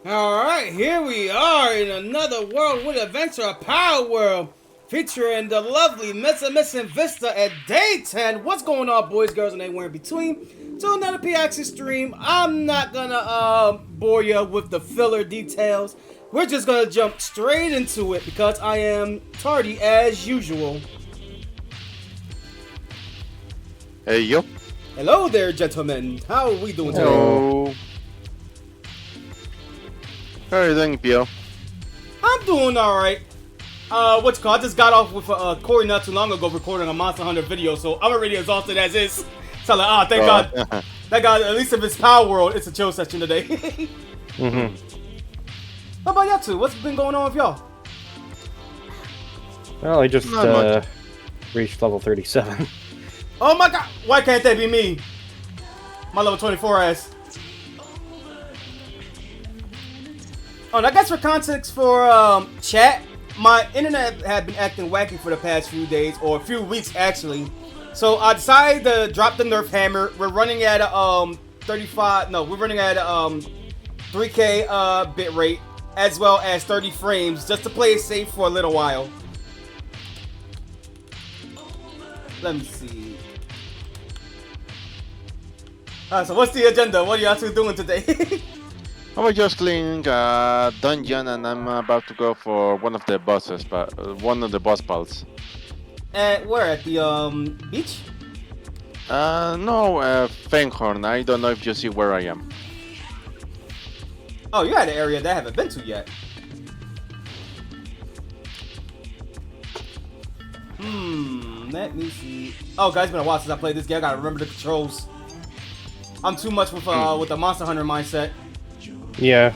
Alright, here we are in another world with adventure of Palworld, featuring the lovely Missing Vista at day 10. What's going on, boys, girls, and anywhere in between? To another PX stream. I'm not gonna bore you with the filler details. We're just gonna jump straight into it because I am tardy as usual. Hey, yo. Hello there, gentlemen. How are we doing today? Hello. How are you doing, Pio? I'm doing alright. What's called? I just got off with Corey not too long ago recording a Monster Hunter video, so I'm already exhausted as is. So I'm like, thank God. Thank God, at least if it's Palworld, it's a chill session today. What about y'all two? What's been going on with y'all? Well, I just reached level 37. Oh my God! Why can't that be me? My level 24 ass. Oh, and I guess for context for chat, my internet had been acting wacky for the past few days, or a few weeks actually. So I decided to drop the Nerf hammer. We're running at a 35. No, we're running at a 3K bit rate, as well as 30 frames, just to play it safe for a little while. Let me see. So what's the agenda? What are y'all two doing today? I was just cleaning a dungeon and I'm about to go for one of the bosses, but one of the boss battles. At where? At the beach? No, Fenghorn. I don't know if you see where I am. Oh, you're at an area that I haven't been to yet. Let me see. Oh, guys, it's been a while since I played this game. I gotta remember the controls. I'm too much with the Monster Hunter mindset. Yeah.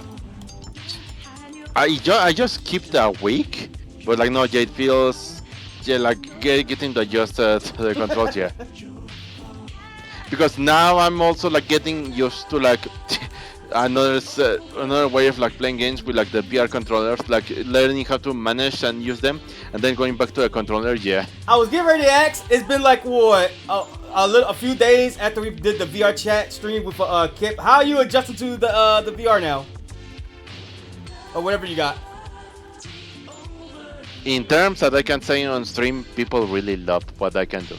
I just keep a week, but like no, yeah, it feels like getting to adjust to the controls, yeah. Because now I'm also like getting used to like another way of like playing games with like the VR controllers, like learning how to manage and use them, and then going back to a controller, yeah. I was getting ready to ask. It's been like what a few days after we did the VR chat stream with Kip. How are you adjusting to the VR now, or whatever you got? In terms that I can say on stream, people really love what I can do.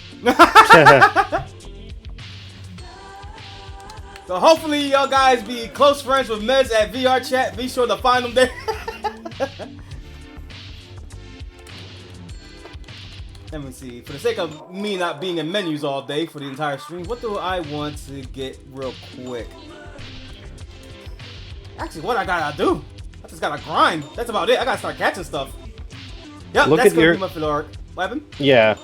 So hopefully y'all guys be close friends with Mez at VR chat. Be sure to find them there. Let me see. For the sake of me not being in menus all day for the entire stream, what do I want to get real quick? Actually, what I gotta do? I just gotta grind. That's about it. I gotta start catching stuff. Yep, Look that's at gonna your... be my filler arc. What happened? Yeah.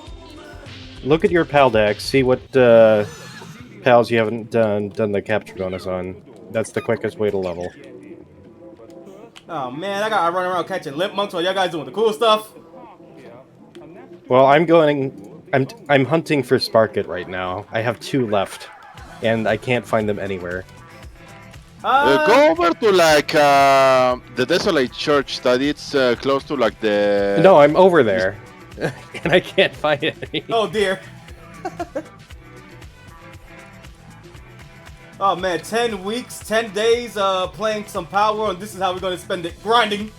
Look at your pal deck. See what pals you haven't done the capture bonus on. That's the quickest way to level. Oh man, I gotta run around catching limp monks while y'all guys doing the cool stuff. Well, I'm hunting for Sparkit right now. I have 2 left, and I can't find them anywhere. Go over to like the Desolate Church that it's close to like the... No, I'm over there, and I can't find any. Oh dear. Oh man, 10 weeks, 10 days playing some Palworld, and this is how we're gonna spend it, grinding.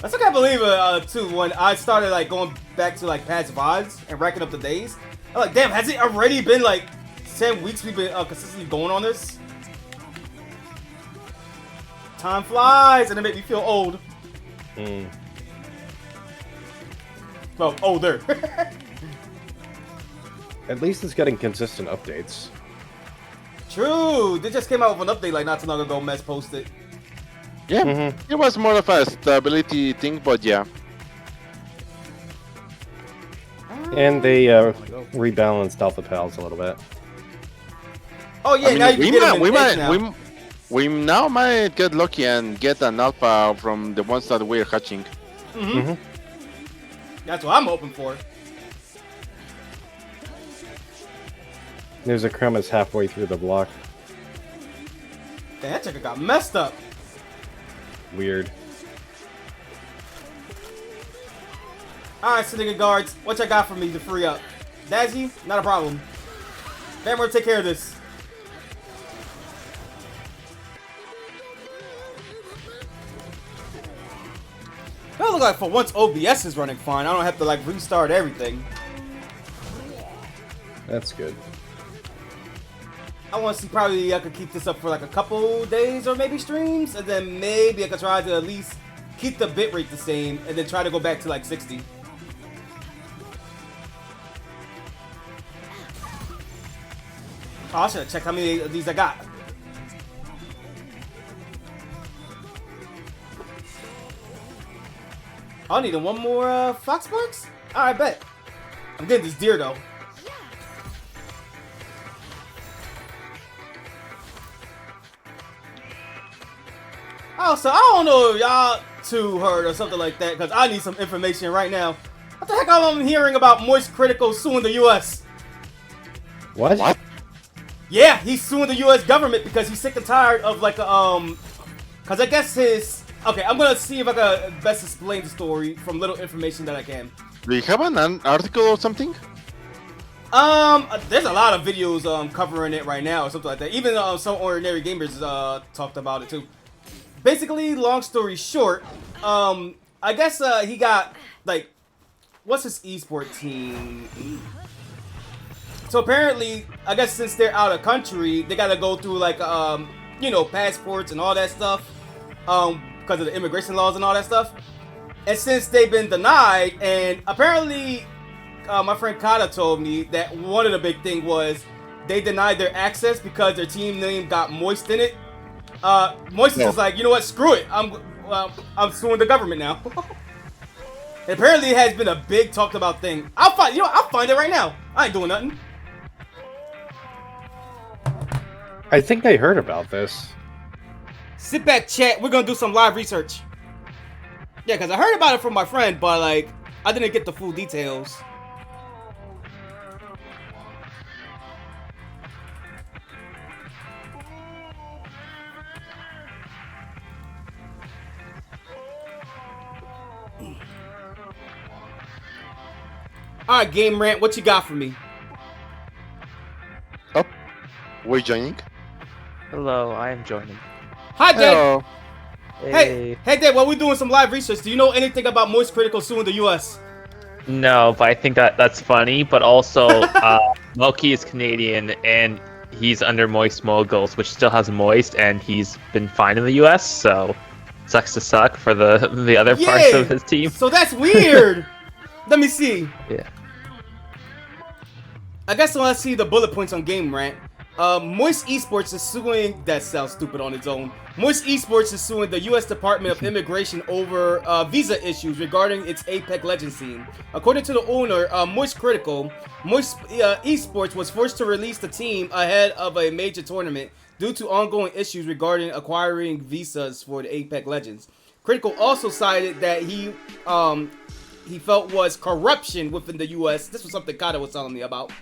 I still can't believe it too, when I started like going back to like past VODs and racking up the days. I'm like, damn, has it already been like 10 weeks we've been consistently going on this? Time flies, and it makes me feel old. Well, older. At least it's getting consistent updates. True, they just came out with an update like not too long ago. Mez posted. Yeah, it was more of a stability thing, but yeah. And they rebalanced Alpha Pals a little bit. Oh yeah, I mean, now you can get them in we now might get lucky and get an alpha from the ones that we're hatching. That's what I'm hoping for. There's a Kremis halfway through the block. Damn, that chicken got messed up. Weird. Alright, Syndicate guards, what y'all got for me to free up? Dazzy, not a problem. Bammer, take care of this. That look like for once OBS is running fine. I don't have to like restart everything. That's good. I want to see, probably I could keep this up for like a couple days or maybe streams, and then maybe I could try to at least keep the bitrate the same, and then try to go back to like 60. Oh, I should have checked how many of these I got. I need one more Fox Box? Alright, bet. I'm getting this deer though. Also, I don't know if y'all too heard or something like that, because I need some information right now. What the heck am I hearing about Moist Critical suing the US? What? Yeah, he's suing the US government because he's sick and tired of like because I guess his... Okay, I'm gonna see if I can best explain the story from little information that I can. Do you have an article or something? There's a lot of videos covering it right now or something like that. Even some ordinary gamers talked about it too. Basically, long story short, I guess he got like, what's his esport team? So apparently, I guess since they're out of country, they gotta go through like you know, passports and all that stuff, because of the immigration laws and all that stuff. And since they've been denied, and apparently, my friend Kata told me that one of the big thing was they denied their access because their team name got Moist in it. Moist is just like, you know what, screw it. I'm suing the government now. Apparently, it has been a big talked about thing. I'll find it right now. I ain't doing nothing. I think I heard about this. Sit back, chat. We're gonna do some live research. Yeah, because I heard about it from my friend, but like, I didn't get the full details. Alright, Game Rant, what you got for me? Oh, we're joining. Hello, I am joining. Hi, Dave. Hello. Hey, Dave, while we're doing some live research, do you know anything about Moist Critical suing the US? No, but I think that's funny. But also, Moki is Canadian, and he's under Moist Moguls, which still has Moist, and he's been fine in the US. So, sucks to suck for the other parts of his team. So that's weird. Let me see. Yeah. I guess let's see the bullet points on Game Rant. Moist Esports is suing... That sounds stupid on its own. Moist Esports is suing the U.S. Department of Immigration over visa issues regarding its Apex Legends team. According to the owner, Moist Critical, Moist Esports was forced to release the team ahead of a major tournament due to ongoing issues regarding acquiring visas for the Apex Legends. Critical also cited that he felt was corruption within the U.S. This was something Kata was telling me about.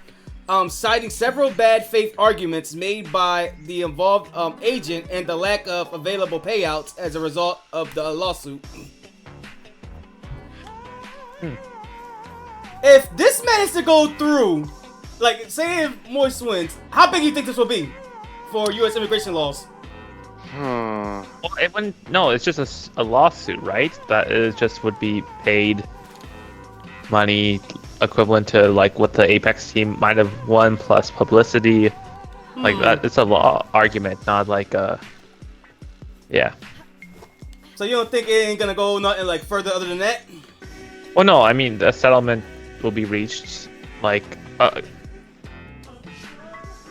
Citing several bad faith arguments made by the involved agent and the lack of available payouts as a result of the lawsuit. If this managed to go through, like, say if Moist wins, how big do you think this will be for U.S. immigration laws? Well, it wouldn't. No, it's just a lawsuit, right? That it just would be paid money equivalent to like what the Apex team might have won plus publicity, like that. It's a law argument, not like a. Yeah. So you don't think it ain't gonna go nothing like further other than that? Well, no. I mean, the settlement will be reached. Like,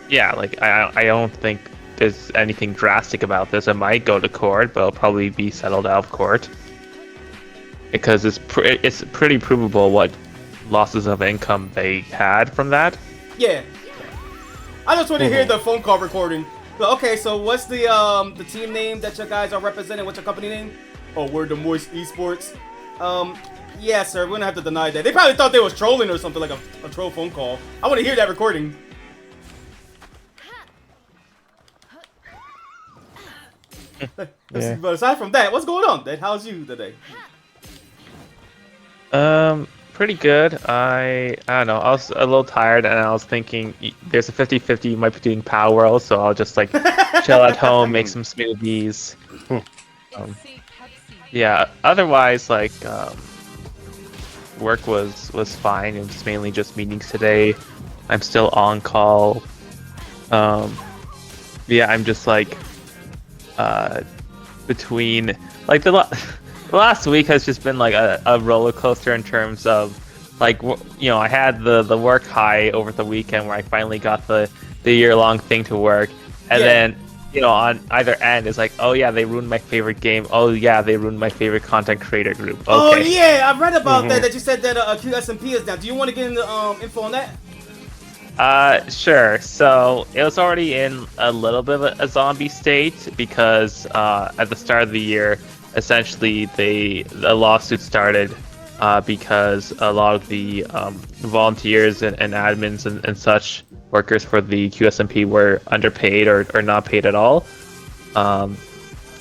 yeah. Like, I don't think there's anything drastic about this. It might go to court, but it'll probably be settled out of court because it's pretty provable what losses of income they had from that. Yeah. I just want to hear the phone call recording. But, okay, so what's the team name that you guys are representing? What's your company name? Oh, we're the Moist Esports. Yeah, sir, we're gonna have to deny that. They probably thought they was trolling or something, like a troll phone call. I want to hear that recording. Yeah. But aside from that, what's going on, Dad? How's you today? Pretty good. I don't know. I was a little tired, and I was thinking there's a 50-50 you might be doing Palworld, so I'll just like chill at home, make some smoothies. yeah. Otherwise, like work was fine. It was mainly just meetings today. I'm still on call. Yeah, I'm just like between like the last week has just been like a roller coaster in terms of like I had the work high over the weekend where I finally got the year-long thing to work, and then on either end is like, oh yeah, they ruined my favorite game. Oh yeah, they ruined my favorite content creator group. Okay. Oh yeah, I read about that you said that QSMP is down. Do you want to get into info on that? Sure. So it was already in a little bit of a zombie state because at the start of the year, essentially the lawsuit started because a lot of the volunteers and admins and such workers for the QSMP were underpaid or not paid at all. And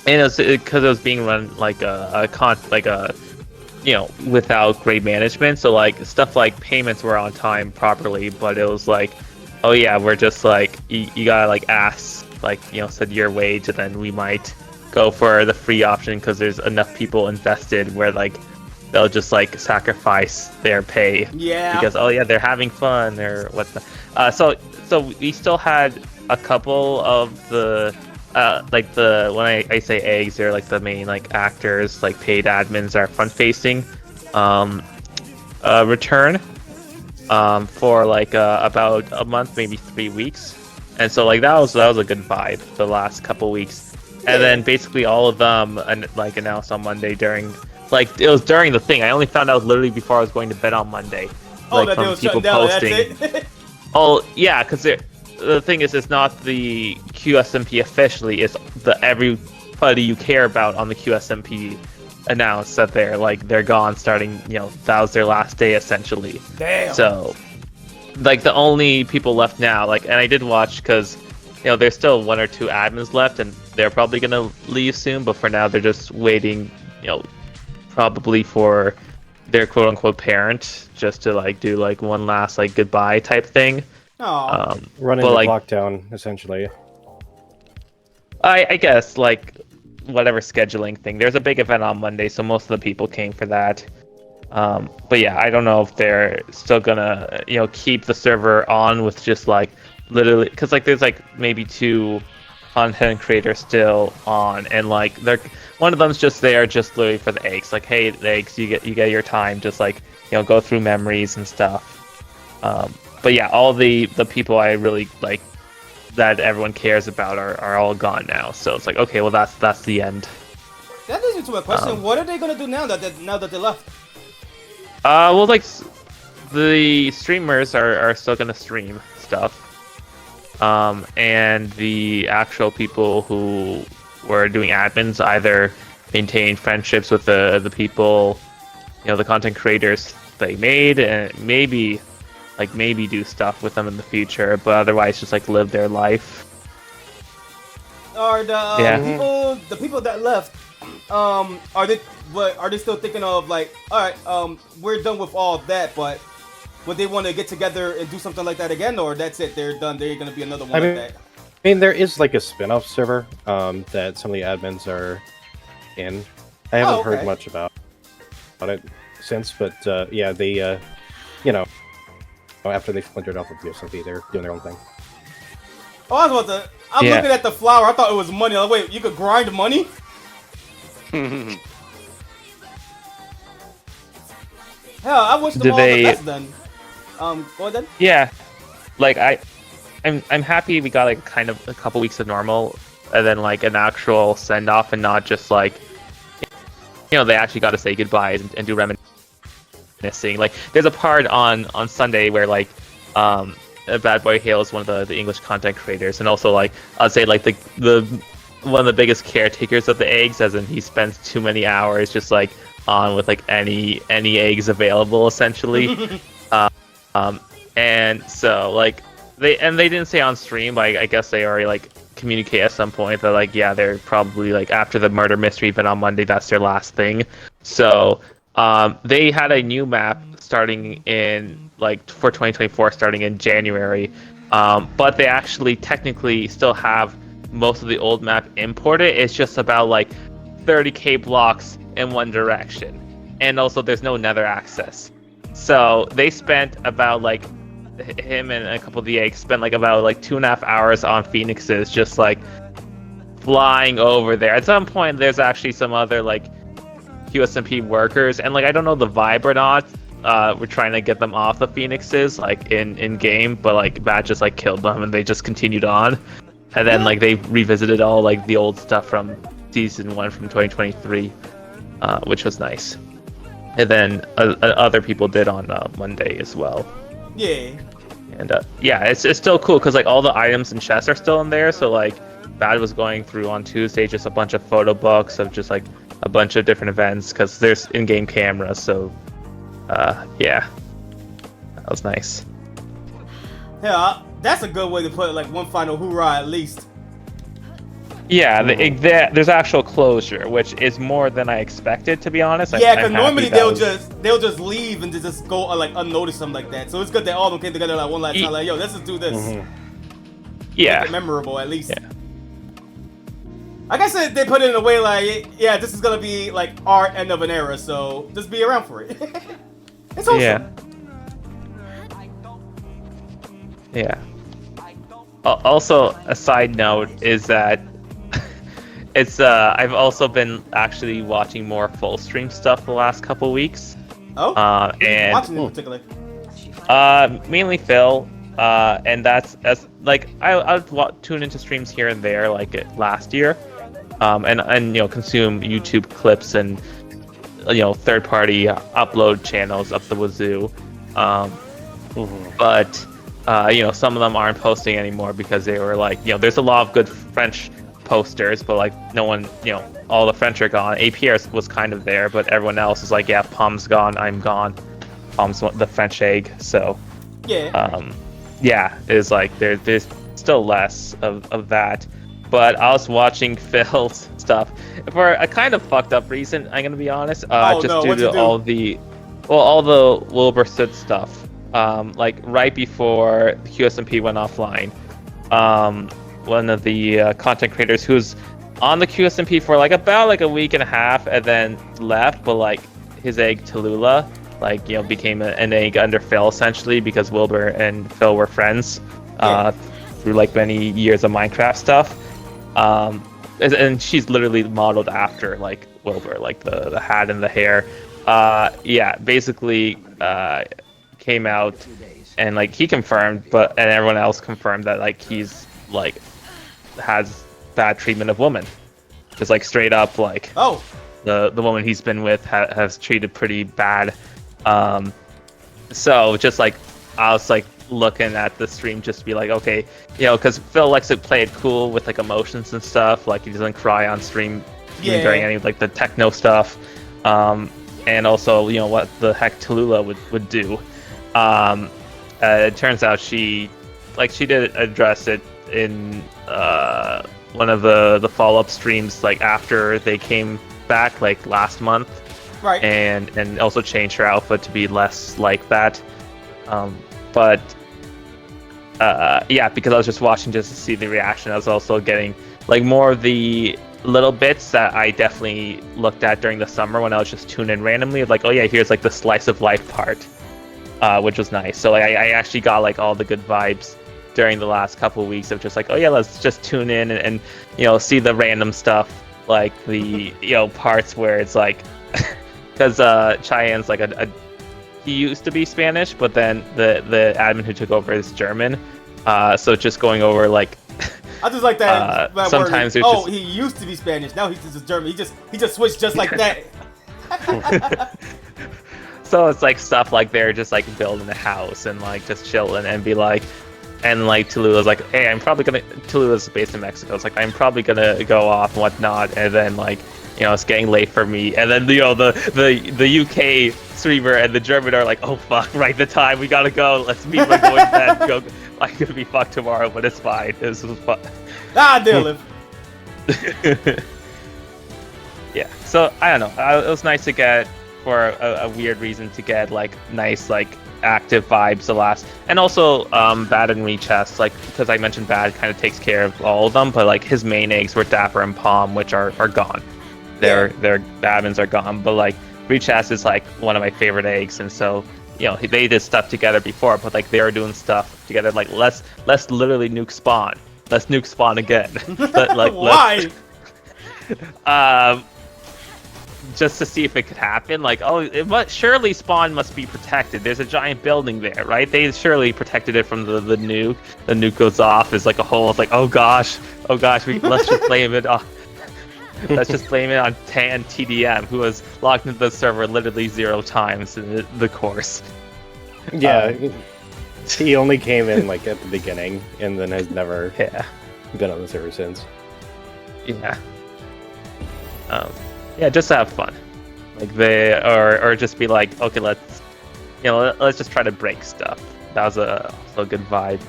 it was because it was being run like without great management. So like stuff like payments were on time properly, but it was like, oh yeah, we're just like you gotta like ask like said your wage, and then we might go for the free option because there's enough people invested where like they'll just like sacrifice their pay. Yeah. Because oh yeah, they're having fun or whatnot. So we still had a couple of the like when I say eggs, they're like the main like actors, like paid admins are front facing return for like about a month, maybe 3 weeks, and so like that was a good vibe the last couple weeks, and then basically all of them like announced on Monday during like it was during the thing. I only found out literally before I was going to bed on Monday, like from people posting. Oh yeah, because the thing is, it's not the QSMP officially. It's everybody you care about on the QSMP announced that they're gone starting. That was their last day essentially. Damn. So, like the only people left now, like, and I did watch because there's still 1 or 2 admins left, and they're probably gonna leave soon. But for now, they're just waiting. Probably for their quote unquote parent just to like do like one last like goodbye type thing. Running the clock down, essentially. I guess like whatever scheduling thing. There's a big event on Monday, so most of the people came for that. But yeah, I don't know if they're still gonna keep the server on with just like literally because like there's like maybe 2 content creators still on, and like they're one of them's just there just literally for the eggs. Like, hey, the eggs, you get your time, just like go through memories and stuff. But yeah, all the people I really like that everyone cares about are all gone now. So it's like, okay, well that's the end. That leads me to a question. What are they gonna do now that they left? Well, like the streamers are still gonna stream stuff. And the actual people who were doing admins either maintained friendships with the people, the content creators they made, and maybe do stuff with them in the future, but otherwise just like live their life. Are the people that left, are they still thinking of like, all right, we're done with all of that, but would they want to get together and do something like that again, or that's it, they're done, there ain't gonna be another one like that? I mean, there is like a spin-off server that some of the admins are in. I haven't heard much about it since, but yeah, they, after they splintered off of QSMP, they're doing their own thing. Oh, I was about to. I'm looking at the flower. I thought it was money. Like, wait, you could grind money? Hell, I wish them all the best then. Go ahead then. Yeah, like I'm happy we got like kind of a couple weeks of normal, and then like an actual send off, and not just like they actually got to say goodbye and do reminiscing. Like there's a part on Sunday where like Bad Boy Hale is one of the English content creators, and also like I'd say like the one of the biggest caretakers of the eggs, as in he spends too many hours just like on with like any eggs available essentially. And so like they didn't say on stream, but I guess they already like communicate at some point that like yeah, they're probably like after the murder mystery event on Monday, that's their last thing. So they had a new map starting in like for 2024 starting in January, but they actually technically still have most of the old map imported. It's just about like 30k blocks in one direction, and also there's no nether access. So they spent about like him and a couple of the eggs spent like about like 2.5 hours on phoenixes, just like flying over there. At some point, there's actually some other like QSMP workers, and like I don't know the vibe or not. We're trying to get them off the phoenixes like in game, but like Bat just like killed them and they just continued on. And then like they revisited all like the old stuff from season 1 from 2023, which was nice. And then other people did on Monday as well. Yeah. And yeah, it's still cool because like all the items and chests are still in there. So like Bad was going through on Tuesday just a bunch of photo books of just like a bunch of different events because there's in-game cameras. So yeah, that was nice. Yeah, that's a good way to put it. Like one final hoorah at least. Yeah, there's actual closure, which is more than I expected, to be honest. Yeah, because normally they'll just leave and just go like unnoticed, something like that. So it's good that all of them came together like one last time. Like, yo, let's just do this. Yeah, make it memorable at least. Yeah. I guess they put it in a way like, yeah, this is gonna be like our end of an era, so just be around for it. It's awesome. Yeah. Yeah. Also, a side note is that it's I've also been actually watching more full stream stuff the last couple weeks. Oh. And watching in particular. mainly Phil. And that's like I'd tune into streams here and there like last year, and you know consume YouTube clips and you know third-party upload channels up the wazoo. But you know some of them aren't posting anymore because they were like, you know, there's a lot of good French posters, but like no one, you know, all the French are gone. APR was kind of there, but everyone else is like, yeah, Pom's gone, I'm gone. Pom's the French egg, so yeah. Yeah, it's like there's still less of that. But I was watching Phil's stuff for a kind of fucked up reason, I'm gonna be honest. Due to all the Wilbur Soot stuff. Like right before the QSMP went offline. One of the content creators who's on the QSMP for like about like a week and a half and then left, but like his egg Tallulah, like, you know, became an egg under Phil essentially because Wilbur and Phil were friends through like many years of Minecraft stuff. And she's literally modeled after like Wilbur, like the hat and the hair. Yeah, basically came out and like he confirmed, and everyone else confirmed that like he's like has bad treatment of women, just like straight up like the woman he's been with has treated pretty bad. So just like I was like looking at the stream just to be like, okay, you know, because Phil likes to play it cool with like emotions and stuff, like he doesn't cry on stream even during any like the techno stuff, and also, you know, what the heck Tallulah would do. It turns out she did address it in one of the follow-up streams like after they came back like last month, right? And also changed her outfit to be less like that. But yeah, because I was just watching just to see the reaction, I was also getting like more of the little bits that I definitely looked at during the summer when I was just tuning in randomly of like, oh yeah, here's like the slice of life part, which was nice. So like I actually got like all the good vibes during the last couple of weeks of just like, oh yeah, let's just tune in and you know, see the random stuff, like the, you know, parts where it's like because Cheyenne's like he used to be Spanish, but then the admin who took over is German, so just going over like I just like that sometimes word. He used to be Spanish, now he's just German. He just switched just like that. So it's like stuff like they're just like building a house and like just chilling and be like, and like Tallulah's like, hey, Tallulah's based in Mexico. It's like, I'm probably gonna go off and whatnot, and then like, you know, it's getting late for me, and then, you know, the UK streamer and the German are like, oh fuck, right the time, we gotta go, let's meet, we're going to bed, go. I'm gonna be fucked tomorrow, but it's fine. This was fun. Dylan. Yeah, so I don't know. It was nice to get, for a weird reason, to get like nice like active vibes the last, and also Bad and Rechest, like because I mentioned Bad kind of takes care of all of them, but like his main eggs were Dapper and Palm, which are gone. their admins are gone. But like Breachcast is like one of my favorite eggs, and so they did stuff together before, but like they are doing stuff together. Like let's literally nuke spawn. Let's nuke spawn again. Why? Just to see if it could happen. Like, surely spawn must be protected. There's a giant building there, right? They surely protected it from the nuke. The nuke goes off. It's like a hole. It's like, oh gosh. Let's just blame it on. Let's just blame it on Tan TDM, who was logged into the server literally 0 times in the course. Yeah, he only came in like at the beginning, and then has never been on the server since. Yeah. Yeah, just to have fun. Like or just be like, okay, let's just try to break stuff. That was also a good vibe.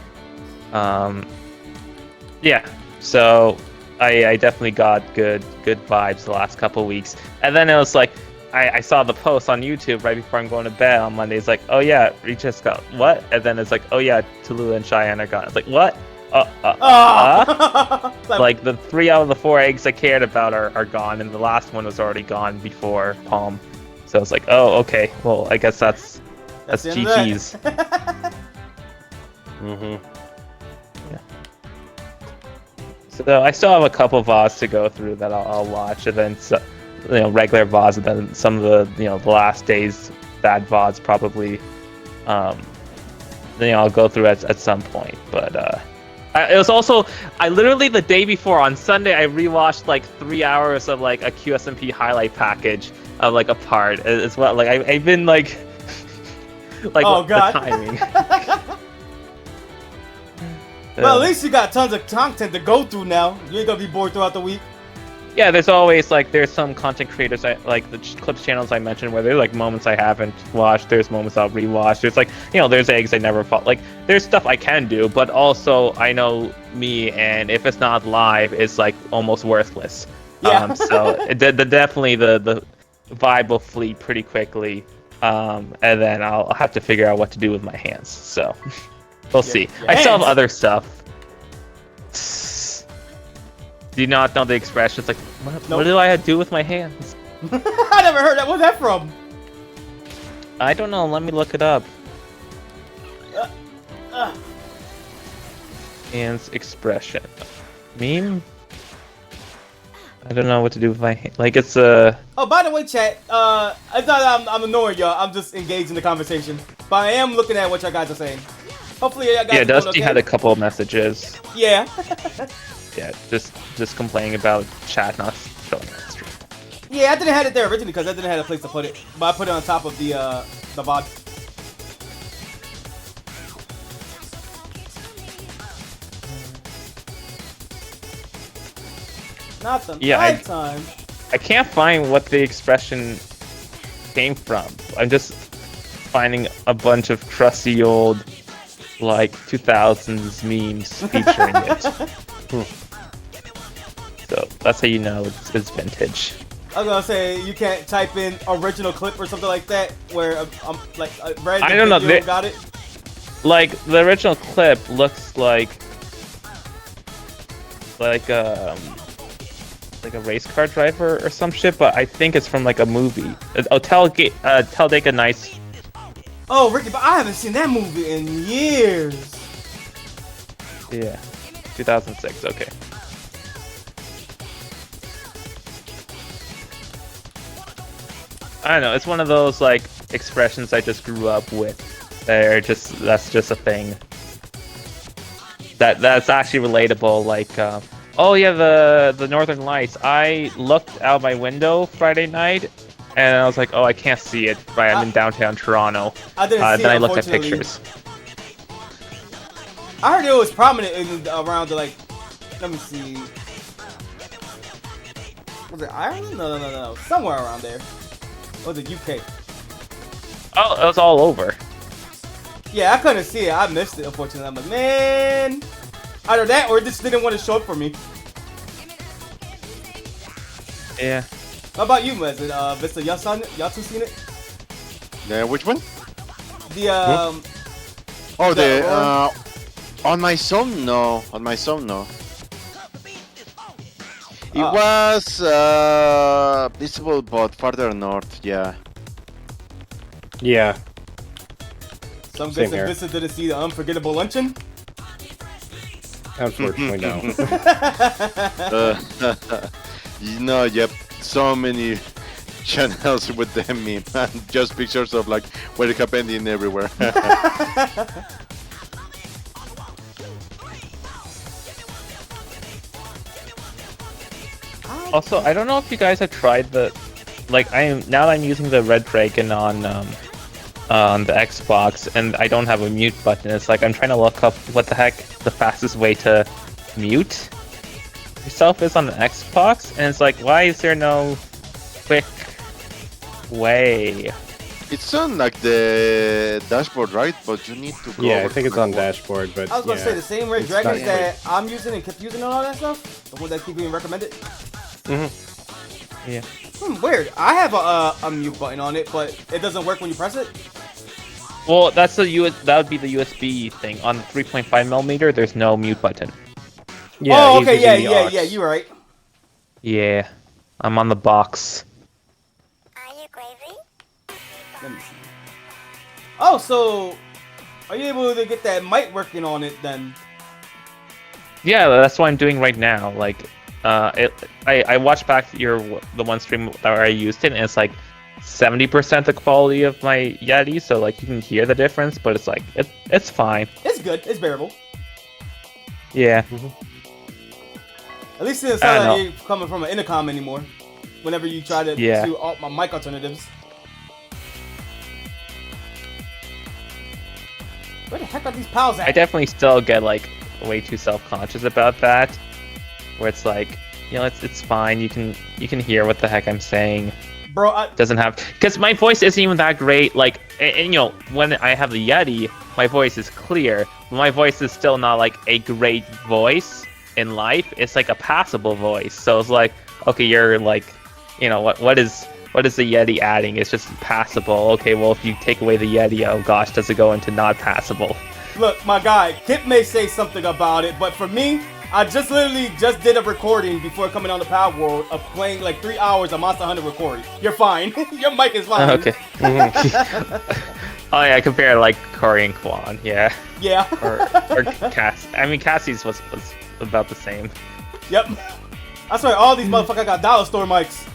Yeah. So I definitely got good vibes the last couple weeks. And then it was like I saw the post on YouTube right before I'm going to bed on Monday. It's like, oh yeah, we just got what? And then it's like, oh yeah, Tulu and Cheyenne are gone. It's like, what? Like the 3 out of the 4 eggs I cared about are gone, and the last one was already gone before Palm. So it's like, oh, okay, well, I guess that's GG's. Yeah. So I still have a couple VODs to go through that I'll watch, and then regular VODs, and then some of the the last days bad VODs probably. I'll go through at some point, but it was also, I literally the day before on Sunday I rewatched like 3 hours of like a QSMP highlight package of like a part as well. Like I've been like oh god, the timing. Well, at least you got tons of content to go through now. You ain't gonna be bored throughout the week. Yeah, there's always there's some content creators like the clips channels I mentioned where there's like moments I haven't watched, there's moments I'll rewatch, there's like there's eggs I never fought. Like there's stuff I can do, but also I know me, and if it's not live, it's like almost worthless. Yeah. So definitely the vibe will flee pretty quickly, and then I'll have to figure out what to do with my hands. So we'll see. I still have other stuff. Do you not know the expression? It's like, what do I do with my hands? I never heard that. Where's that from? I don't know. Let me look it up. Hands expression. Meme? I don't know what to do with my hand. Like, it's a... Oh, by the way, chat, it's not I'm annoying y'all. I'm just engaged in the conversation. But I am looking at what y'all guys are saying. Hopefully y'all guys are Dusty okay. had a couple of messages. Yeah. Yeah, just complaining about chat not showing on stream. Yeah, I didn't have it there originally because I didn't have a place to put it. But I put it on top of the VOD. Not the night time. I can't find what the expression came from. I'm just finding a bunch of crusty old, like, 2000s memes featuring it. So that's how you know it's vintage. I was gonna say you can't type in original clip or something like that where like a random I don't know. video got it. Like the original clip looks like a race car driver or some shit, but I think it's from like a movie. Talladega Nights. Oh, Ricky, but I haven't seen that movie in years. Yeah, 2006. Okay. I don't know. It's one of those like expressions I just grew up with. That's just a thing. That's actually relatable. Like, oh yeah, the Northern Lights. I looked out my window Friday night, and I was like, oh, I can't see it. Right, I'm in downtown Toronto. I didn't see it. Then I looked at pictures. I heard it was prominent around the like. Let me see. Was it Ireland? No. Somewhere around there. Or was it UK? Oh, it was all over. Yeah, I couldn't see it. I missed it, unfortunately. I'm like, man. Either that or it just didn't want to show up for me. Yeah. How about you, Mez? Vista, y'all two seen it? Yeah, which one? The Oh, on my phone, no. On my phone, no. It was visible, but farther north. Yeah. Yeah. Some Same bits and here. bits didn't see the unforgettable luncheon. Unfortunately, no. Yep. So many channels with them meme and just pictures of like where it happening everywhere. Also, I don't know if you guys have tried the, like I'm using the Red Dragon on the Xbox, and I don't have a mute button. It's like I'm trying to look up what the heck the fastest way to mute yourself is on the Xbox, and it's like, why is there no quick way? It's on like the dashboard, right? But you need to go. Yeah, I over think to it's on the- dashboard, but I was gonna yeah. say the same Red It's Dragons not that I'm using and kept using and all that stuff. The ones that keep being recommended. Yeah. Weird. I have a mute button on it, but it doesn't work when you press it. Well, that would be the USB thing. On the 3.5mm, there's no mute button. Yeah, oh, he's okay, using the aux. yeah. You're right. Yeah, I'm on the box. Are you crazy? Let me see. Oh, so are you able to get that mic working on it then? Yeah, that's what I'm doing right now. Like, I watched back the one stream that I used it, and it's like 70% the quality of my Yeti, so like you can hear the difference, but it's like it's fine. It's good. It's bearable. Yeah. At least it's I not don't like you're coming from an intercom anymore. Whenever you try to do all my mic alternatives. Where the heck are these pals at? I definitely still get like way too self-conscious about that, where it's like, you know, it's fine. You can hear what the heck I'm saying. Bro, Doesn't have, because my voice isn't even that great. Like, and you know, when I have the Yeti, my voice is clear. But my voice is still not like a great voice in life. It's like a passable voice. So it's like, okay, you're like, you know, what is the Yeti adding? It's just passable. Okay, well, if you take away the Yeti, oh gosh, does it go into not passable? look, my guy, Kip may say something about it, but for me, I literally just did a recording before coming on the Palworld of playing like 3 hours of Monster Hunter recording. You're fine. Your mic is fine. Okay. Oh yeah, compare like Cory and Kwan, yeah. Yeah. Or Cass. I mean, Cassie's was about the same. Yep. That's why all these motherfuckers got dollar store mics.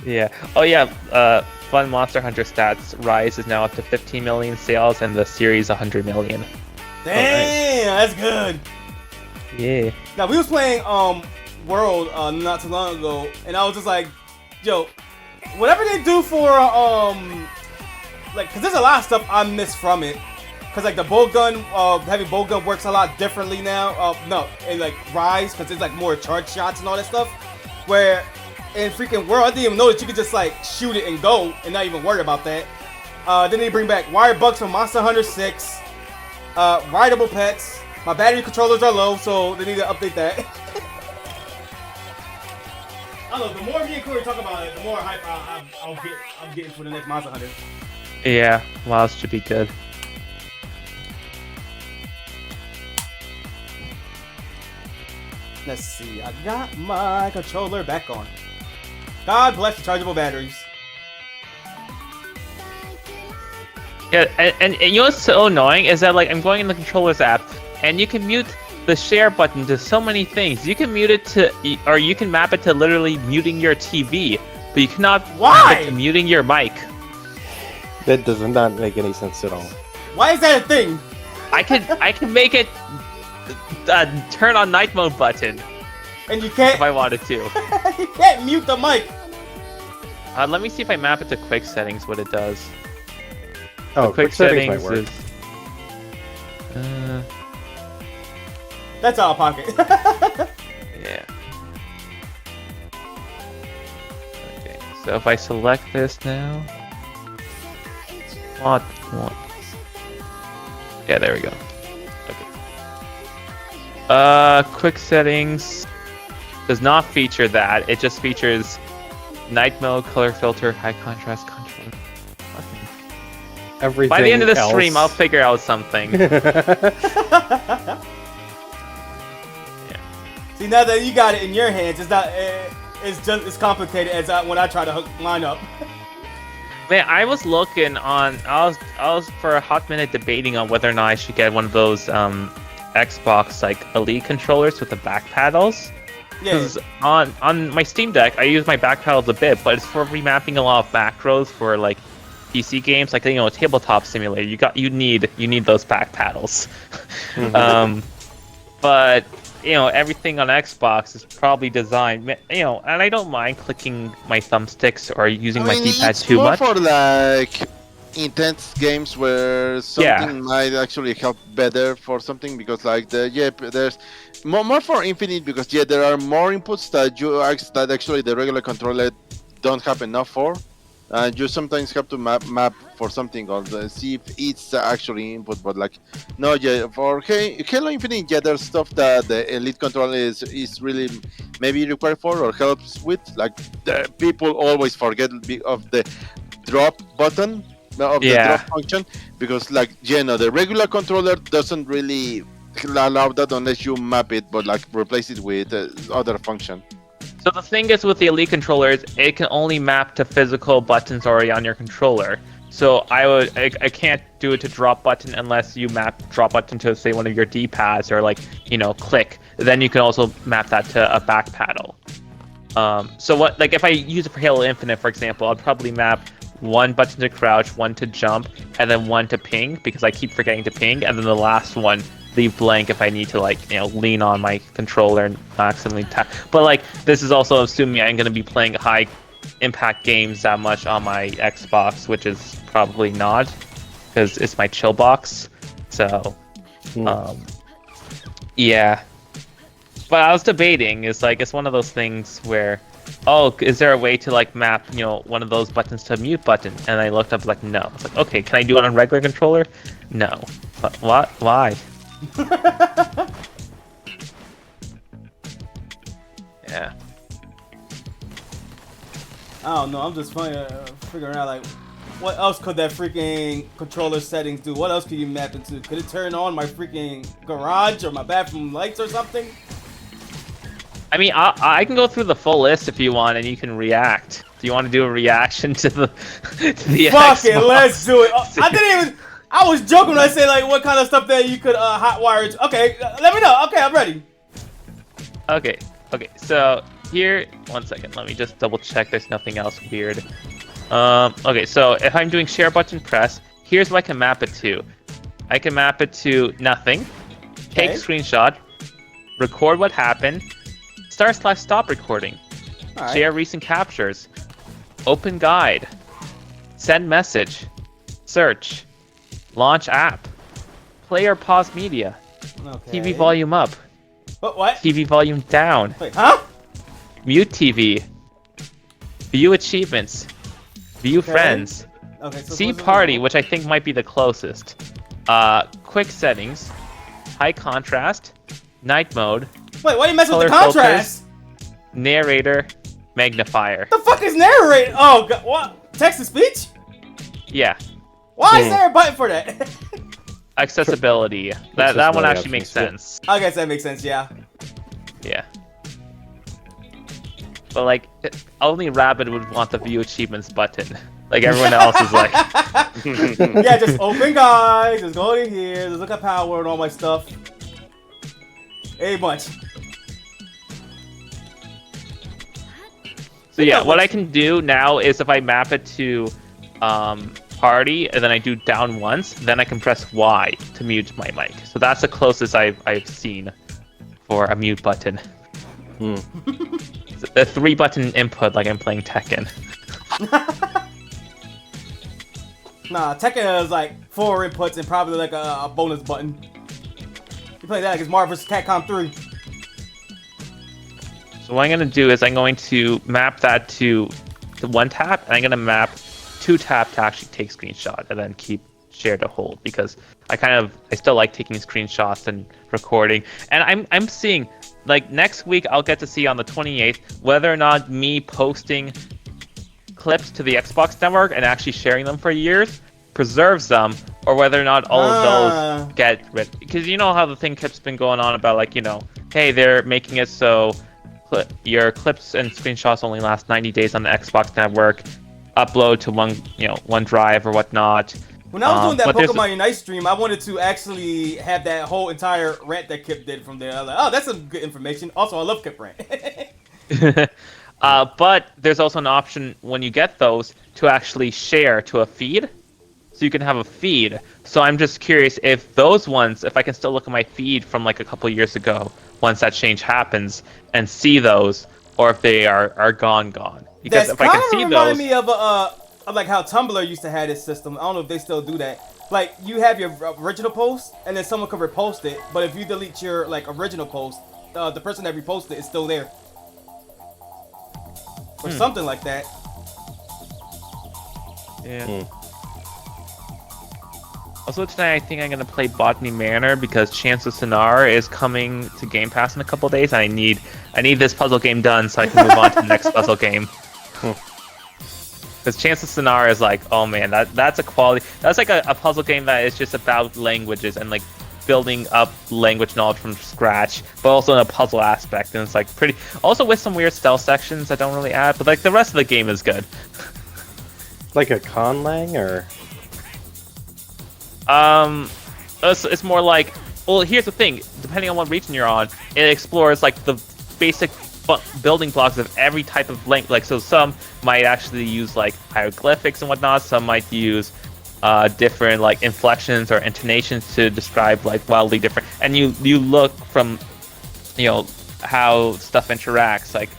Yeah. Oh yeah. Fun Monster Hunter stats. Rise is now up to 15 million sales, and the series 100 million. Damn, that's good. Yeah. Now we was playing World not too long ago, and I was just like, yo, whatever they do for like, cause there's a lot of stuff I miss from it. Cause like the bow gun, heavy bow gun works a lot differently now. No, in like Rise, cause it's like more charge shots and all that stuff. Where in freaking World, I didn't even know that you could just like shoot it and go and not even worry about that. Then they bring back wire bugs from Monster Hunter 6. Rideable pets. My battery controllers are low, so they need to update that. I don't know, the more me and Corey talk about it, the more hype I'm getting for the next Monster Hunter. Yeah. Wow, should be good. Let's see, I got my controller back on. God bless the chargeable batteries. Yeah, and you know what's so annoying is that like I'm going in the controllers app, and you can mute the share button to so many things. You can mute it to, or you can map it to literally muting your TV, but you cannot map it to muting your mic. That does not make any sense at all. Why is that a thing? I can make it turn on night mode button And you can't. if I wanted to. You can't mute the mic. Let me see if I map it to quick settings. What it does. Oh, The quick settings might settings work. is. That's out of pocket. Yeah. Okay, so if I select this now. What? Yeah, there we go. Okay. Quick settings does not feature that. It just features night mode, color filter, high contrast, control. Everything By the end of the else... stream, I'll figure out something. See, See, now that you got it in your hands, it's not. It's just as complicated as when I try to line up. Man, I was looking on. I was for a hot minute debating on whether or not I should get one of those Xbox like Elite controllers with the back paddles. Yeah. Because on my Steam Deck, I use my back paddles a bit, but it's for remapping a lot of macros for like PC games, like tabletop simulator. You need those back paddles. But everything on Xbox is probably designed, and I don't mind clicking my thumbsticks or using my D-pad too much. It's more for like intense games where something might actually help better for something, because like there's more for Infinite, because there are more inputs that actually the regular controller don't have enough for. And you sometimes have to map for something or see if it's actually input, but like for Halo Infinite, there's stuff that the Elite controller is really maybe required for or helps with. Like the people always forget of the drop button of the drop function, because like the regular controller doesn't really allow that unless you map it, but like replace it with other function. So the thing is with the Elite controllers, it can only map to physical buttons already on your controller. So I can't do it to drop button unless you map drop button to say one of your D-pads or like click. Then you can also map that to a back paddle. So what, like if I use it for Halo Infinite, for example, I'd probably map one button to crouch, one to jump, and then one to ping, because I keep forgetting to ping, and then the last one leave blank if I need to lean on my controller and accidentally tap. But like this is also assuming I'm going to be playing high impact games that much on my Xbox, which is probably not, because it's my chill box. So yeah. But I was debating, it's one of those things where, is there a way to like map one of those buttons to a mute button? And I looked up, like, no. It's like, okay, can I do it on regular controller? No. But what? Why? Yeah. I don't know. I'm just figuring out like what else could that freaking controller settings do? What else could you map into? Could it turn on my freaking garage or my bathroom lights or something? I mean, I can go through the full list if you want, and you can react. Do you want to do a reaction to the Fuck Xbox? it, let's do it. I didn't even. I was joking when I say like what kind of stuff that you could hotwire it. Okay, let me know. Okay, I'm ready. Okay. So here, 1 second. Let me just double check. There's nothing else weird. Okay. So if I'm doing share button press, here's what I can map it to. I can map it to nothing. Take screenshot. Record what happened. Start/stop recording. Right. Share recent captures. Open guide. Send message. Search. Launch app. Play or pause media. Okay. TV volume up. What? TV volume down. Wait, huh? Mute TV. View achievements. View friends. Okay. So See party, which I think might be the closest. Quick settings. High contrast. Night mode. Wait, why are you messing with the Color contrast? Narrator. Magnifier. The fuck is narrate? Oh, God, what? Text to speech? Yeah. Why is there a button for that? Accessibility. That one actually makes sense. I guess that makes sense, yeah. Yeah. But like, only Rabbit would want the view achievements button. Like everyone else is like. Yeah, just open guys. Just go in here. Just look at Palworld and all my stuff. A bunch. So yeah, what I can do now is if I map it to party and then I do down once, then I can press Y to mute my mic. So that's the closest I've seen for a mute button. It's a 3-button input like I'm playing Tekken. Nah, Tekken is like 4 inputs and probably like a bonus button. You play that against Marvel vs. Capcom 3. So what I'm going to do is I'm going to map that to the 1 tap, and I'm going to map 2 tap to actually take screenshot, and then keep share to hold, because I still like taking screenshots and recording. And I'm seeing, like next week I'll get to see on the 28th whether or not me posting clips to the Xbox network and actually sharing them for years preserves them, or whether or not all of those get rid. Because you know how the thing keeps been going on about like, hey, they're making it so your clips and screenshots only last 90 days on the Xbox network. Upload to one drive or whatnot. When I was doing that but there's- Pokemon Unite stream, I wanted to actually have that whole entire rant that Kip did from there. I was like, oh, that's some good information. Also, I love Kip rant. But there's also an option when you get those to actually share to a feed. So you can have a feed. So I'm just curious if those ones, if I can still look at my feed from like a couple years ago, once that change happens, and see those, or if they are gone. Because That's if I can see reminded those, me of like how Tumblr used to have this system. I don't know if they still do that. Like you have your original post, and then someone could repost it. But if you delete your like original post, the person that reposted it is still there, or something like that. yeah. Also tonight, I think I'm gonna play Botany Manor because Chance of Sonar is coming to Game Pass in a couple days. And I need this puzzle game done so I can move on to the next puzzle game. Because Chance of Sonar is like, oh man, that's a quality. That's like a puzzle game that is just about languages and like building up language knowledge from scratch, but also in a puzzle aspect. And it's like pretty. Also with some weird stealth sections that don't really add, but like the rest of the game is good. Like a conlang or? It's more like, well, here's the thing, depending on what region you're on, it explores like the basic building blocks of every type of language. Like, so some might actually use like hieroglyphics and whatnot, some might use different like inflections or intonations to describe like wildly different, and you look from how stuff interacts, like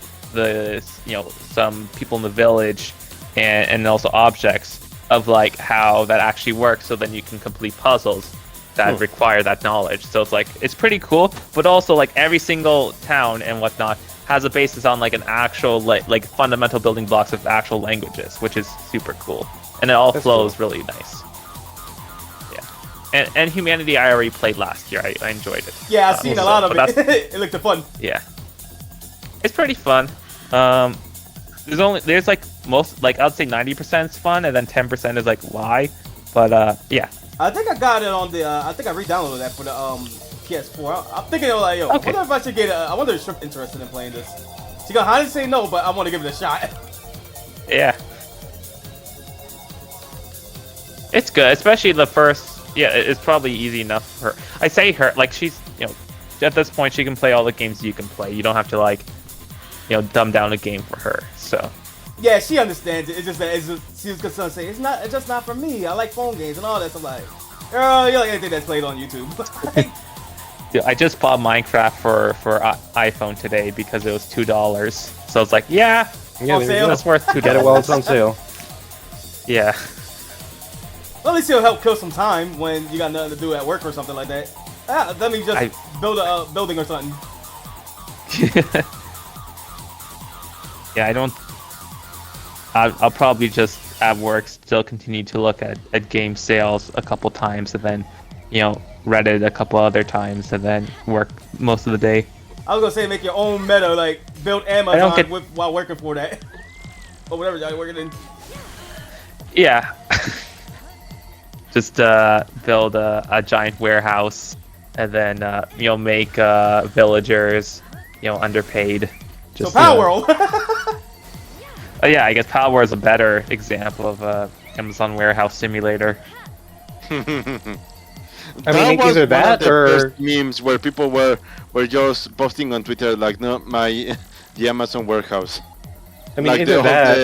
some people in the village and also objects of like how that actually works, so then you can complete puzzles that require that knowledge. So it's like, it's pretty cool, but also like every single town and whatnot has a basis on like an actual like fundamental building blocks of actual languages, which is super cool, and it all flows really nice. Yeah, and Humanity I already played last year. I enjoyed it. Yeah, I've seen a lot of it. It looked fun. Yeah, it's pretty fun. There's like most, like I'd say 90% is fun, and then 10% is like why. But yeah. I think I got it on the. I think I re-downloaded that for the PS4. I'm thinking of like, yo, Okay. I wonder if I should get. I wonder if Shrimp interested in playing this. She gonna hardly say no, but I want to give it a shot. Yeah. It's good, especially the first. Yeah, it's probably easy enough for her. I say her, like she's, at this point she can play all the games you can play. You don't have to like, dumb down a game for her. So. Yeah, she understands it. It's just that she was gonna say it's just not for me. I like phone games and all that. So I'm like, girl, you like anything that's played on YouTube. Dude, I just bought Minecraft for iPhone today because it was $2. So it's like, yeah, On sale? that's worth $2. Get it while it's on sale. Yeah. Well, at least it'll help kill some time when you got nothing to do at work or something like that. Let me just build a building or something. Yeah, I'll probably just at work still continue to look at game sales a couple times, and then Reddit a couple other times, and then work most of the day. I was gonna say make your own meta, like build Amazon while working for that, or whatever y'all working in. Yeah. Just build a giant warehouse, and then make villagers underpaid. So Palworld. Yeah, I guess Palworld is a better example of Amazon warehouse simulator. I mean, either that the or first memes where people were just posting on Twitter like, no, the Amazon warehouse. I mean, like either that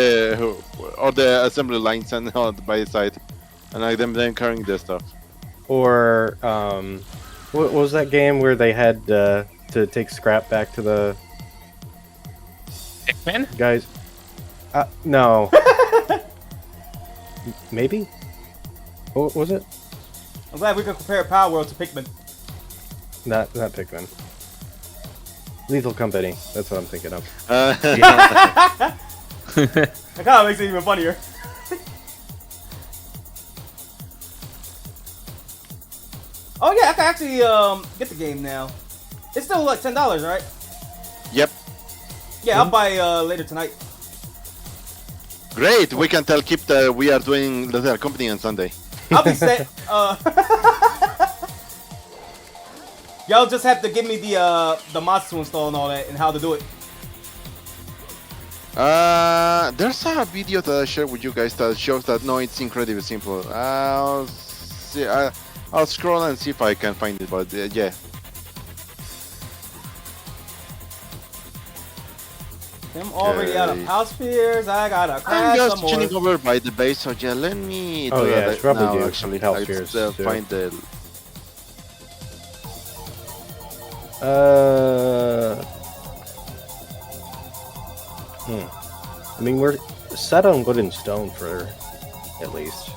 or the assembly lines and by the side, and like them then carrying their stuff. or what was that game where they had to take scrap back to the Pikmin? guys? No. Maybe? What was it? I'm glad we could compare Palworld to Pikmin. Not Pikmin. Lethal Company. That's what I'm thinking of. That kind of makes it even funnier. Oh yeah, I can actually get the game now. It's still like $10, right? Yep. Yeah, I'll buy later tonight. Great. We can tell Kip that we are doing Lethal Company on Sunday. I'll be set. Y'all just have to give me the mods to install and all that, and how to do it. There's a video that I shared with you guys that shows that no, it's incredibly simple. I'll see. I'll scroll and see if I can find it. But yeah. I'm already out of house spheres. I gotta I'm crash just some more. chilling over by the base, so yeah, let me Oh do yeah, that it's probably now, do actually. health I spheres, just too. find the... I mean, we're set on wood and stone for at least.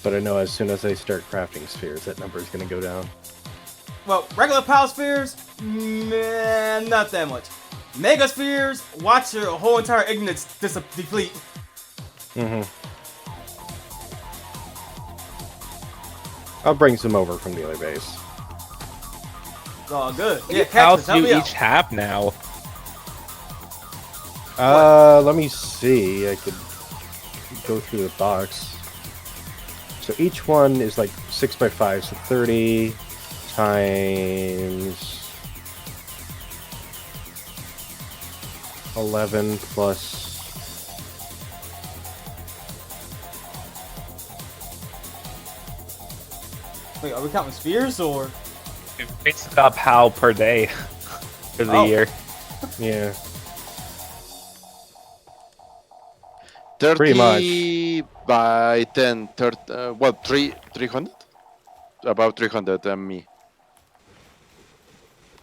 But I know as soon as I start crafting spheres, that number is going to go down. Well, regular power spheres, man, not that much. Mega spheres, watch your whole entire ignorance deplete. I'll bring some over from the other base. Oh, good. How Yeah, Cactus, do help me you out. each have now? Let me see. I could go through the box. So each one is like 6x5, so 30 times 11 plus. Wait, are we counting spheres or? We've basically got POW per day for the year. Yeah. 30 Pretty much. by 10, 300? About 300 and me.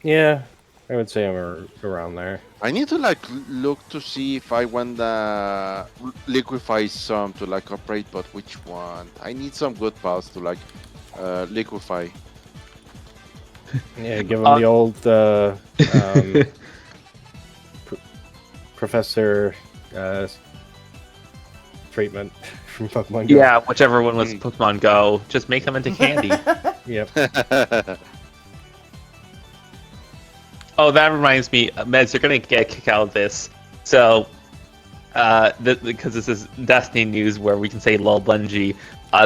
Yeah, I would say I'm around there. I need to like look to see if I want to liquefy some to like operate, but which one? I need some good pals to like liquefy. Yeah, give him the old Professor treatment from Pokemon Go. Yeah, whichever one was Pokemon Go. Just make them into candy. Yep. Oh, that reminds me, Meds, you're gonna get a kick out of this. So, because this is Destiny news where we can say lol Bungie,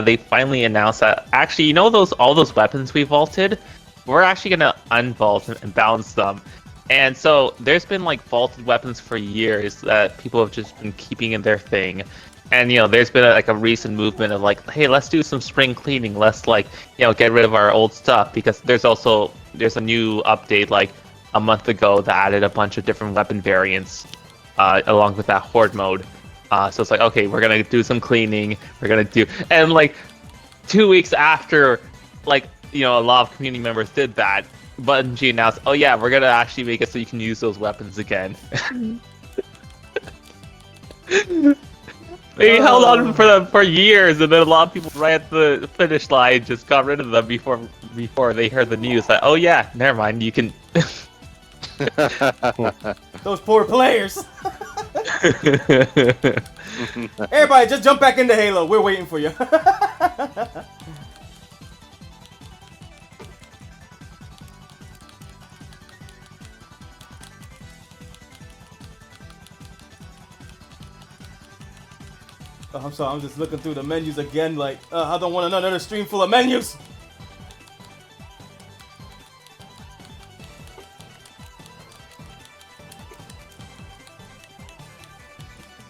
they finally announced that actually, you know all those weapons we vaulted, we're actually gonna unvault and balance them. And so there's been like vaulted weapons for years that people have just been keeping in their thing. And there's been a recent movement of like, hey, let's do some spring cleaning. Let's get rid of our old stuff, because there's a new update like a month ago that added a bunch of different weapon variants along with that horde mode. So it's like, okay, we're gonna do some cleaning. And like 2 weeks after, a lot of community members did that, Bungie announced, oh yeah, we're gonna actually make it so you can use those weapons again. They held on for them for years, and then a lot of people right at the finish line just got rid of them before they heard the news. Like, oh yeah, never mind, you can. Those poor players. Everybody, just jump back into Halo. We're waiting for you. Oh, I'm sorry, I'm just looking through the menus again, like, I don't want another stream full of menus!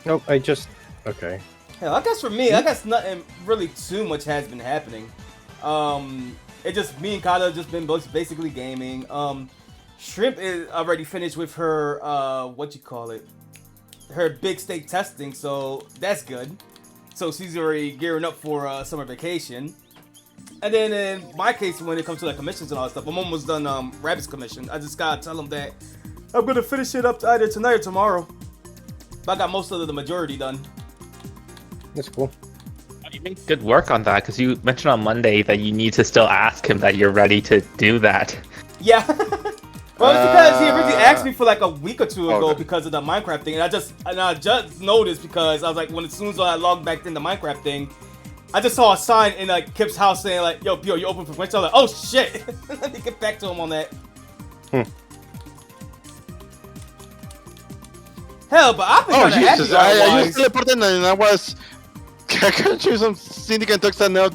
Nope, okay. Hell, I guess for me, I guess nothing really too much has been happening. It just, me and Kata just been basically gaming. Shrimp is already finished with her, her big steak testing, so that's good. So she's already gearing up for summer vacation. And then in my case, when it comes to like commissions and all that stuff, I'm almost done Rabbit's commission. I just gotta tell him that I'm gonna finish it up either tonight or tomorrow. But I got most of the majority done. That's cool. You made good work on that, because you mentioned on Monday that you need to still ask him that you're ready to do that. Yeah. Well, it's because he originally asked me for like a week or two ago Okay. because of the Minecraft thing, and I just noticed, because I was like, as soon as I logged back in the Minecraft thing, I just saw a sign in like Kip's house saying like, yo, you open for Wednesday. I was like, oh shit. Let me get back to him on that. Hell, but I've been Oh kind of happy Jesus! I otherwise. just teleported and I was. I can choose some syndicate talks and now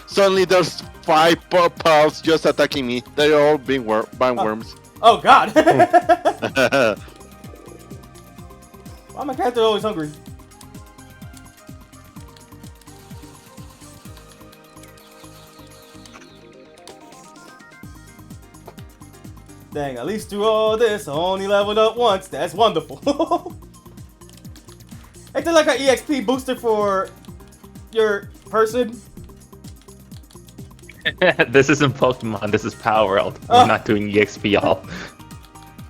suddenly there's 5 pals just attacking me. They're all being worms. Oh God! Why my character always hungry? Dang, at least through all this, I only leveled up once. That's wonderful. Ain't there like an EXP booster for your person? This isn't Pokemon, this is Palworld. We're not doing EXP, y'all.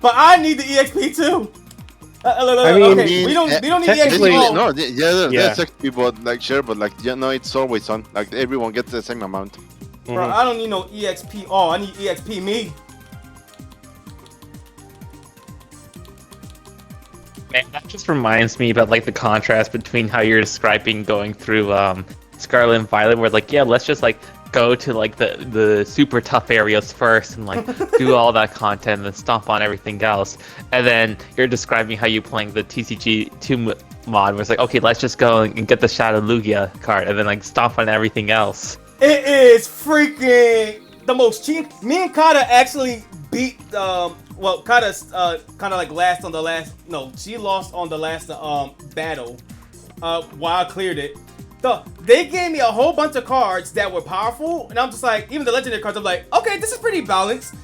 But I need the EXP too. I mean, okay, we don't need technically- EXP. No, Yeah. there's XP, but like sure, but like it's always on. Like everyone gets the same amount. Bro, I don't need no EXP all. I need EXP me. Man, that just reminds me about like the contrast between how you're describing going through Scarlet and Violet, where like, yeah, let's just like go to like the super tough areas first and like do all that content and then stomp on everything else. And then you're describing how you playing the TCG2 mod, where it's like, okay, let's just go and get the Shadow Lugia card and then like stomp on everything else. It is freaking the most cheap. Me and Kata actually beat well, Kata's kind of like last on the last. No, she lost on the last battle. While I cleared it. They gave me a whole bunch of cards that were powerful, and I'm just like, even the legendary cards, I'm like, okay, this is pretty balanced.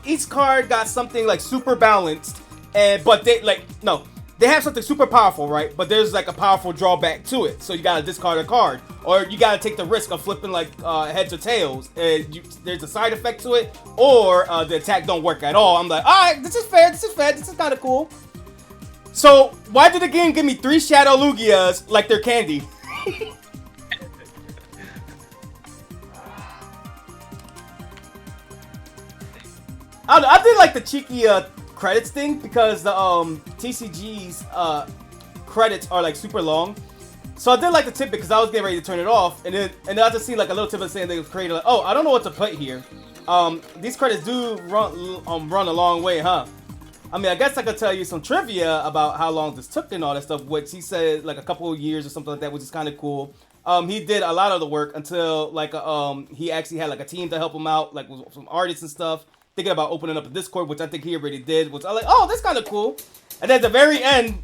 Each card got something like super balanced, but they they have something super powerful, right? But there's like a powerful drawback to it, so you gotta discard a card, or you gotta take the risk of flipping like heads or tails, and there's a side effect to it, or the attack don't work at all. I'm like, all right, this is fair, this is kind of cool. So why did the game give me 3 Shadow Lugias like they're candy? I did like the cheeky credits thing because the TCG's credits are like super long. So I did like the tidbit because I was getting ready to turn it off, and I just see like a little tidbit saying they was created like, oh, I don't know what to put here. These credits do run a long way, huh? I mean, I guess I could tell you some trivia about how long this took and all that stuff, which he said like a couple of years or something like that, which is kind of cool. He did a lot of the work until like he actually had like a team to help him out, like with some artists and stuff. Thinking about opening up a Discord, which I think he already did, which I like, oh, that's kind of cool. And then at the very end,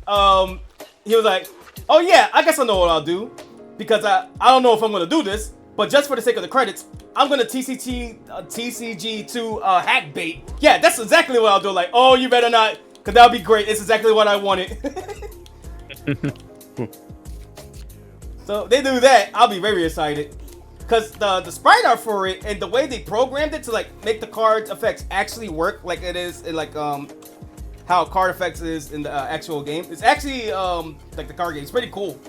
he was like, oh yeah, I guess I know what I'll do. Because I don't know if I'm going to do this, but just for the sake of the credits, I'm going to TCG2 hack bait. Yeah, that's exactly what I'll do. Like, oh, you better not, because that'll be great. It's exactly what I wanted. So they do that, I'll be very excited. Because the sprite art for it and the way they programmed it to like make the card effects actually work like it is in like how card effects is in the actual game. It's actually like the card game. It's pretty cool.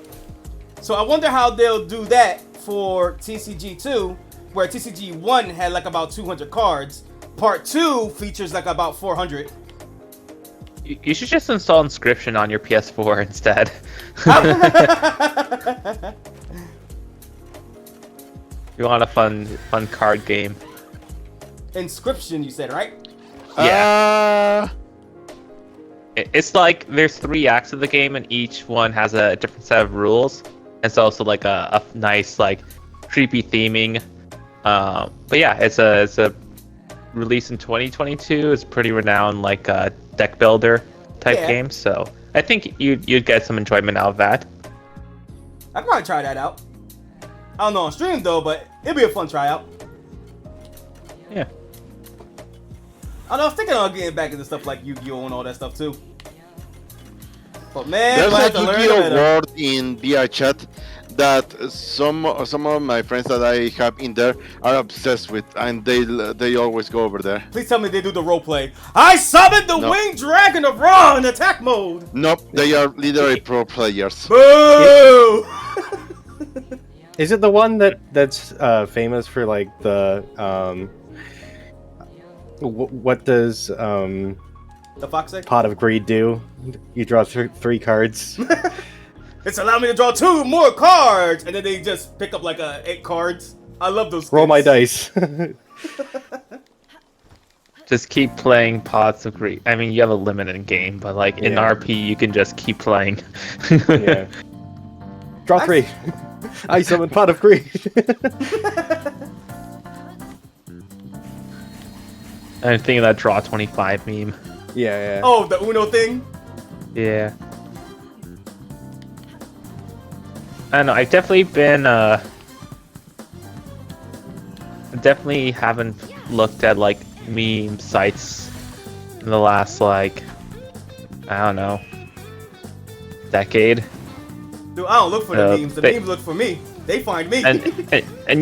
So I wonder how they'll do that for TCG2, where TCG1 had like about 200 cards. Part 2 features like about 400. You should just install Inscription on your PS4 instead. You want a fun card game? Inscription, you said, right? Yeah. It's like there's 3 acts of the game, and each one has a different set of rules. It's also like a nice like creepy theming. But yeah, it's a release in 2022. It's pretty renowned like a deck builder type game. So I think you'd get some enjoyment out of that. I'd probably try that out. I don't know on stream though, but it'd be a fun tryout. Yeah. I was thinking of getting back into stuff like Yu-Gi-Oh! And all that stuff too. But man, there's I a have to learn Yu-Gi-Oh! better. word in VR chat that some of my friends that I have in there are obsessed with, and they always go over there. Please tell me they do the roleplay. I summoned the winged dragon of Ra in attack mode. Nope, they are literally pro players. Boo! Is it the one that's famous for like the what does The Fox egg? Pot of Greed do? You draw 3 cards. It's allowed me to draw 2 more cards, and then they just pick up like 8 cards. I love those. Roll my skins. dice. Just keep playing Pots of Greed. I mean, you have a limited game, but like in RP, you can just keep playing. Yeah. Draw 3. I summon Pot of Greed. I'm thinking of that Draw 25 meme. Yeah. Oh, the Uno thing. Yeah. I don't know. I've definitely been. Definitely haven't looked at like meme sites in the last like I don't know decade. Dude, I don't look for the memes. The memes look for me. They find me. And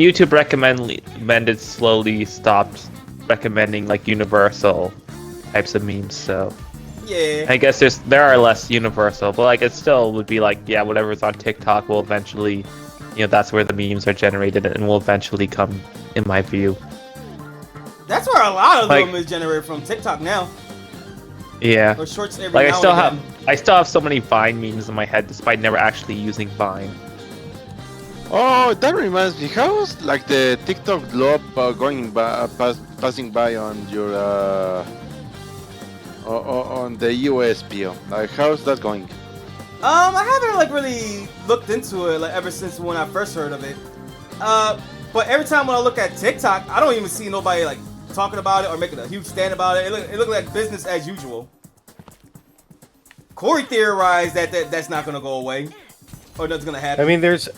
YouTube recommended slowly stopped recommending like universal types of memes. So yeah, I guess there are less universal, but like it still would be like yeah, whatever's on TikTok will eventually, that's where the memes are generated and will eventually come, in my view. That's where a lot of them is generated from TikTok now. Yeah. Or shorts every like now I still have so many Vine memes in my head despite never actually using Vine. Oh, that reminds me. How's like the TikTok globe passing by on your on the USPO? Like, how's that going? I haven't like really looked into it like ever since when I first heard of it. But every time when I look at TikTok, I don't even see nobody like talking about it or making a huge stand about it. It look like business as usual. Corey theorized that's not gonna go away, or that's gonna happen. I mean, there's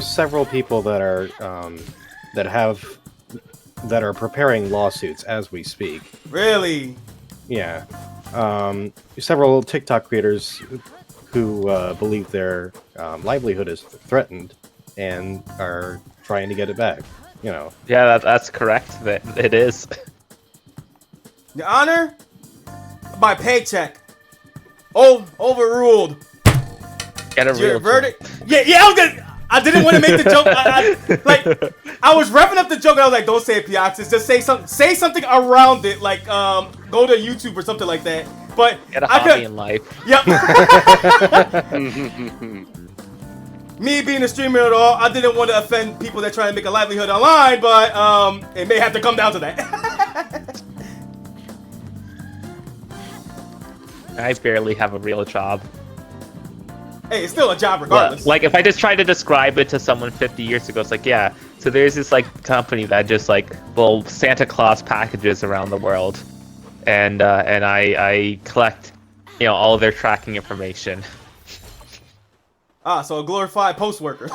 several people that are that are preparing lawsuits as we speak. Really? Yeah. Several TikTok creators who believe their livelihood is threatened and are trying to get it back. Yeah, that's correct. That it is. Your Honor, my paycheck. Oh, overruled. Get a real verdict. Yeah. I didn't want to make the joke. I was revving up the joke. And I was like, don't say it, Piaxis. Just say something around it, like go to YouTube or something like that. But get a hobby in life. Yep. Me being a streamer at all, I didn't want to offend people that try to make a livelihood online, but it may have to come down to that. I barely have a real job. Hey, it's still a job regardless. Like, if I just try to describe it to someone 50 years ago, it's like, yeah, so there's this, like, company that just, like, will Santa Claus packages around the world. And I collect, all of their tracking information. So a glorified post worker.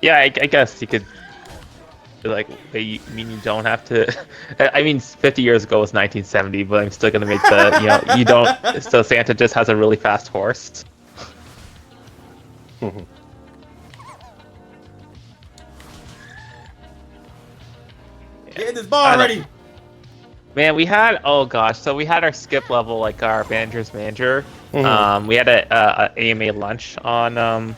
Yeah, I guess you could... Like, you mean you don't have to... I mean, 50 years ago was 1970, but I'm still gonna make the, you don't... So Santa just has a really fast horse. Get this ball ready! Man, we had... Oh, gosh. So we had our skip level, like, our manager's manager. Mm-hmm. We had a AMA lunch on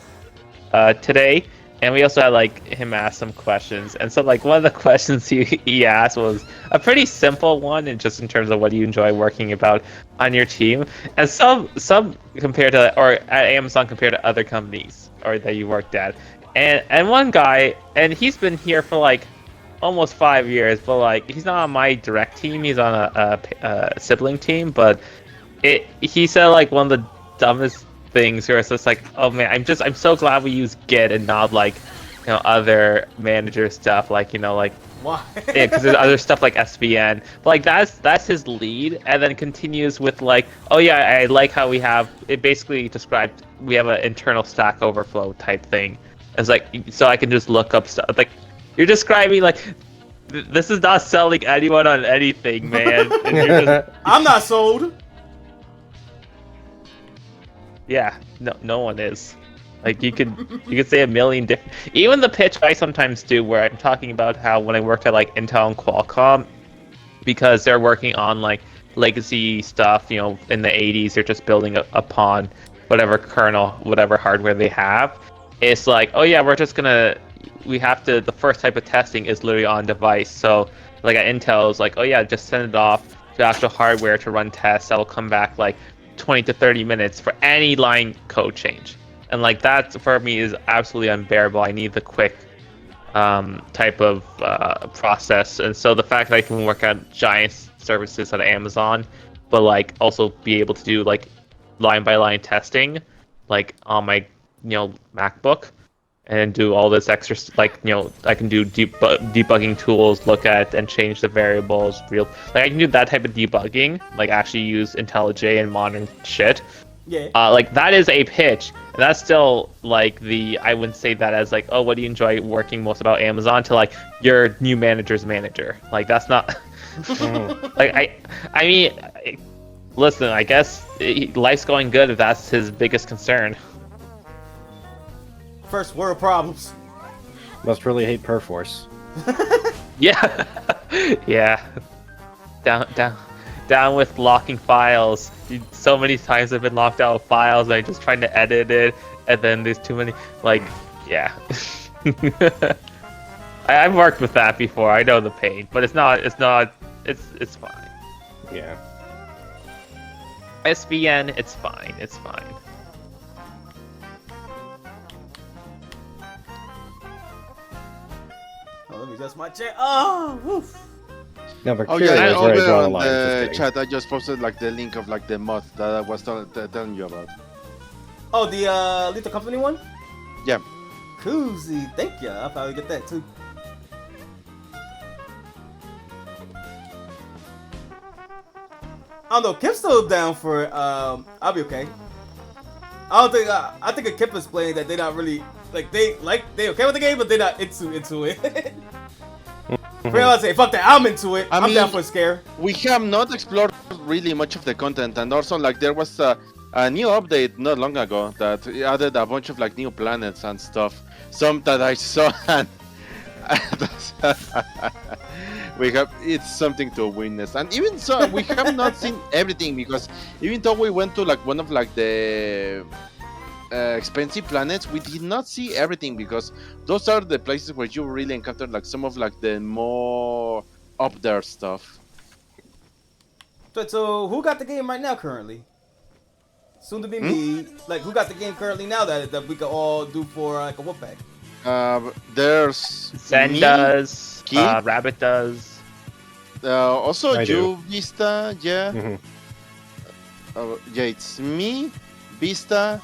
today. And we also had, like, him ask some questions. And so, like, one of the questions he asked was a pretty simple one, and just in terms of what you enjoy working about on your team. And some compared to, or at Amazon compared to other companies or that you worked at. And one guy, and he's been here for, like, almost 5 years, but, like, he's not on my direct team. He's on a sibling team. But he said, like, one of the dumbest things where it's just like, oh man, I'm so glad we use Git and not like other manager stuff, like like why? Yeah, because there's other stuff like SVN, but like that's his lead, and then continues with like, oh yeah, I like how we have it basically described we have an internal Stack Overflow type thing. It's like, so I can just look up stuff. Like, you're describing like this is not selling anyone on anything, man. And you're just... I'm not sold. Yeah, no one is. Like, you could say a million different... Even the pitch I sometimes do where I'm talking about how when I worked at, like, Intel and Qualcomm, because they're working on, like, legacy stuff, in the 80s, they're just building upon whatever kernel, whatever hardware they have. It's like, oh yeah, the first type of testing is literally on device. So, like, at Intel, it's like, oh yeah, just send it off to actual hardware to run tests. That'll come back, like, 20 to 30 minutes for any line code change. And like, that for me is absolutely unbearable. I need the quick type of process. And so the fact that I can work on giant services at Amazon, but like also be able to do like line by line testing, like on my MacBook, and do all this extra like I can do debugging tools, look at and change the variables, I can do that type of debugging, like actually use IntelliJ and modern shit. Yeah. Like that is a pitch, and that's still like I wouldn't say that as like, oh, what do you enjoy working most about Amazon, to like your new manager's manager. Like that's not like I mean, listen, I guess life's going good if that's his biggest concern. First world problems. Must really hate Perforce. Yeah. Yeah. Down with locking files. So many times I've been locked out of files and I'm just trying to edit it, and then there's too many, like, yeah. I've worked with that before. I know the pain, but it's fine. Yeah. SVN, it's fine. It's fine. Oh, let me adjust my chair. Oh, woof. No, but Oh curious yeah, where I over draw the on line. Just the kidding. chat I just posted like the link of like the mod that I was telling you about. Oh, the Lethal Company one? Yeah. Koozie, thank you. I'll probably get that too. I don't know. Kip's still down for it. I'll be okay. I don't think. I think a Kip is playing that they're not really they okay with the game, but they're not into it. For I say, fuck that. I'm into it. I'm down for a scare. We have not explored really much of the content, and also like there was a new update not long ago that added a bunch of like new planets and stuff. Some that I saw, and it's something to witness. And even so, we have not seen everything, because even though we went to like one of like the expensive planets, we did not see everything, because those are the places where you really encounter like some of like the more up there stuff. So who got the game right now currently? Soon to be me. Like, who got the game currently now that we could all do for like a whoop back? There's Zen me, does, Keith, Rabbit does. also I do. you, Vista, yeah. Mhm. Yeah, it's me, Vista,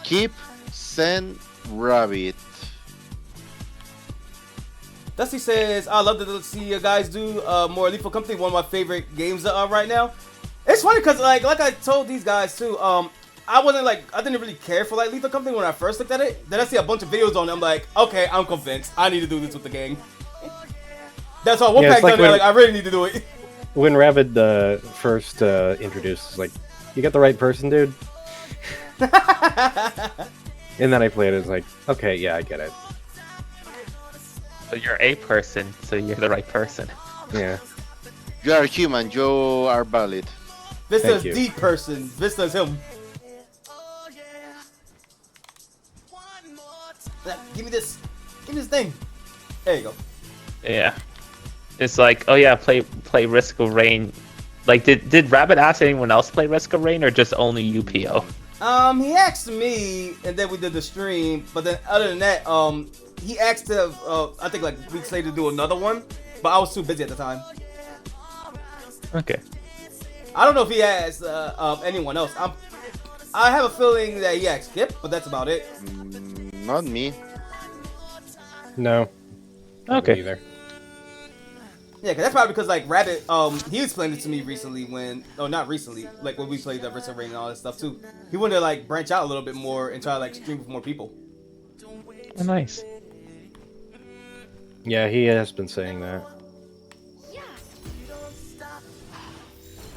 Keep, Zen, Rabbit. Dusty says, I love to see you guys do more Lethal Company, one of my favorite games right now. It's funny because like I told these guys too, I didn't really care for like Lethal Company when I first looked at it. Then I see a bunch of videos on it, I'm like, okay, I'm convinced. I need to do this with the gang. That's all. Yeah, it's like when- I really need to do it. When Rabbit first introduced, like, you got the right person, dude. And then I played it. It's like, okay, yeah, I get it. So you're a person, so you're the right person. Yeah. You are human, you are valid. Vista's Thank you. the person. Vista's him. Give me this. Give me this thing. There you go. Yeah. It's like, oh yeah, play Risk of Rain. Like, did Rabbit ask anyone else to play Risk of Rain, or just only UPO? He asked me, and then we did the stream. But then, other than that, he asked to, I think like weeks later, to do another one. But I was too busy at the time. Okay. I don't know if he asked anyone else. I have a feeling that he asked Kip, but that's about it. Not me. No. Okay. Either. Yeah, cause that's probably because like Rabbit, he explained it to me recently not recently, like when we played the Risk of Rain and all that stuff too. He wanted to like branch out a little bit more and try to like stream with more people. Oh, nice. Yeah, he has been saying that.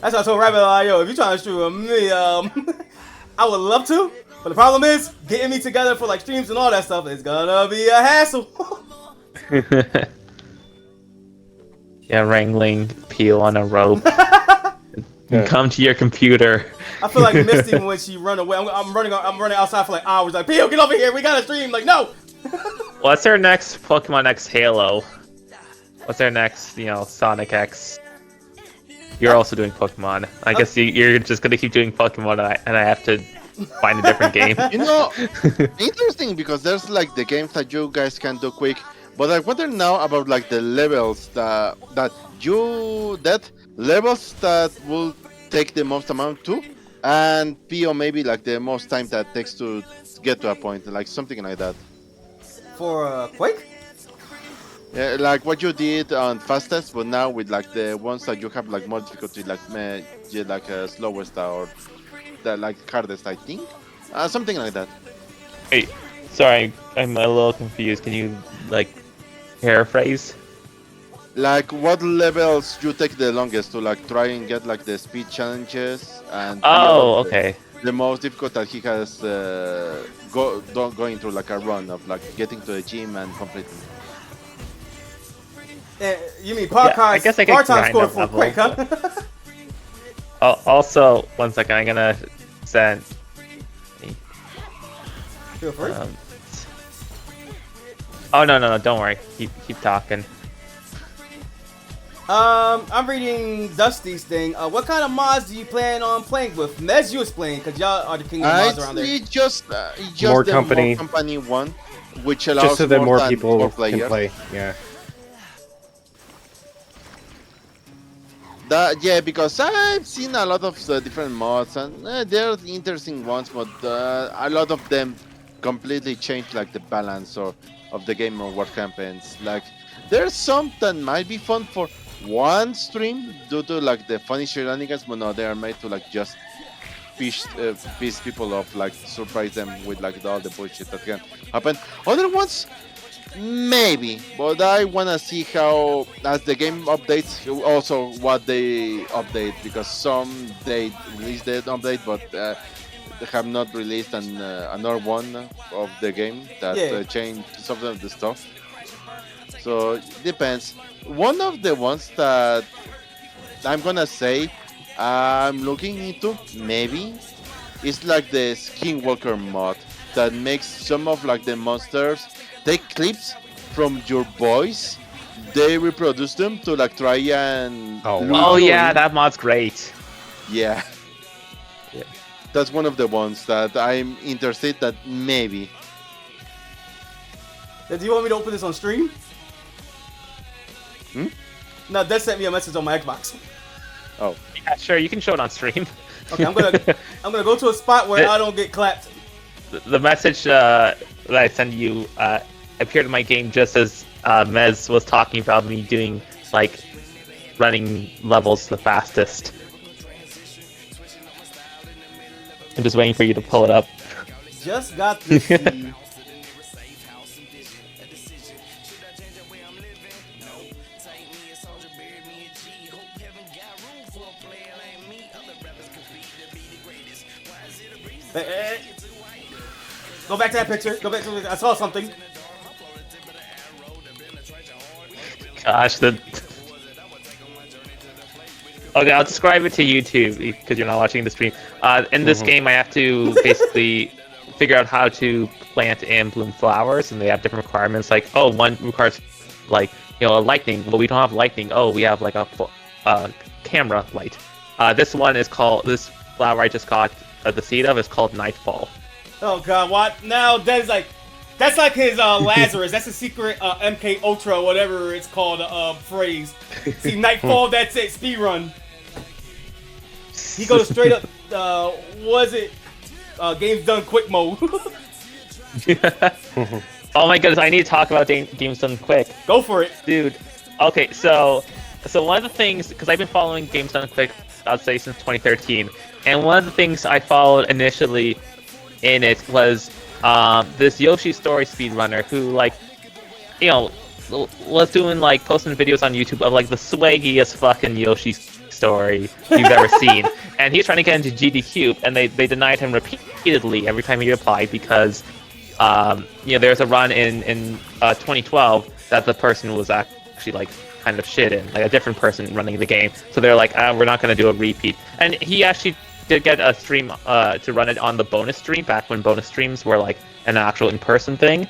That's why I told Rabbit, like, yo, if you're trying to stream with me, I would love to. But the problem is, getting me together for like streams and all that stuff is gonna be a hassle. Yeah, wrangling Peel on a rope. Come to your computer. I feel like Misty when she run away. I'm running outside for like hours. Like, Pio, get over here. We gotta stream. Like, no. What's their next Pokemon X Halo? What's their next, Sonic X? You're also doing Pokemon. I guess you're just gonna keep doing Pokemon, and I have to find a different game. Interesting, because there's like the games that you guys can do quick, but I wonder now about like the levels that levels that will take the most amount too, and PO maybe like the most time that takes to get to a point, like something like that. For Quake? Yeah, like what you did on fastest, but now with like the ones that you have like more difficulty, like yeah, like slowest or the like hardest, I think, something like that. Wait, sorry, I'm a little confused. Can you like paraphrase? Like what levels you take the longest to like try and get like the speed challenges and be about Oh, okay. the most difficult that he has going through like a run of like getting to the gym and completing. You mean Yeah, I part guess I could time grind score up for level, Quake, huh? Oh, also, one second, I'm gonna send. Feel free. Oh no, don't worry. Keep talking. I'm reading Dusty's thing. What kind of mods do you plan on playing with? Mez, you explain, because y'all are the king of mods around there. It's just More the company. more company one, which allows Just so that more than people four can players. play. Yeah. Yeah, because I've seen a lot of different mods and they're interesting ones, but a lot of them completely change like the balance of the game or what happens. Like there's some that might be fun for one stream due to like the funny shenanigans, but no, they are made to like just piss people off, like surprise them with like all the bullshit that can happen. Other ones, maybe, but I wanna see how as the game updates, also what they update because some they release the update, but they have not released another one of the game that changed some of the stuff. So it depends. One of the ones that I'm gonna say I'm looking into maybe is like the Skinwalker mod that makes some of like the monsters take clips from your voice, they reproduce them to like try and Oh, lure wow. Oh you yeah, in. that mod's great. Yeah. Yeah. That's one of the ones that I'm interested that maybe. Do you want me to open this on stream? No, Des sent me a message on my Xbox. Oh. Yeah, sure, you can show it on stream. Okay, I'm gonna go to a spot where I don't get clapped. The message that I sent you appeared in my game just as Mez was talking about me doing like running levels the fastest. I'm just waiting for you to pull it up. Just got this. See. Hey. Go back to that picture. Go back to. I saw something. Gosh, okay, I'll describe it to you too because you're not watching the stream. In this game, I have to basically figure out how to plant and bloom flowers, and they have different requirements. Like, oh, one requires like lightning. Well, we don't have lightning. Oh, we have like a camera light. This one is called this flower I just got the seed of is called Nightfall. Oh God, what? Now that's like his Lazarus. That's a secret MK Ultra, whatever it's called, phrase. See, Nightfall. That's it. Speedrun. He goes straight up. Was it games done quick mode? Oh my goodness, I need to talk about games done quick. Go for it, dude. Okay, so one of the things, because I've been following games done quick, I'd say since 2013, and one of the things I followed initially in it was this Yoshi Story speedrunner who, like, was doing like posting videos on YouTube of like the swaggiest fucking Yoshi Story you've ever seen, and he's trying to get into GDQ, and they denied him repeatedly every time he applied because there's a run in 2012 that the person was actually like kind of shit in, like a different person running the game, so they're like, we're not going to do a repeat. And he actually did get a stream to run it on the bonus stream back when bonus streams were like an actual in-person thing,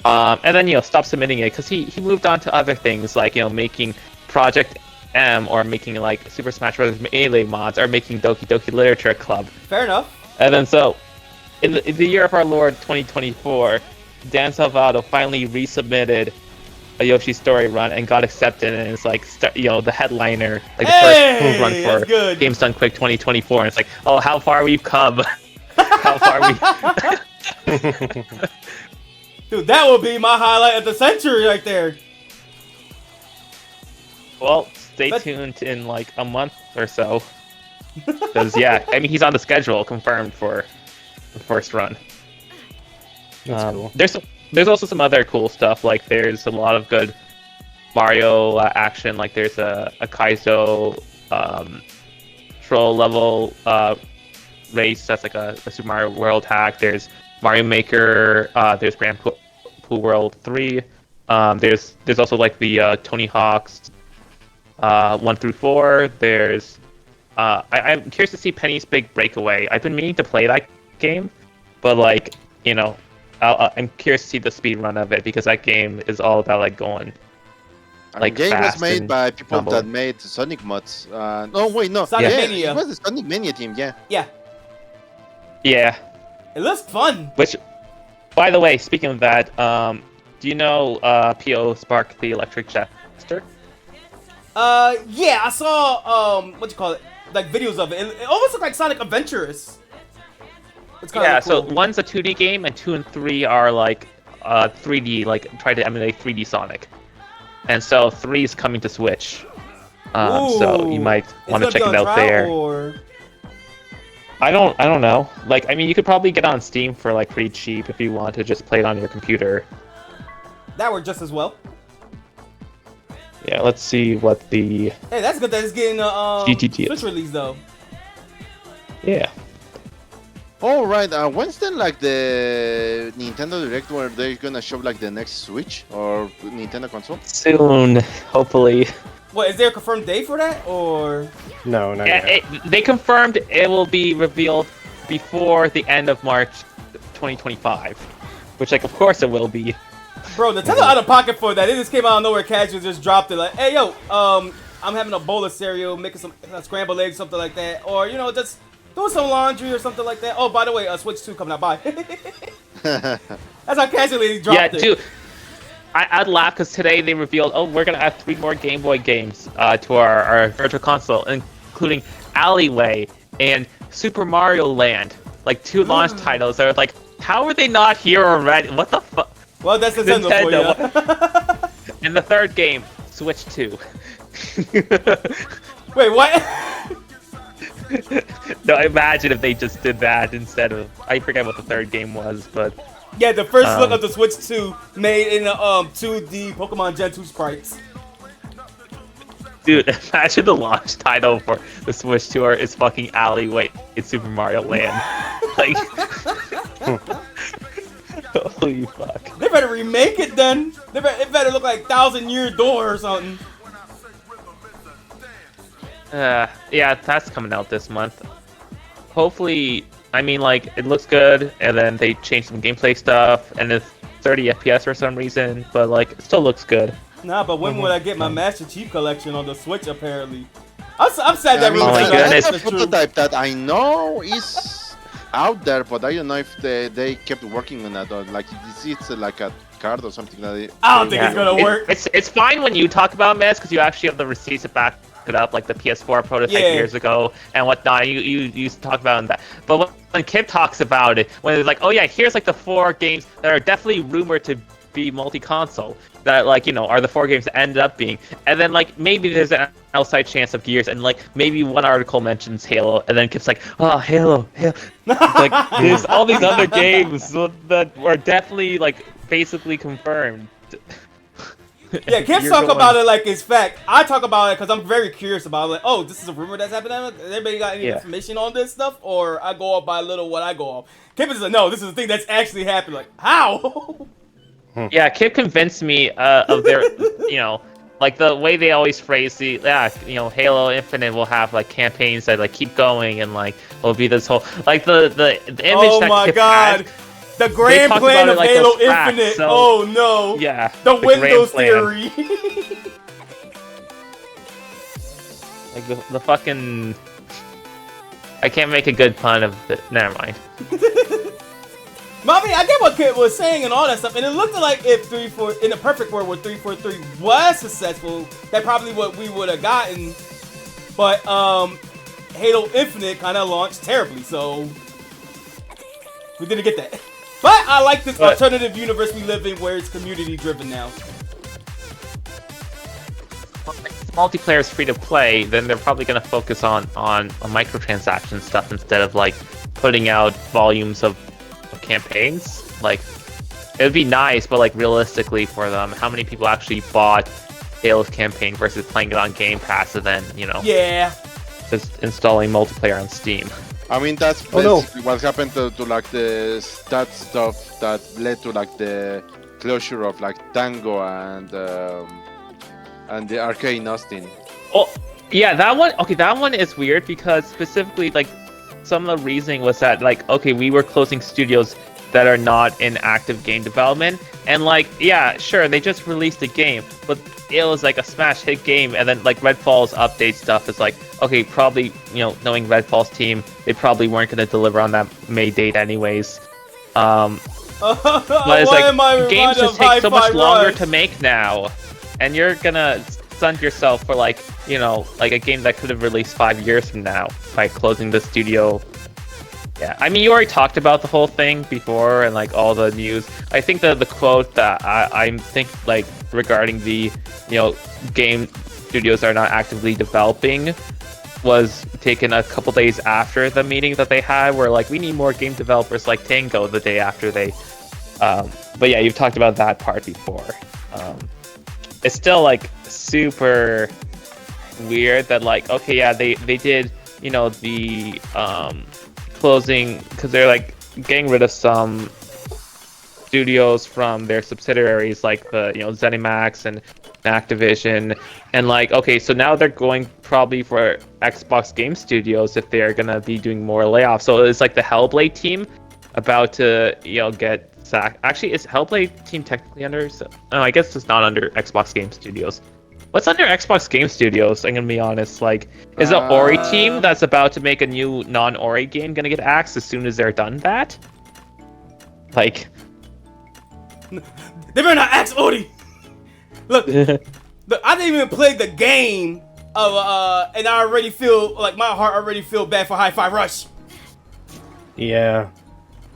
and then stopped submitting it because he moved on to other things like making Project M, or making like Super Smash Bros. Melee mods, or making Doki Doki Literature Club. Fair enough. And then so in the year of our Lord 2024, Dan Salvato finally resubmitted a Yoshi Story run and got accepted, and it's like the headliner, like the first run for Games Done Quick 2024, and it's like, oh, how far we've come. How far we Dude, that would be my highlight of the century right there. Well, stay tuned in like a month or so. Because yeah, I mean he's on the schedule confirmed for the first run. That's cool. There's also some other cool stuff. Like there's a lot of good Mario action. Like there's a Kaizo troll level race that's like a Super Mario World hack. There's Mario Maker. There's Grand Pool World 3. There's also like the Tony Hawk's 1 through 4. There's I'm curious to see Penny's Big Breakaway. I've been meaning to play that game, but like you know, I'm curious to see the speed run of it because that game is all about like going. Like game was made by people that made Sonic mods. No, wait, no. Sonic Mania. It was the Sonic Mania team, yeah. Yeah. Yeah. It looks fun. Which, by the way, speaking of that, do you know P.O. Spark the Electric Jester? Yeah, I saw, what you call it? Like videos of it. It almost looked like Sonic Adventurous. It's Yeah, cool. so 1's a 2D game, and 2 and 3 are like 3D, like try to emulate 3D Sonic. And so 3 is coming to Switch. So you might want to check it out there. Or... I don't know. Like, I mean, you could probably get on Steam for like pretty cheap if you want to just play it on your computer. That worked just as well. Yeah, let's see what the... Hey, that's good that it's getting GTT Switch release though. Yeah. All right. When's then like the Nintendo Direct where they're gonna show like the next Switch or Nintendo console? Soon, hopefully. What, is there a confirmed date for that or? No, not Yeah, yet. they confirmed it will be revealed before the end of March 2025, which, like, of course it will be. Bro, Nintendo out of pocket for that. It just came out of nowhere. Casual just dropped it like, hey yo, I'm having a bowl of cereal, making some scrambled eggs, something like that, or you know, just doing some laundry or something like that. Oh, by the way, Switch 2 coming out. Bye. That's how casually dropped it. Yeah, dude. I'd laugh because today they revealed, oh, we're gonna add 3 more Game Boy games to our Virtual Console, including Alleyway and Super Mario Land, like 2 launch titles. They're like, how are they not here already? What the fuck? Well, that's Nintendo for you. And the 3rd game, Switch 2. Wait, what? No, imagine if they just did that instead of... I forget what the 3rd game was, but... Yeah, the first look of the Switch 2 made in the 2D Pokemon Gen 2 sprites. Dude, imagine the launch title for the Switch 2 is fucking Alleyway. It's Super Mario Land. Like... Holy fuck. They better remake it then. It better look like 1,000-Year Door or something. Yeah, that's coming out this month. Hopefully, I mean, like, it looks good, and then they changed some gameplay stuff, and it's 30 FPS for some reason, but, like, it still looks good. Nah, but when would I get my Master Chief Collection on the Switch, apparently? I'm sad that I mean, Oh my goodness. that's a prototype that I know is out there, but I don't know if they kept working on that or like it's like a card or something that they, I don't think it's gonna work. It's fine when you talk about Mess because you actually have the receipts to back it up, like the PS4 prototype years ago and whatnot. You used to talk about that, but when Kip talks about it, when it's like, oh yeah, here's like the 4 games that are definitely rumored to be multi-console, that like, you know, are the 4 games that ended up being, and then like maybe there's an outside chance of Gears, and like maybe one article mentions Halo, and then Kip's like, oh, Halo. Like there's all these other games that are definitely like basically confirmed. Yeah, Kip talk about it like it's fact. I talk about it because I'm very curious about it. Like, oh, this is a rumor that's happening. Anybody got any information on this stuff? Or I go off by a little what I go off. Kip is like, no, this is the thing that's actually happened. Like, how? Yeah, Kip convinced me of their, you know, like the way they always phrase the, you know, Halo Infinite will have like campaigns that like keep going and like will be this whole, like the image oh that my Kip god. had. The grand plan of like Halo tracks, Infinite. so, oh no. Yeah. The Windows grand plan. theory. Like the fucking... I can't make a good pun of it. Never mind. Mommy, I get what Kip was saying and all that stuff, and it looked like if in the perfect world where 343 was successful, that probably what we would have gotten. But Halo Infinite kind of launched terribly, so we didn't get that. But I like this But- alternative universe we live in where it's community driven now. If multiplayer is free to play, then they're probably going to focus on microtransaction stuff instead of like putting out volumes of campaigns. Like, it would be nice, but like realistically for them, how many people actually bought Halo's campaign versus playing it on Game Pass and then, you know, Yeah. just installing multiplayer on Steam? I mean, that's Oh, no. basically what happened to like the that stuff that led to like the closure of like Tango and the arcade in Austin. Oh, yeah, that one. Okay, that one is weird because specifically, like, some of the reasoning was that, like, okay, we were closing studios that are not in active game development, and like, yeah, sure, they just released a game, but it was like a smash hit game, and then like Redfall's update stuff is like, okay, probably, you know, knowing Redfall's team, they probably weren't going to deliver on that May date anyways. But it's like games just take so much longer to make now, and you're gonna stunt yourself for like, you know, like a game that could have released 5 years from now by closing the studio. Yeah, I mean, you already talked about the whole thing before and like all the news. I think the quote that I think like regarding the, you know, game studios are not actively developing was taken a couple days after the meeting that they had, where like we need more game developers like Tango the day after they. But yeah, you've talked about that part before. It's still like super weird that like, okay, yeah, they did, you know, the closing because they're like getting rid of some studios from their subsidiaries like the, you know, ZeniMax and Activision, and like, okay, so now they're going probably for Xbox Game Studios if they're gonna be doing more layoffs. So it's like the Hellblade team about to, you know, get sacked. Actually, is Hellblade team technically under? No, I guess it's not under Xbox Game Studios. What's under Xbox Game Studios? I'm gonna be honest. Like, is the Ori team that's about to make a new non-Ori game gonna get axed as soon as they're done that? Like, They better not ask Odie. Look, I didn't even play the game of and I already feel like my heart already feel bad for Hi-Fi Rush. Yeah.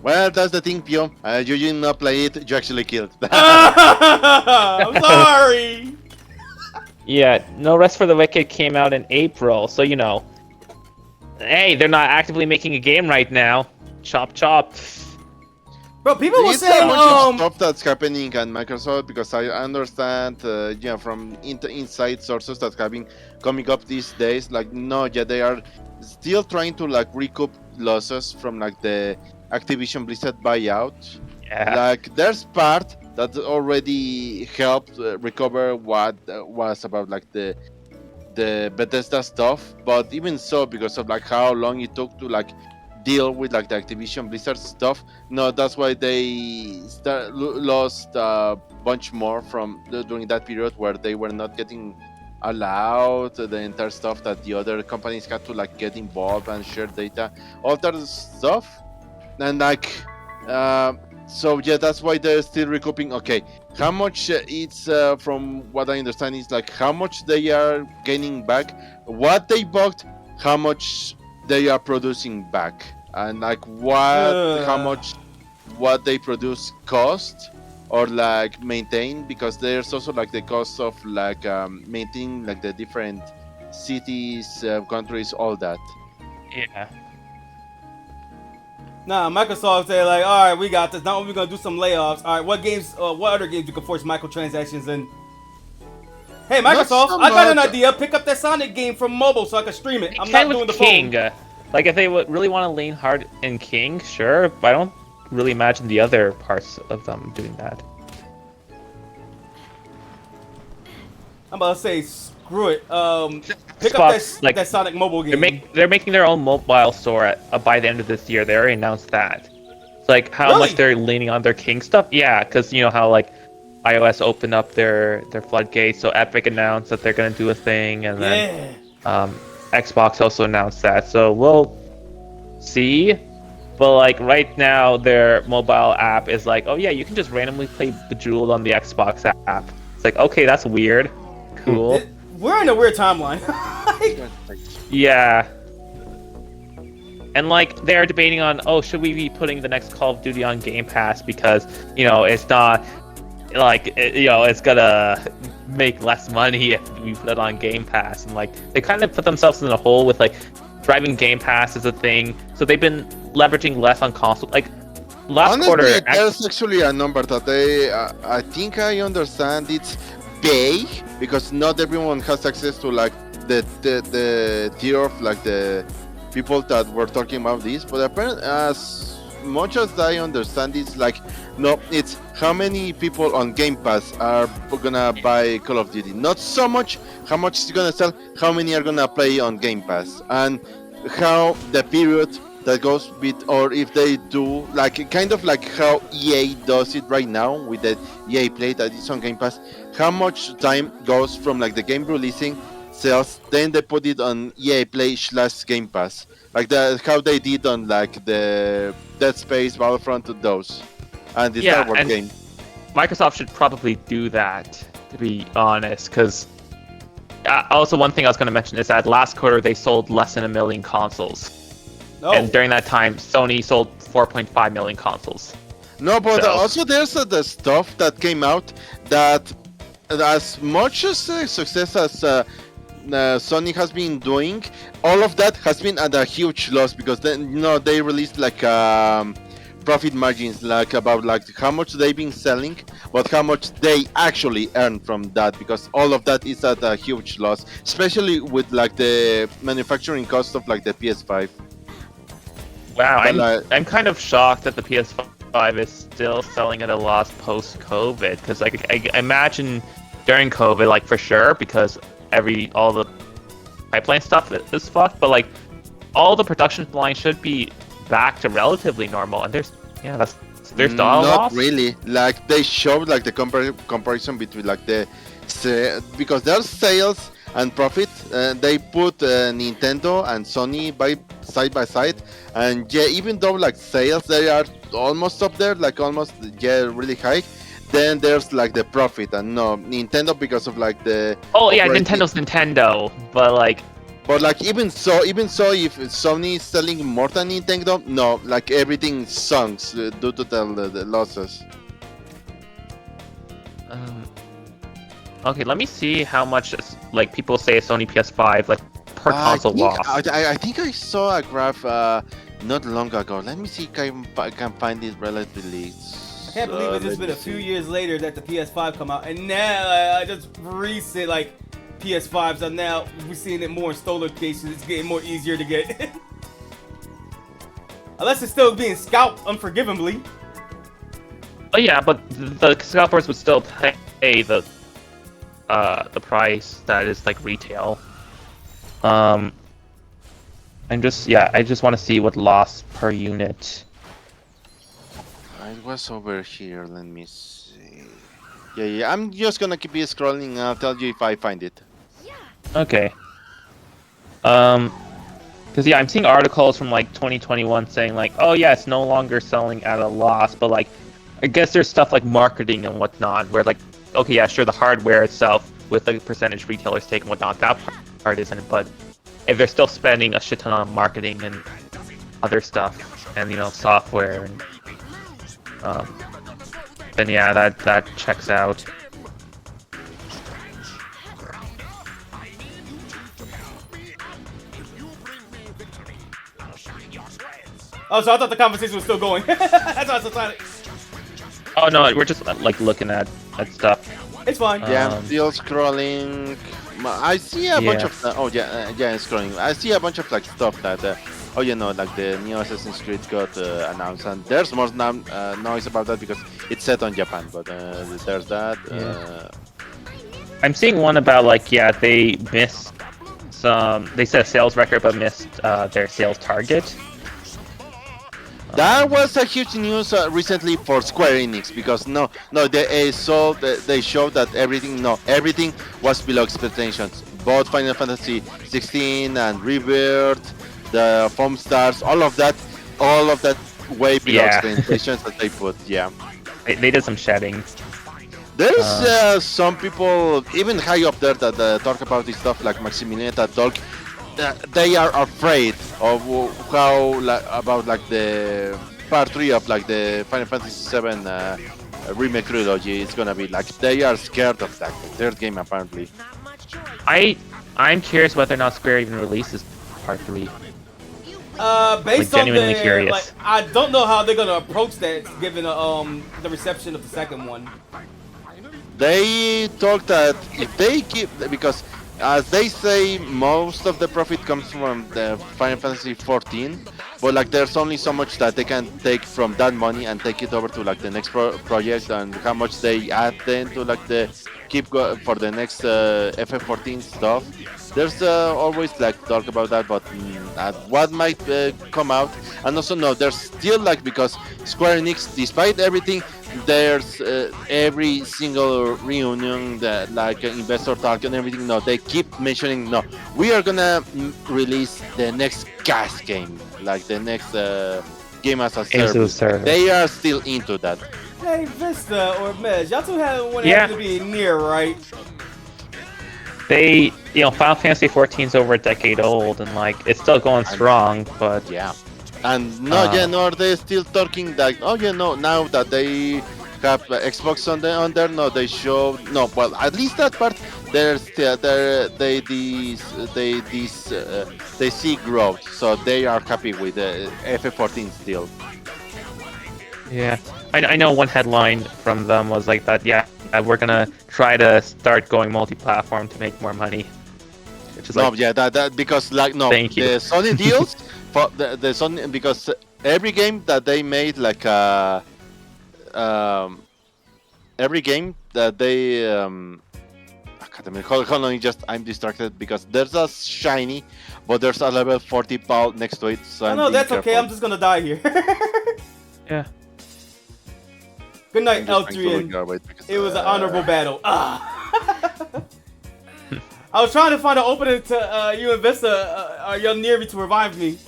Well, that's the thing, Pio. You did not play it. You actually killed. I'm sorry. yeah, No Rest for the Wicked came out in April, so you know. Hey, they're not actively making a game right now. Chop chop. Bro, people were It's a saying bunch of stuff that's happening at Microsoft because I understand, from inside sources that have been coming up these days. Like, no, yeah, they are still trying to like recoup losses from like the Activision Blizzard buyout. Yeah. Like, there's part that already helped recover what was about like the Bethesda stuff, but even so, because of like how long it took to like deal with like the Activision Blizzard stuff, no, that's why they lost a bunch more from during that period where they were not getting allowed the entire stuff that the other companies had to like get involved and share data, all that stuff, and like so yeah, that's why they're still recouping. Okay, how much it's from what I understand is like how much they are gaining back, what they bought, how much they are producing back, and like how much what they produce cost or like maintain, because there's also like the cost of like maintaining like the different cities, countries, all that. Yeah. Nah, Microsoft said like, all right, we got this. Now we're gonna do some layoffs. All right, what games? What other games you can force microtransactions in? Hey, Microsoft, so I got an much. idea. Pick up that Sonic game from mobile so I can stream it. I'm Kind not with doing the King. phone. Like, if they would really want to lean hard in King, sure, but I don't really imagine the other parts of them doing that. I'm about to say, screw it. Pick up Xbox, that, like, that Sonic mobile game. They're making their own mobile store by the end of this year. They already announced that. It's like how Really? much they're leaning on their King stuff. Yeah, because you know how like iOS opened up their floodgates, so Epic announced that they're gonna do a thing, and then Xbox also announced that. So we'll see. But like right now, their mobile app is like, oh yeah, you can just randomly play Bejeweled on the Xbox app. It's like, okay, that's weird. Cool. We're in a weird timeline. Yeah. And like they're debating on, oh, should we be putting the next Call of Duty on Game Pass because it's not like it's gonna make less money if we put it on Game Pass, and like they kind of put themselves in a hole with like driving Game Pass is a thing, so they've been leveraging less on console. Like last Honestly, quarter, there's actually a number that they, I think I understand it's vague because not everyone has access to like the tier of like the people that were talking about this. But apparently, as much as I understand, it's like no, it's how many people on Game Pass are gonna buy Call of Duty. Not so much how much it's gonna sell, how many are gonna play on Game Pass, and how the period that goes with, or if they do like kind of like how EA does it right now with the EA Play that is on Game Pass, how much time goes from like the game releasing, sales, then they put it on EA Play / Game Pass, like how they did on like the Dead Space, Battlefront, those, and the Star Wars game. Microsoft should probably do that, to be honest, because also one thing I was going to mention is that last quarter they sold less than 1 million consoles. No. And during that time, Sony sold 4.5 million consoles. No, but So- also there's the stuff that came out that as much as success as Sony has been doing, all of that has been at a huge loss because then they released like profit margins, like about like how much they've been selling, but how much they actually earn from that, because all of that is at a huge loss, especially with like the manufacturing cost of like the PS5. Wow, But, I'm kind of shocked that the PS5 is still selling at a loss post-COVID, because like I imagine during COVID, like for sure, because all the pipeline stuff is fucked, but like all the production line should be back to relatively normal, and there's still a Not loss. really. Like they showed like the comparison between like because there's sales and profit. They put Nintendo and Sony side by side, and yeah, even though like sales they are almost up there, like almost really high. Then there's like the profit, and no Nintendo because of like the. Oh yeah, operating- Nintendo's Nintendo, but like. But like even so, if Sony is selling more than Nintendo, no, like everything sunks due to the losses. Okay, let me see how much like people say a Sony PS5 like per console loss. I think I saw a graph not long ago. Let me see if I can find it relatively. I can't believe it's just been a few years later that the PS5 come out, and now I just recent like PS5s are now we're seeing it more in stolen cases. It's getting more easier to get, unless it's still being scalped unforgivably. Oh yeah, but the scalpers would still pay the price that is like retail. I just want to see what loss per unit. It was over here. Let me see. Yeah. I'm just gonna keep scrolling. And I'll tell you if I find it. Okay. Because I'm seeing articles from like 2021 saying like, oh yeah, it's no longer selling at a loss, but like, I guess there's stuff like marketing and whatnot, where like, okay, yeah, sure, the hardware itself with the percentage retailers take and whatnot, that part isn't, but if they're still spending a shit ton on marketing and other stuff, and software, and then yeah, that checks out. Oh, so I thought the conversation was still going. That's why I was so silent. Oh no, we're just like looking at stuff. It's fine. Yeah, I'm still scrolling. I see a bunch of. Scrolling. I see a bunch of like stuff that. Like the new Assassin's Creed got announced, and there's more noise about that because it's set on Japan. But there's that. I'm seeing one about like they missed some. They set a sales record but missed their sales target. That was a huge news recently for Square Enix because they showed that everything was below expectations. Both Final Fantasy 16 and Rebirth, the Foam Stars, all of that way below expectations that they put. Yeah, they did some shedding. There's some people even high up there that talk about this stuff, like Maximilian that talk. They are afraid of how about like the part 3 of like the Final Fantasy 7 remake trilogy is gonna be. Like they are scared of that third game apparently. I'm curious whether or not Square even releases Part 3. Based Like, on genuinely the curious. like, I don't know how they're gonna approach that given the reception of the second one. They talk that if they keep, because as they say, most of the profit comes from the Final Fantasy 14, but like there's only so much that they can take from that money and take it over to like the next project, and how much they add then to like the for the next FF14 stuff. There's always like talk about that, but what might come out, and also no, there's still like, because Square Enix, despite everything, there's every single reunion that like investor talk and everything. No, they keep mentioning, no, we are gonna release the next gas game, like the next game as a service. They are still into that. Hey, Vista or Mez, y'all two have one Yeah. to be near, right? They, Final Fantasy 14 is over a decade old, and like it's still going strong, but yeah. And no, they're still talking like, oh yeah, no, now that they have Xbox on there, no, they show, no, well, at least that part, they're still they see growth, so they are happy with the FF14 still. yeah, I know one headline from them was like that. Yeah, we're gonna try to start going multi-platform to make more money. Which is like, that because like no, thank you. the Sony deals for the Sony, because every game that they made like every game that they hold on, I'm distracted because there's a shiny, but there's a level 40 pal next to it. So No, that's okay. I'm just gonna die here. yeah. Good night, Eltrian. It was an honorable battle. I was trying to find an opening to you and Vista, you're near me to revive me.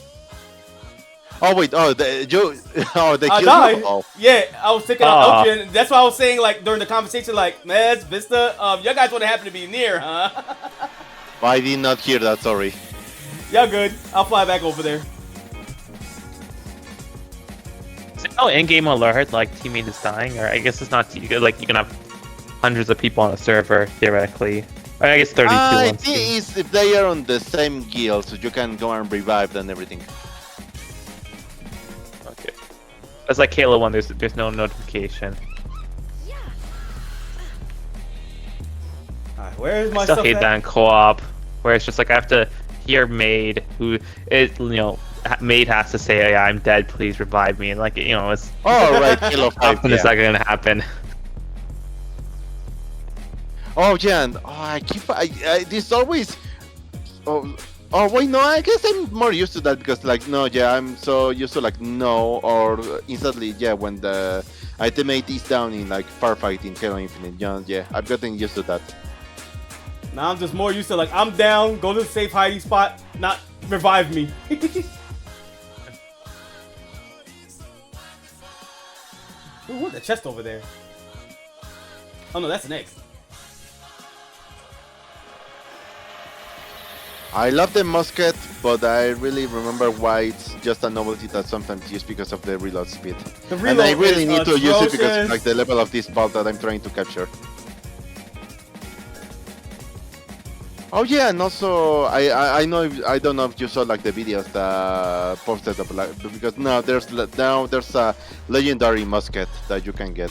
Oh wait, they killed died. you? Oh. Yeah, I was thinking of Eltrian. That's why I was saying, like, during the conversation, like, Mez, Vista, y'all guys would happen to be near, huh? I did not hear that, sorry. Y'all good. I'll fly back over there. Oh, in-game alert, like teammate is dying, or I guess it's not. Like you can have hundreds of people on a server theoretically. Or I guess 32. I think it's if they are on the same guild, so you can go and revive and everything. Okay. It's like Halo 1. There's no notification. Alright, where is my I still stuff hate at? that in co-op, where it's just like I have to hear Maid, who is Maid has to say, "Yeah, I'm dead. Please revive me." And like it's. Oh right, Halo 5. Often it's not gonna happen. Oh yeah, and this always. Oh wait, no, I guess I'm more used to that because like no, yeah, I'm so used to like no or instantly when the itemate is down in like firefight in Halo Infinite. Yeah, I've gotten used to that. Now I'm just more used to like I'm down, go to the safe hiding spot, not revive me. Ooh, what's the chest over there? Oh no, that's an X. I love the musket, but I really remember why it's just a novelty that sometimes used because of the reload speed. And I really need to use it because of like the level of this ball that I'm trying to capture. Oh yeah, and also I know I don't know if you saw like the videos that posted up, like, because now there's a legendary musket that you can get.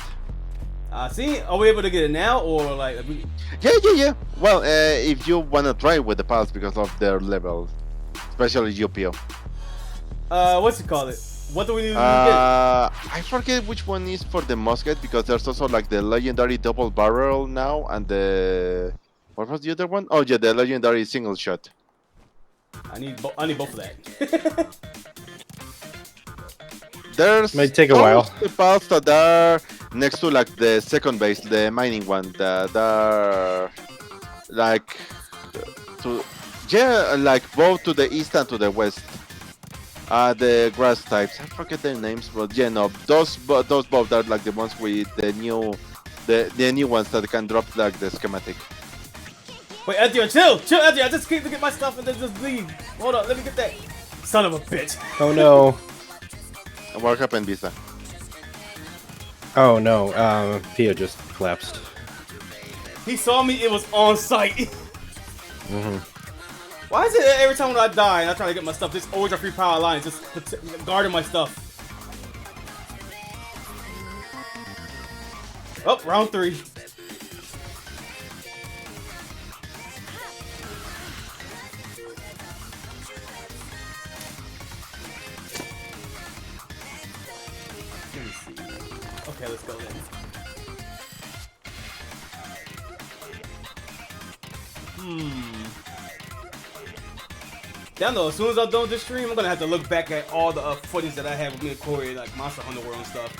See, are we able to get it now or like? Yeah. Well, if you wanna try with the pals because of their level, especially UPO. What's it called? What do we need to get? I forget which one is for the musket because there's also like the legendary double barrel now and the. What was the other one? Oh yeah, the legendary single shot. I need both of that. There's might take a while. The paths that are next to like the second base, the mining one, that are like like both to the east and to the west. The grass types. I forget their names, but yeah, no, those both are like the ones with the new ones that can drop like the schematic. Wait, Edgar, chill, Edgar. I just came to get my stuff and then just leave. Hold on, let me get that. Son of a bitch. Oh no. What happened, Visa? Oh no. Pia just collapsed. He saw me, it was on site. Hmm. Why is it that every time when I die and I try to get my stuff, this always a free power line just guarding my stuff? Oh, round 3. Let me see. Okay, let's go then. Down though, as soon as I'm done with this stream, I'm gonna have to look back at all the footage that I had with me and Corey, like Monster Hunter World and stuff.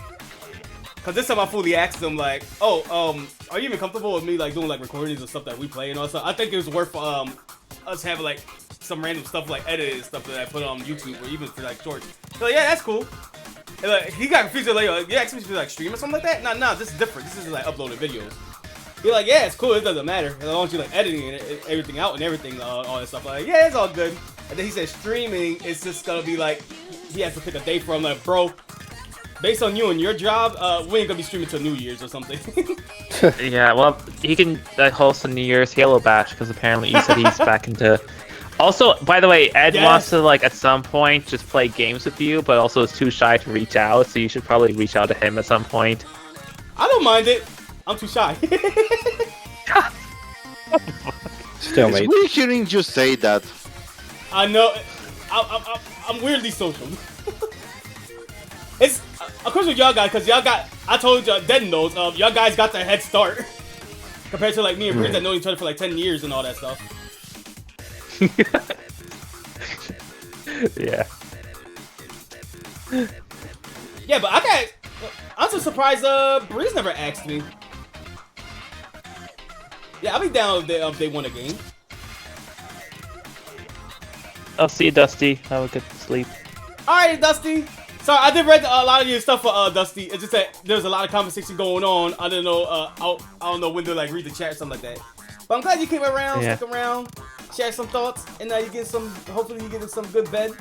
Cause this time I fully asked them like, oh, are you even comfortable with me like doing like recordings and stuff that we play and all that stuff? I think it was worth us having like some random stuff like edited and stuff that I put on YouTube or even for like shorts. So yeah, that's cool. And, like, he got confused like, yeah, asked me to like stream or something like that. Nah, this is different. This is like uploaded videos. You're like, yeah, it's cool. It doesn't matter as long as you're like editing everything out and everything, all that stuff. Like, yeah, it's all good. And then he said streaming, it's just gonna be like he has to pick a day for. I'm like, bro, based on you and your job, we ain't gonna be streaming till New Year's or something. Yeah, well, he can host the New Year's Halo Bash because apparently he said he's back into. Also, by the way, Ed wants to like at some point just play games with you, but also is too shy to reach out. So you should probably reach out to him at some point. I don't mind it. I'm too shy. Still, It's mate. weird hearing you say that. I know. I'm weirdly social. It's of course with y'all guys, cause y'all got. I told y'all, Dead knows. Y'all guys got the head start compared to like me and Breeze that know each other for like 10 years and all that stuff. Yeah. Yeah, but I'm so surprised. Breeze never asked me. Yeah, I'll be down if they won a game. I'll see you, Dusty. Have a good sleep. Alright, Dusty. Sorry, I did read a lot of your stuff for Dusty. It's just that there's a lot of conversation going on. I don't know. I don't know when to like read the chat or something like that. But I'm glad you came around, stick around, share some thoughts, and now you get some. Hopefully, you get some good bed.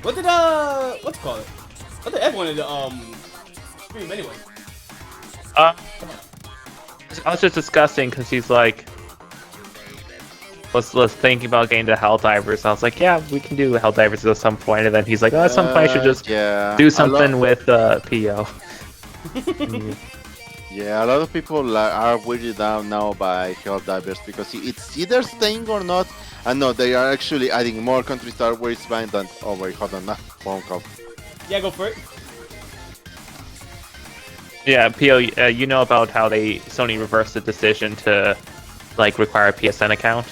What did what's it called? What did everyone in the stream anyway? I was just discussing because he's like, let's thinking about getting to Helldivers. I was like, yeah, we can do Helldivers at some point. And then he's like, oh, at some point I should just do something with PO. Yeah, a lot of people are weirded out now by Helldivers because it's either staying or not. And no, they are actually adding more countries that are where it's banned than. Oh wait, hold on, phone call. Yeah, go for it. Yeah, PO, you know about how Sony reversed the decision to like require a PSN account?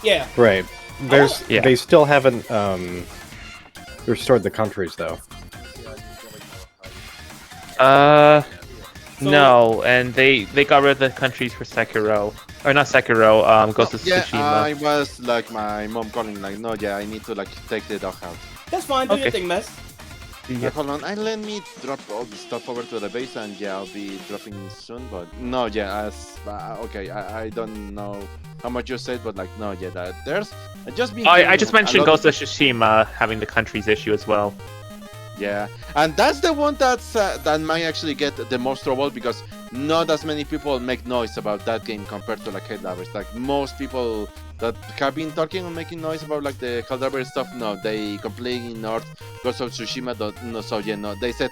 Yeah. Right. They still haven't restored the countries though. No, and they got rid of the countries for Sekiro. Or not Sekiro, Ghost of Tsushima. I was like my mom calling like, no, I need to like take the dog out. That's fine, do your thing, Mess. Hold on, let me drop all the stuff over to the base and I'll be dropping soon, but no, okay, I don't know how much you said, but like, no, that there's just been... I just mentioned Ghost of Tsushima having the countries issue as well. Yeah, and that's the one that might actually get the most trouble because not as many people make noise about that game compared to like Helldivers. Like most people that have been talking and making noise about like the Helldivers stuff, no, they completely ignored Ghost of Tsushima. No, they said,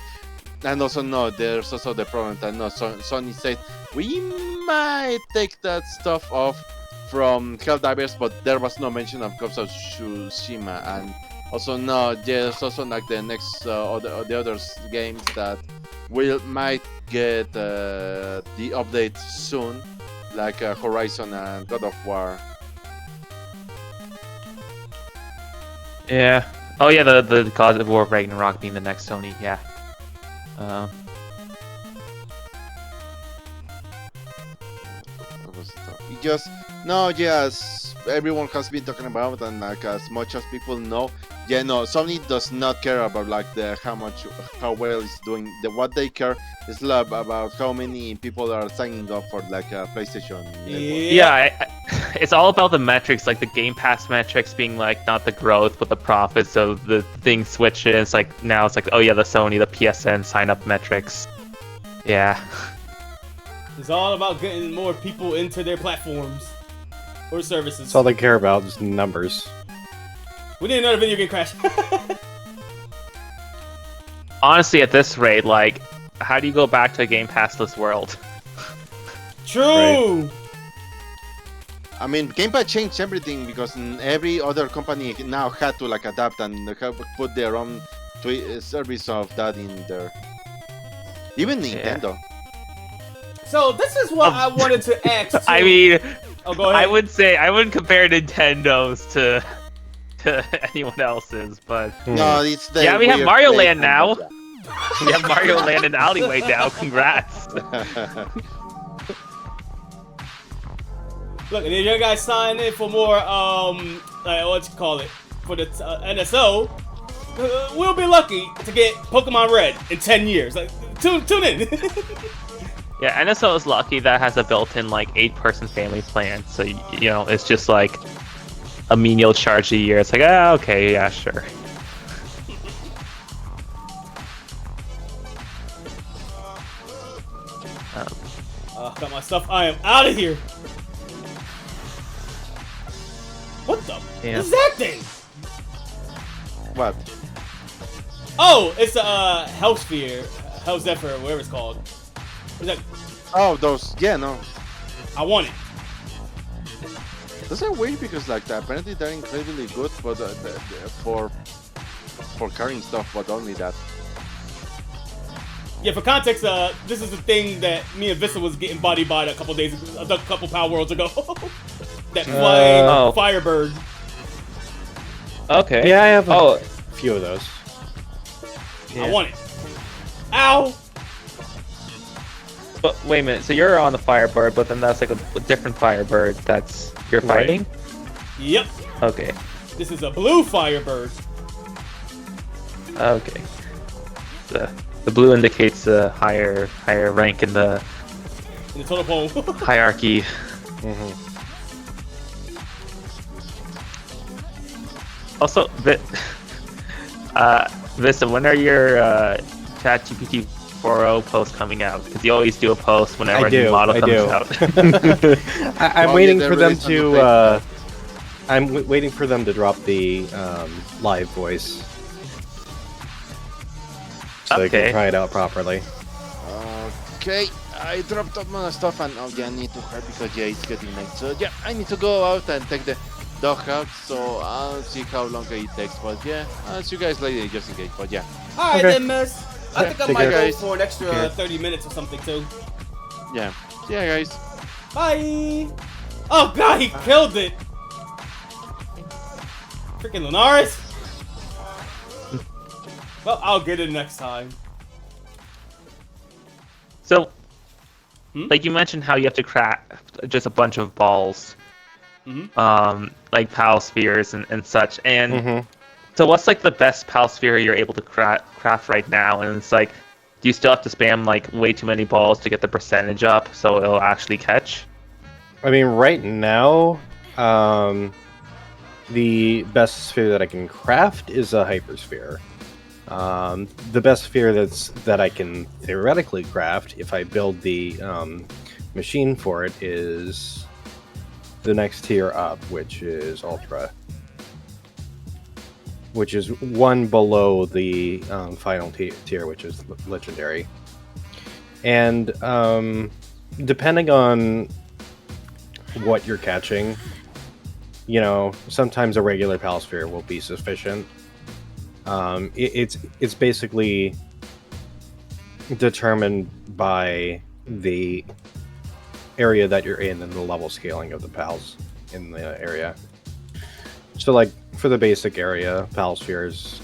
and also no, there's also the problem that no, Sony said we might take that stuff off from Helldivers, but there was no mention of Ghost of Tsushima and. Also, no, there's also like the next the other games that might get the update soon, like Horizon and God of War. Yeah. Oh yeah, the God of War Ragnarok being the next Sony. Yeah. Yes, everyone has been talking about, and like as much as people know. Yeah, no, Sony does not care about like how well it's doing. What they care is about how many people are signing up for like PlayStation. Yeah, it's all about the metrics, like the Game Pass metrics being like not the growth but the profit. So the thing switches. Like now it's like, oh yeah, the Sony, the PSN sign up metrics. Yeah. It's all about getting more people into their platforms or services. That's all they care about is numbers. We need another video game crash. Honestly, at this rate, like, how do you go back to a Game Passless world? True. Right. I mean, Game Pass changed everything because every other company now had to like adapt and put their own service of that in there. Even Nintendo. So this is what I wanted to ask. Too. I mean, oh, go ahead. I would say I wouldn't compare Nintendo's to anyone else's, but No, it's the yeah, we have weird Mario play Land now. kind We have Mario Land and Alleyway now. Congrats. of- Look, and if you guys sign in for more, like what you call it, for the NSO, we'll be lucky to get Pokemon Red in 10 years. Like, tune in. Yeah, NSO is lucky that has a built-in like 8-person family plan. So you know, it's just like a menial charge a year. It's like, ah, okay, yeah, sure. Got my stuff. I am out of here. What the? Yeah. What's that thing? What? Oh, it's a Health Sphere, Health Zephyr, whatever it's called. Is that? Oh, those. Yeah, no. I want it. Those are weird because like apparently they're incredibly good, but for carrying stuff, but only that. Yeah, for context, this is the thing that me and Vista was getting bodied by a couple Power Worlds ago. That flying Firebird. Okay. Yeah, I have a few of those. Yeah. I want it. Ow! But wait a minute. So you're on the Firebird, but then that's like a different Firebird. That's you're fighting. Yep. Okay. This is a blue Firebird. Okay. The blue indicates a higher rank in the In the total pole. hierarchy. Mm-hmm. Also, Vista, when are your ChatGPT 4.0 posts coming out? Because you always do a post whenever a new model comes out. I'm waiting for them to. I'm waiting for them to drop the live voice, so they can try it out properly. Okay, I dropped up my stuff and oh yeah, I need to hurry because yeah, it's getting late. So yeah, I need to go out and take the dog out. So I'll see how long it takes. But yeah, I'll see you guys later just in case. But yeah. Alright then, miss. I think I Take might care, go guys. for an extra Okay. 30 minutes or something too. Yeah. See ya, guys. Bye! Oh god, he killed it! Freaking Lunaris! Well, I'll get it next time. So, like you mentioned, how you have to craft just a bunch of balls, like Pal spheres and such. And so, what's like the best Pal sphere you're able to craft right now? And it's like, do you still have to spam like way too many balls to get the percentage up so it'll actually catch? I mean, right now, the best sphere that I can craft is a hypersphere. The best sphere that I can theoretically craft, if I build the machine for it, is the next tier up, which is Ultra, which is one below the final tier, which is Legendary. And depending on what you're catching, you know, sometimes a regular Pal sphere will be sufficient. It's basically determined by the area that you're in and the level scaling of the pals in the area. So like for the basic area, Pal spheres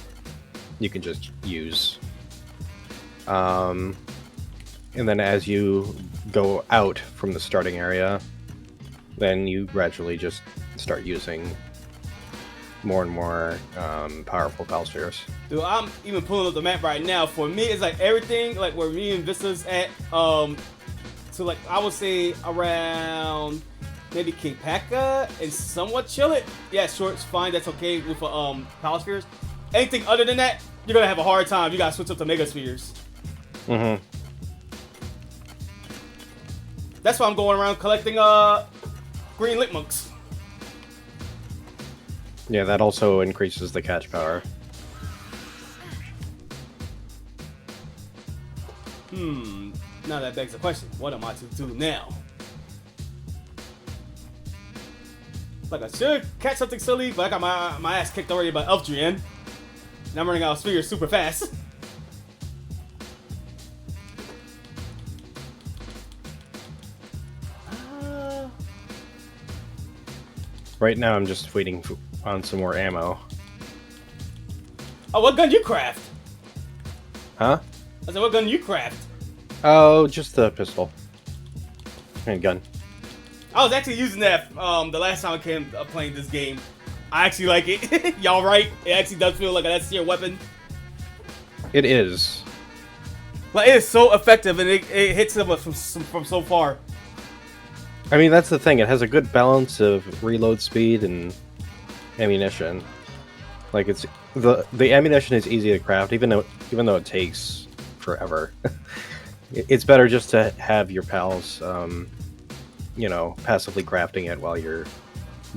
you can just use. And then as you go out from the starting area, then you gradually just start using more and more powerful Pal spheres. Dude, I'm even pulling up the map right now. For me, it's like everything, like where me and Vista's at, so like I would say around maybe King Pekka and somewhat chill it. Yeah, sure, it's fine. That's okay with Power Spheres. Anything other than that, you're gonna have a hard time. You gotta switch up to Mega Spheres. Mm-hmm. That's why I'm going around collecting green Litmunks. Yeah, that also increases the catch power. Now that begs the question: what am I to do now? Like I should catch something silly, but I got my ass kicked already by Elfdrian. And I'm running out of spheres super fast. Right now, I'm just waiting on some more ammo. Oh, what gun you craft? Huh? I said, what gun you craft? Oh, just the pistol. And gun. I was actually using that the last time I came playing this game. I actually like it. Y'all right? It actually does feel like an S tier weapon. It is. Like, it is so effective and it hits them from so far. I mean, that's the thing. It has a good balance of reload speed and ammunition. Like, it's the ammunition is easy to craft, even though it takes forever. It's better just to have your pals, you know, passively crafting it while you're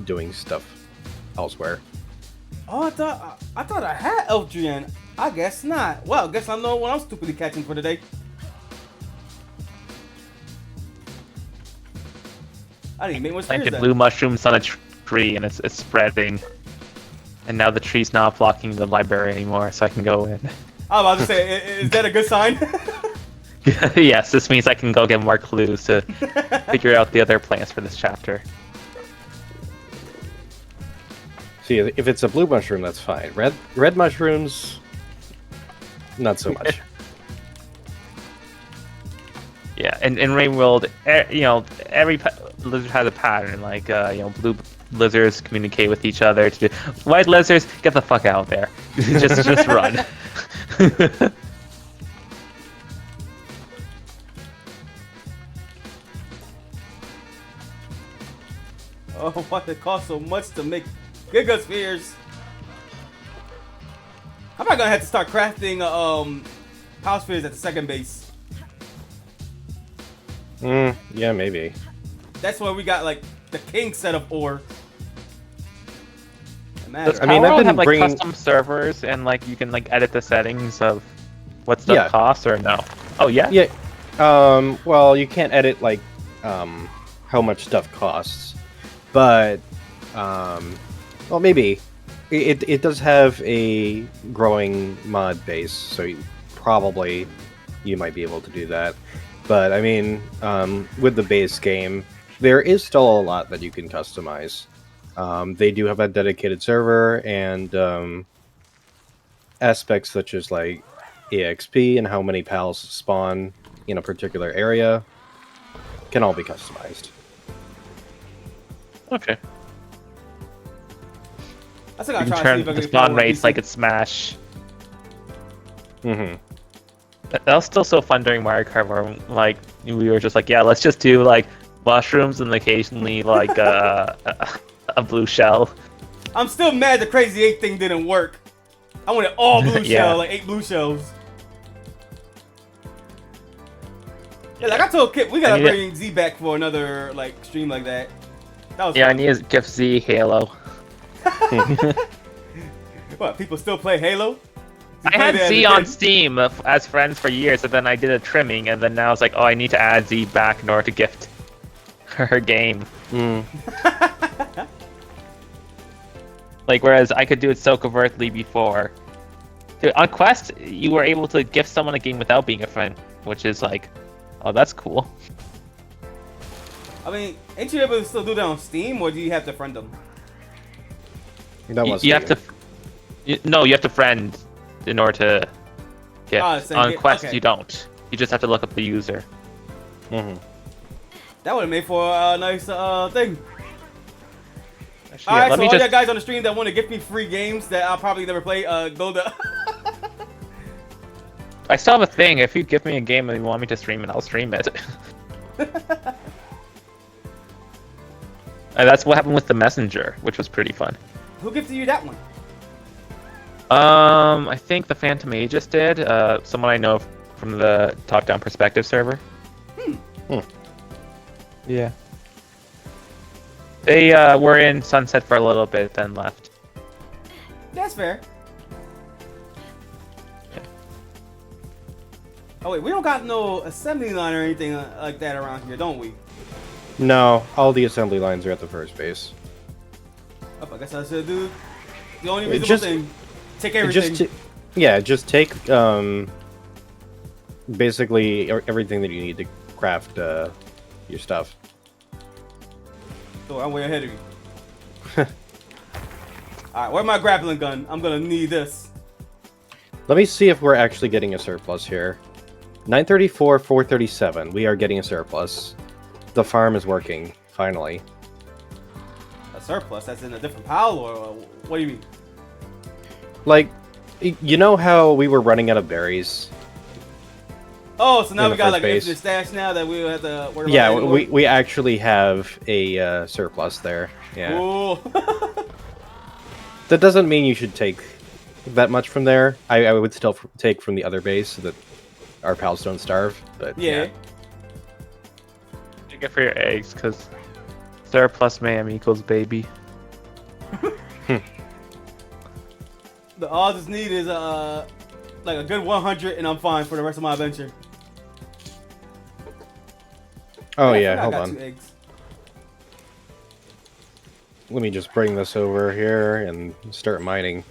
doing stuff elsewhere. Oh, I thought I had Elfdrian. I guess not. Well, guess I know what I'm stupidly catching for today. I didn't make much Planted then. blue mushrooms on a tree, and it's spreading. And now the tree's not blocking the library anymore, so I can go in. I was about to say, is that a good sign? Yes, this means I can go get more clues to figure out the other plans for this chapter. See, if it's a blue mushroom, that's fine. Red mushrooms, not so much. Yeah, in Rain World, you know, every lizard has a pattern. Like, you know, blue lizards communicate with each other. To do white lizards, get the fuck out there. just run. Oh, why it cost so much to make Giga Spheres? I'm not gonna have to start crafting Power Spheres at the second base. Yeah, maybe. That's where we got like the king set of ore. Does I mean, I've Palworld been have like bringing- custom servers and like you can like edit the settings of what stuff Yeah. costs or no? Oh yeah. Yeah. Well, you can't edit like how much stuff costs, but well, maybe it does have a growing mod base, so probably you might be able to do that. But I mean, with the base game, there is still a lot that you can customize. They do have a dedicated server, and aspects such as like EXP and how many pals spawn in a particular area can all be customized. Okay. I think You I'll can try to see turn if I the can spawn find one rates like decent. it's Smash. Mm-hmm. That was still so fun during Mario Kart, where like we were just like, yeah, let's just do like mushrooms and occasionally like a blue shell. I'm still mad the Crazy 8 thing didn't work. I wanted all blue Yeah. shell, like 8 blue shells. Yeah, like I told Kip, we gotta need to- bring Z back for another like stream like that. That was Yeah, I fun. need to gift Z Halo. What, people still play Halo? You I play had that as Z a on kid? Steam as friends for years, and then I did a trimming, and then now it's like, oh, I need to add Z back in order to gift her game. Like, whereas I could do it so covertly before. Dude, on Quest, you were able to gift someone a game without being a friend, which is like, oh, that's cool. I mean, ain't you able to still do that on Steam, or do you have to friend them? That was You have to. No, you have to friend in order to get. Ah, same On game, Quest, okay. you don't. You just have to look up the user. Mm-hmm. That would have made for a nice thing. Actually, Alright, let so me all just. you guys on the stream that want to give me free games that I'll probably never play, go to... I still have a thing. If you give me a game and you want me to stream it, I'll stream it. And that's what happened with the messenger, which was pretty fun. Who gifted you that one? I think the Phantom Aegis did. Someone I know from the top-down perspective server. Yeah. They were in Sunset for a little bit, then left. That's fair. Oh wait, we don't got no assembly line or anything like that around here, don't we? No, all the assembly lines are at the first base. Oh, I guess I should do the only reasonable Just- thing. Take everything. Just take basically everything that you need to craft your stuff. So I'm way ahead of you. Alright, where's my grappling gun? I'm gonna need this. Let me see if we're actually getting a surplus here. 934, 437. We are getting a surplus. The farm is working, finally. A surplus? That's in a different pile, or what do you mean? Like, you know how we were running out of berries? Oh, so now In we the got first like an base. infinite stash now that we don't have to worry about Yeah, anymore? we actually have a surplus there. Yeah. Cool. That doesn't mean you should take that much from there. I would still take from the other base so that our pals don't starve. But Yeah. You get for your eggs, because surplus ma'am equals baby. All I just need is like a good 100 and I'm fine for the rest of my adventure. Oh I yeah, forgot I hold got on. 2 eggs. Let me just bring this over here and start mining.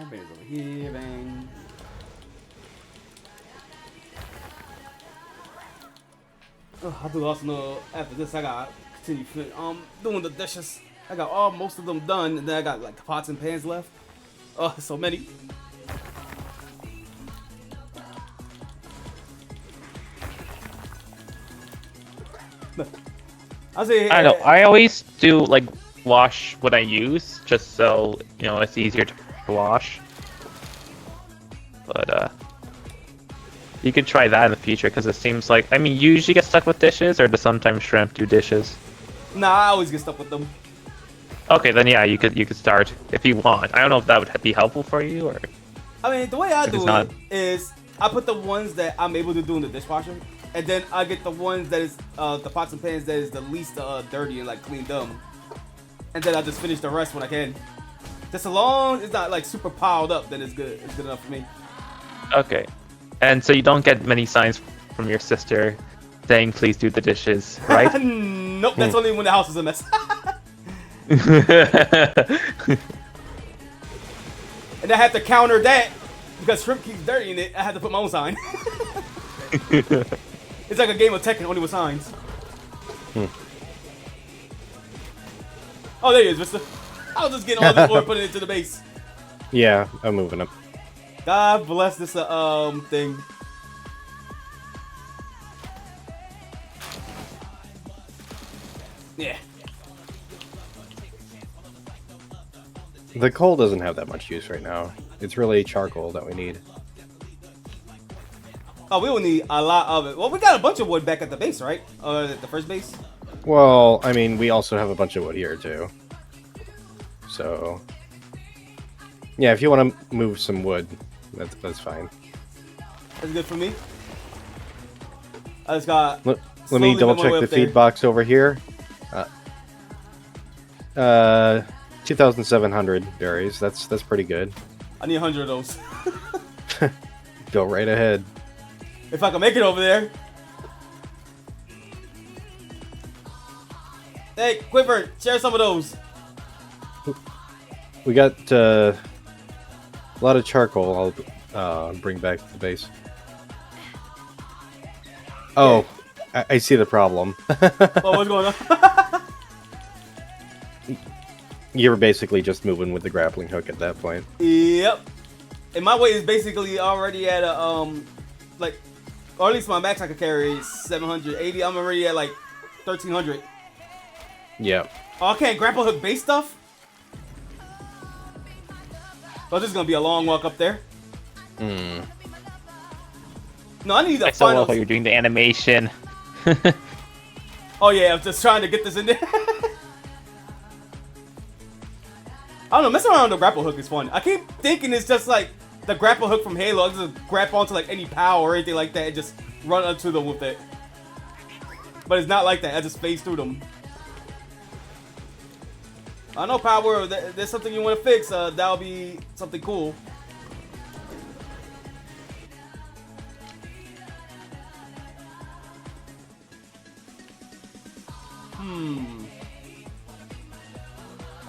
Bring it over here, bang. Oh, I do also know after this I got continue doing the dishes. I got most of them done, and then I got like pots and pans left. Oh, so many. I know. I always do like wash what I use, just so you know it's easier to wash. But you could try that in the future because it seems like you usually get stuck with dishes, or does sometimes shrimp do dishes? Nah, I always get stuck with them. Okay, then yeah, you could start if you want. I don't know if that would be helpful for you or. I mean, the way I If it's do not- it is I put the ones that I'm able to do in the dishwasher, and then I get the ones that is the pots and pans that is the least dirty and like cleaned up, and then I just finish the rest when I can. Just so long it's not like super piled up, then it's good. It's good enough for me. Okay, and so you don't get many signs from your sister saying please do the dishes, right? Nope, that's only when the house is a mess. And I have to counter that because shrimp keeps dirty in it. I have to put my own sign. It's like a game of Tekken, only with signs. Oh, there he is, Vista. I was just getting all this ore and putting it into the base. Yeah, I'm moving up. God bless this thing. Yeah. The coal doesn't have that much use right now. It's really charcoal that we need. Oh, we will need a lot of it. Well, we got a bunch of wood back at the base, right? At the first base. Well, I mean, we also have a bunch of wood here too. So, yeah, if you want to move some wood, that's fine. That's good for me. I just got. Let slowly me double make my way check the up there. feed box over here. 2,700 berries. That's pretty good. I need 100 of those. Go right ahead. If I can make it over there. Hey, Quiver, share some of those. We got a lot of charcoal. I'll bring back to the base. Oh, I see the problem. Oh, what's going on? You were basically just moving with the grappling hook at that point. Yep. And my weight is basically already at a like, or at least my max I could carry is 780. I'm already at like 1300. Yeah. Oh, I can't grapple hook base stuff. Oh, this is gonna be a long walk up there. No, I need the I still final. love how you're doing the animation. Oh yeah, I'm just trying to get this in there. I don't know, messing around with the grapple hook is fun. I keep thinking it's just like the grapple hook from Halo. I just grab onto like any power or anything like that and just run onto them with it. But it's not like that. I just phase through them. I know, Palworld, there's something you want to fix. That'll be something cool.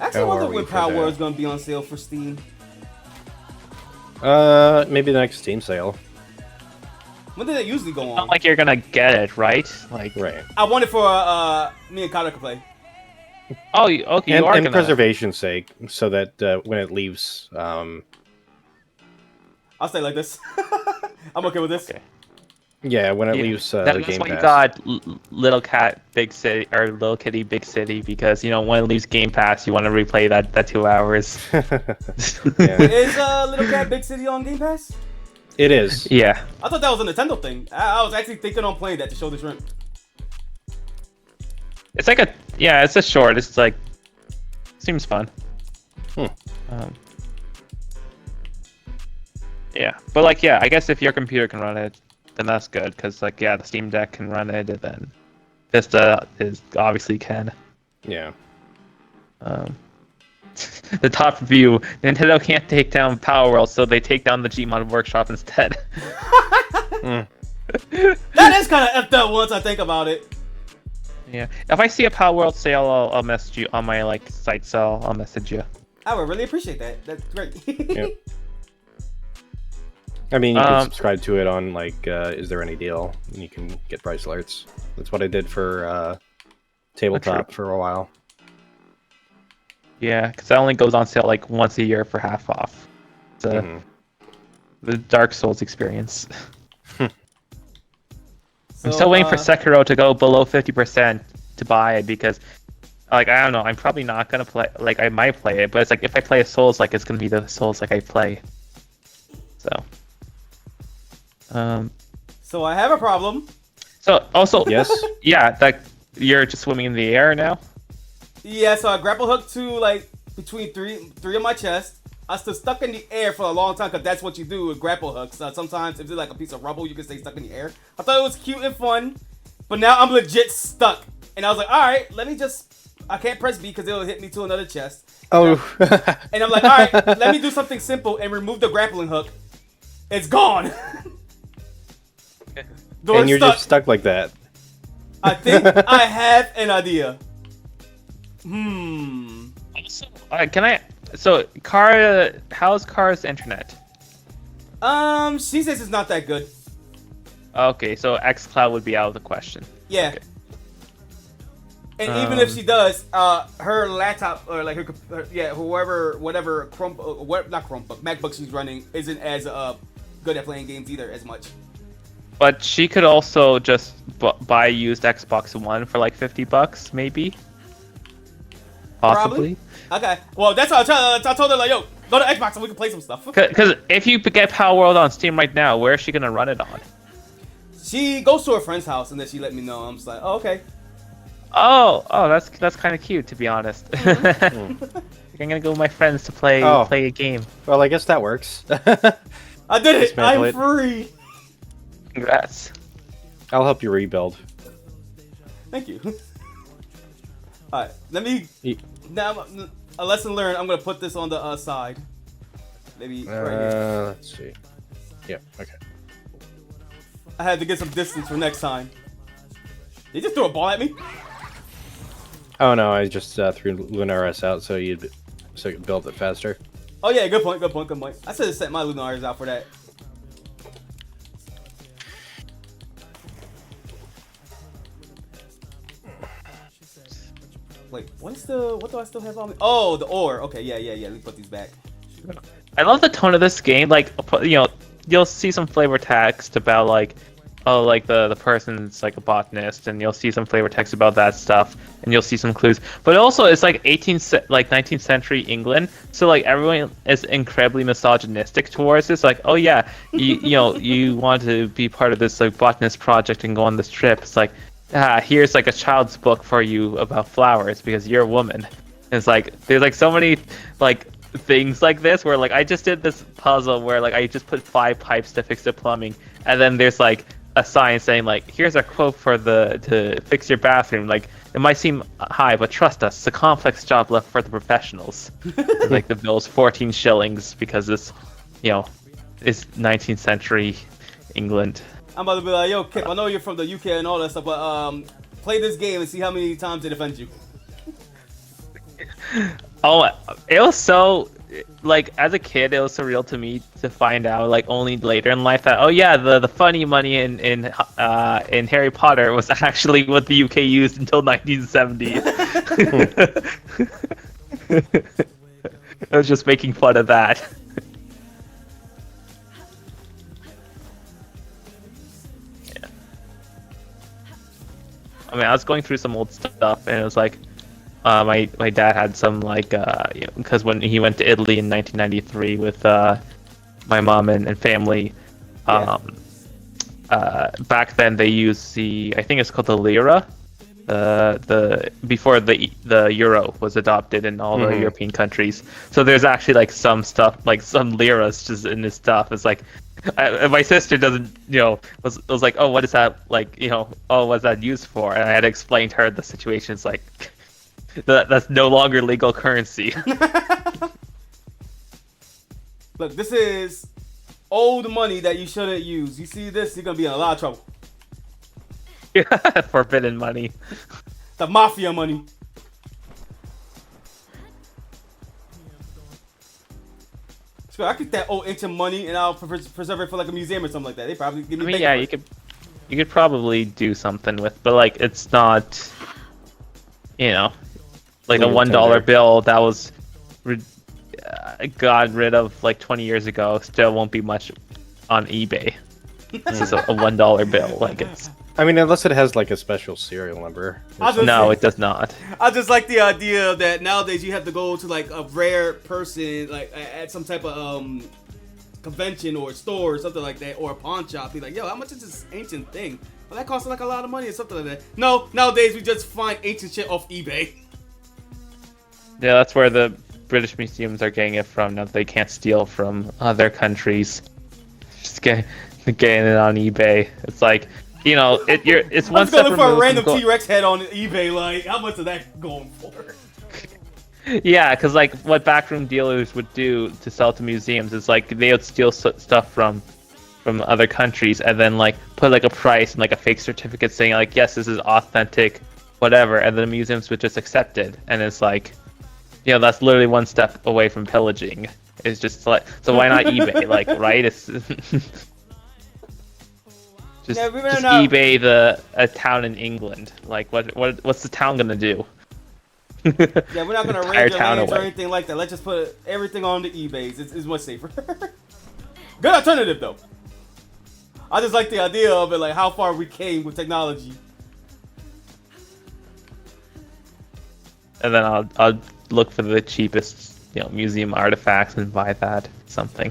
Actually, I How wonder are we when for that? Palworld is going to be on sale for Steam. Maybe the next Steam sale. When did it usually go Not on? like you're gonna get it, right? Like, Right. I want it for me and Kyle to play. oh, okay, you And, are and gonna. preservation's sake, so that when it leaves, I'll stay like this. I'm okay with this. Okay. yeah, when it Yeah, leaves the that's Game why you Pass. got Little Cat Big City or Little Kitty Big City, because you know when it leaves Game Pass, you want to replay that 2 hours. Yeah. Is Little Cat Big City on Game Pass? It is. Yeah, I thought that was a Nintendo thing. I was actually thinking on playing that to show the shrimp. it's like it's a short. It's like seems fun. Hmm. Yeah, but like I guess if your computer can run it, then that's good, because like the Steam Deck can run it, and then Vista is obviously can. Yeah. The top review: Nintendo can't take down Palworld, so they take down the Gmod Workshop instead. Mm. That is kind of effed up once I think about it. Yeah, if I see a Palworld sale, I'll message you on my like site sale. I'll message you. I would really appreciate that. That's great. Yep. I mean, you can Um, subscribe to it on like, is there any deal? And you can get price alerts. That's what I did for tabletop for a while. Yeah, because that only goes on sale like once a year for half off. It's the Dark Souls experience. I'm still waiting for Sekiro to go below 50% to buy it, because, like, I don't know, I'm probably not gonna play. Like, I might play it, but it's like if I play a Souls, like, it's gonna be the Souls like I play. So. So I have a problem. So also, Yes. yeah, that you're just swimming in the air now. Yeah, so I grapple hooked to like between three of my chest. I stood stuck in the air for a long time because that's what you do with grapple hooks. Sometimes if it's like a piece of rubble, you can stay stuck in the air. I thought it was cute and fun, but now I'm legit stuck. And I was like, all right, let me just. I can't press B because it'll hit me to another chest. Oh. And I'm like, all right, let me do something simple and remove the grappling hook. It's gone. Door's And you're stuck. just stuck like that. I think I have an idea. Also, can I? So, Kara, how's Kara's internet? She says it's not that good. Okay, so XCloud would be out of the question. Yeah. Okay. And even if she does, her laptop or like her whatever Chromebook, MacBook she's running isn't as good at playing games either as much. But she could also just buy a used Xbox One for like $50, maybe. Possibly. Okay. Well, that's what I told her, like, yo, go to Xbox and we can play some stuff. Because if you get Palworld on Steam right now, where is she gonna run it on? She goes to her friend's house and then she let me know. I'm just like, oh, okay. Oh, that's kind of cute, to be honest. I'm gonna go with my friends to play a game. Well, I guess that works. I did it. Dismantle I'm it. free. Congrats. I'll help you rebuild. Thank you. All right, let me. Ye- Now, a lesson learned. I'm gonna put this on the side. Maybe right here. Let's see. Yep. Okay. I had to get some distance for next time. They just threw a ball at me. Oh no, I just threw Lunaris out so you could build it faster. Oh yeah, good point. Good point. Good point. I should have set my Lunaris out for that. Wait, what do I still have on me? Oh, the ore. Okay, yeah. Let me put these back. I love the tone of this game. Like, you know, you'll see some flavor text about like, oh, like the person's like a botanist, and you'll see some flavor text about that stuff, and you'll see some clues. But also, it's like 19th century England, so like everyone is incredibly misogynistic towards this. Like, oh yeah, you know, you want to be part of this like botanist project and go on this trip. It's like, here's like a child's book for you about flowers because you're a woman. And it's like there's like so many like things like this where like I just did this puzzle where like I just put 5 pipes to fix the plumbing, and then there's like a sign saying like here's a quote for to fix your bathroom. Like it might seem high, but trust us, it's a complex job left for the professionals. Like the bill's 14 shillings because it's it's 19th century England. I'm about to be like, yo, Kip, I know you're from the UK and all that stuff, but play this game and see how many times it offends you. Oh, it was so like as a kid, it was surreal to me to find out like only later in life that the funny money in Harry Potter was actually what the UK used until 1970. I was just making fun of that. I mean, I was going through some old stuff, and it was like, my dad had some like, because when he went to Italy in 1993 with my mom and family, back then they used I think it's called the lira, before the euro was adopted in all the European countries. So there's actually like some stuff, like some liras just in this stuff. It's like. My sister doesn't, was like, oh, what is that, like, oh, what's that used for? And I had to explain to her the situation. It's like, that's no longer legal currency. Look, this is old money that you shouldn't use. You see this, you're gonna be in a lot of trouble. Forbidden money. The mafia money. I get that old ancient money and I'll preserve it for like a museum or something like that. They probably give me. I mean, yeah, you could probably do something with, but like it's not, like a $1 bill that was got rid of like 20 years ago. Still won't be much on eBay. This is a $1 bill. Like it's. I mean, unless it has like a special serial number. No, it does not. I just like the idea that nowadays you have to go to like a rare person, like at some type of convention or store or something like that, or a pawn shop. Be like, yo, how much is this ancient thing? Well, that costs like a lot of money or something like that. No, nowadays we just find ancient shit off eBay. Yeah, that's where the British museums are getting it from. Now they can't steal from other countries. Just getting it on eBay. It's like. It's one step removed. For a random T-Rex head on eBay, like, how much is that going for? Yeah, because like what backroom dealers would do to sell to museums is like they would steal stuff from other countries and then like put like a price and like a fake certificate saying like, yes, this is authentic, whatever, and the museums would just accept it. And it's like, that's literally one step away from pillaging. It's just like, so why not eBay? Like, right? It's Just eBay a town in England. Like, what's the town gonna do? Yeah, we're not gonna raid your lands or anything like that. Let's just put everything on the eBays. It's much safer. Good alternative though. I just like the idea of it, like how far we came with technology. And then I'll look for the cheapest, museum artifacts and buy that something.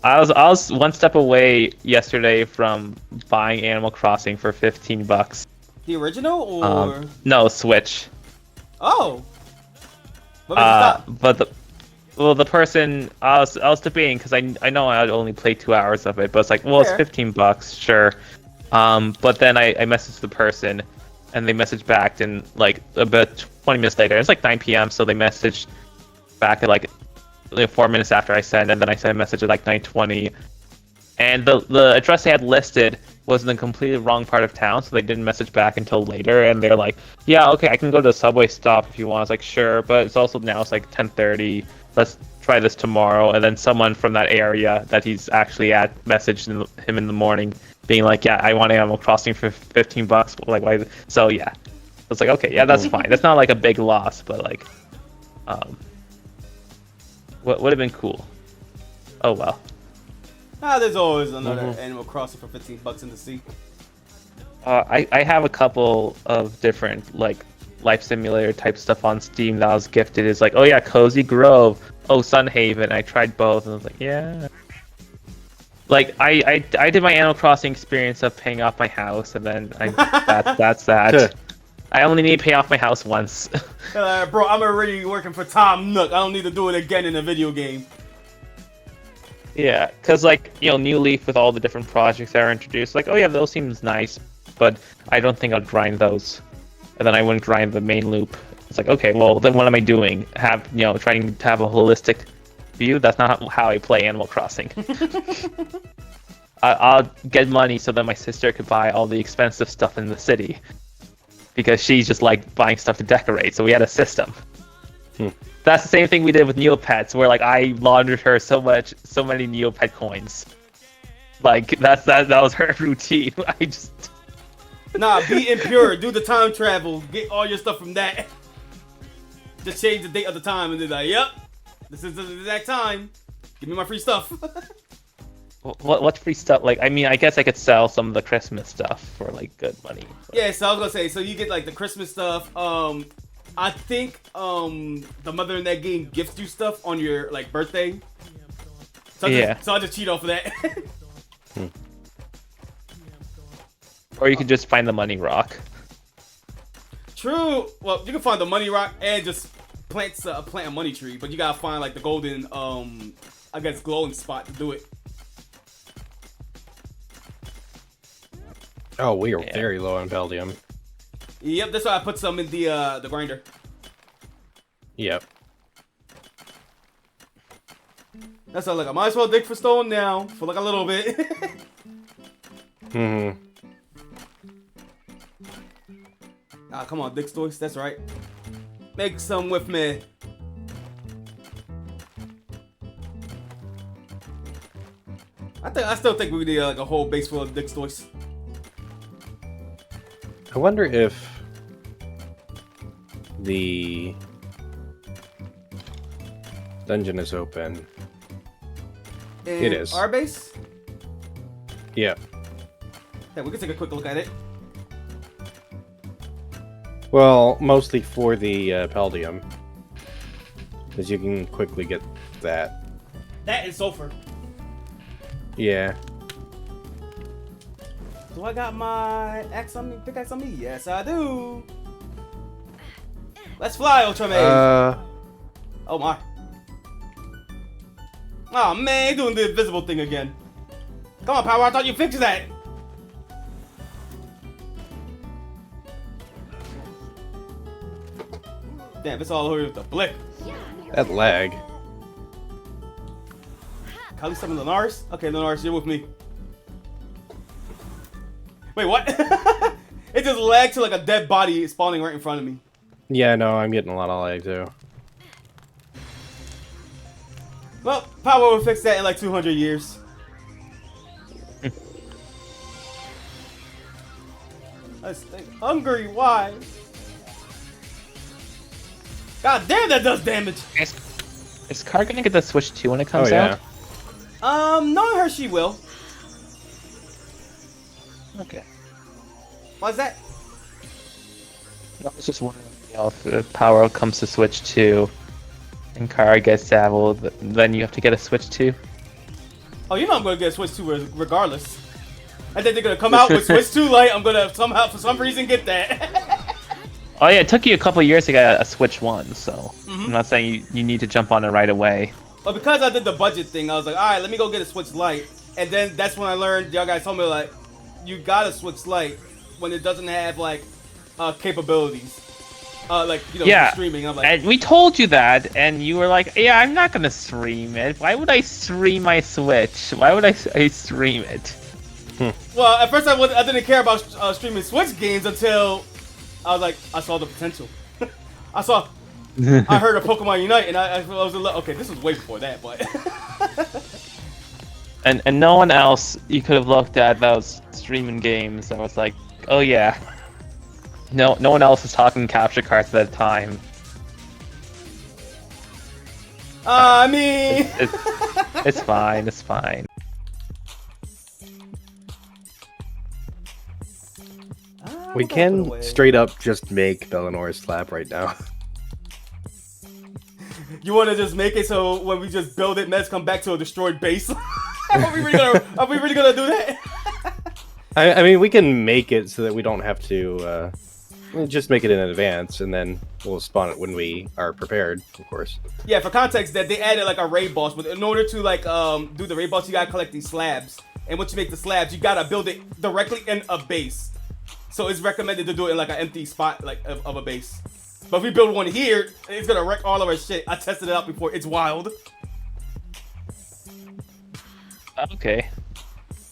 I was one step away yesterday from buying Animal Crossing for $15. The original or no, Switch. Oh. But the person I was debating because I know I'd only play 2 hours of it, but it's like, well, it's $15, sure. But then I messaged the person, and they messaged back, and like about 20 minutes later, it's like 9 p.m. So they messaged back at like 4 minutes after I sent, and then I sent a message at like 9:20, and the address they had listed was in the completely wrong part of town, so they didn't message back until later, and they're like, yeah, okay, I can go to the subway stop if you want. I was like, sure, but it's also now it's like 10:30, let's try this tomorrow. And then someone from that area that he's actually at messaged him in the morning being like, yeah, I want Animal Crossing for $15, like, why? So yeah, I was like, okay, yeah, that's fine. That's not like a big loss, but like what would have been cool. Oh well. There's always another Animal Crossing for $15 in the sea. I have a couple of different like life simulator type stuff on Steam that I was gifted. It's like, oh yeah, Cozy Grove, oh Sunhaven. I tried both and I was like, yeah. Like I did my Animal Crossing experience of paying off my house, and then that's that. I only need to pay off my house once. Bro, I'm already working for Tom Nook. I don't need to do it again in a video game. Yeah, because like, you know, New Leaf with all the different projects that are introduced, like, oh yeah, those seems nice, but I don't think I'd grind those. And then I wouldn't grind the main loop. It's like, okay, well, then what am I doing? Trying to have a holistic view? That's not how I play Animal Crossing. I'll get money so that my sister could buy all the expensive stuff in the city. Because she's just like buying stuff to decorate, so we had a system. That's the same thing we did with Neopets, where like I laundered her so many Neopet coins. Like that was her routine. I just Nah, be impure. Do the time travel. Get all your stuff from that. Just change the date of the time and then like, yep, this is the exact time. Give me my free stuff. what free stuff? Like, I mean, I guess I could sell some of the Christmas stuff for like good money. Yeah, so I was gonna say, so you get like the Christmas stuff. I think the mother in that game gifts you stuff on your like birthday. So I just cheat off of that. Or you could just find the money rock. True. Well, you can find the money rock and just plant a money tree, but you gotta find like the golden I guess glowing spot to do it. Oh, we are very low on Paldium. Yep, that's why I put some in the grinder. Yep. That's why, like, I might as well dig for stone now for like a little bit. Ah, come on, dig stories. That's right. Make some with me. I still think we need like a whole base full of dig stories. I wonder if the dungeon is open. It is. Our base? Yeah. Yeah, we can take a quick look at it. Well, mostly for the Paldium. Because you can quickly get that. That and sulfur. Yeah. Do I got my pickaxe on me? Yes, I do. Let's fly, Ultraman. Oh my. Oh man, doing the invisible thing again. Come on, Power. I thought you fixed that. Damn, it's all over with the blip. That lag. Call you some of Lunaris? Okay, Lunaris, you're with me. Wait, what? It just lagged to like a dead body spawning right in front of me. Yeah, no, I'm getting a lot of lag too. Well, Power will fix that in like 200 years. I stay hungry, why? God damn, that does damage! Is Car gonna get the Switch 2 when it comes out? Knowing her, she will. Okay. Why's that? I was just wondering if Power comes to Switch 2 and Car gets Savile, then you have to get a Switch 2. Oh, you know I'm gonna get a Switch 2 regardless. I think they're gonna come out with Switch 2 Lite. I'm gonna somehow, for some reason, get that. Oh yeah, it took you a couple years to get a Switch 1, so I'm not saying you need to jump on it right away. But because I did the budget thing, I was like, alright, let me go get a Switch Lite. And then that's when I learned, y'all guys told me, like, you gotta Switch Lite when it doesn't have, like, capabilities. Like, you know, yeah, streaming. I'm like, and we told you that, and you were like, yeah, I'm not gonna stream it. Why would I stream my Switch? Why would I stream it? Well, at first I didn't care about streaming Switch games until I was like, I saw the potential. I heard of Pokemon Unite, and I was like, okay, this was way before that, but. and no one else you could have looked at that was streaming games that was like, oh yeah. No one else was talking capture cards at that time. I mean, it's fine. It's fine. We can straight up just make Bellinor's slap right now. You want to just make it so when we just build it, Mets come back to a destroyed base? Are we really gonna do that? I mean, we can make it so that we don't have to just make it in advance, and then we'll spawn it when we are prepared, of course. Yeah, for context, that they added like a raid boss, but in order to like do the raid boss, you gotta collect these slabs, and once you make the slabs, you gotta build it directly in a base. So it's recommended to do it in like an empty spot, like of a base. But if we build one here, it's gonna wreck all of our shit. I tested it out before. It's wild. Okay.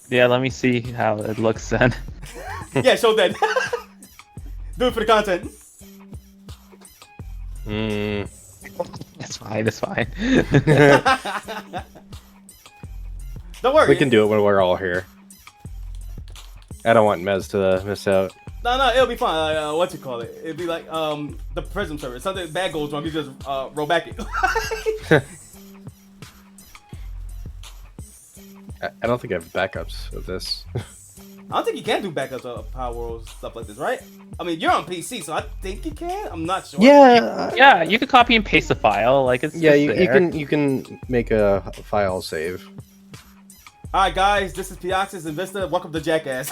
Yeah, let me see how it looks then. Yeah, show that. Do it for the content. It's fine, it's fine. Don't worry. We can do it when we're all here. I don't want Mez to miss out. No, it'll be fine. What you call it? It'll be like the Prism server. Something bad goes wrong, you just roll back it. I don't think I have backups of this. I don't think you can do backups of Palworld stuff like this, right? I mean, you're on PC, so I think you can. I'm not sure. Yeah. Yeah, you could copy and paste the file. Like it's Yeah, just you can make a file save. All right, guys, this is Pioxis and Vista. Welcome to Jackass.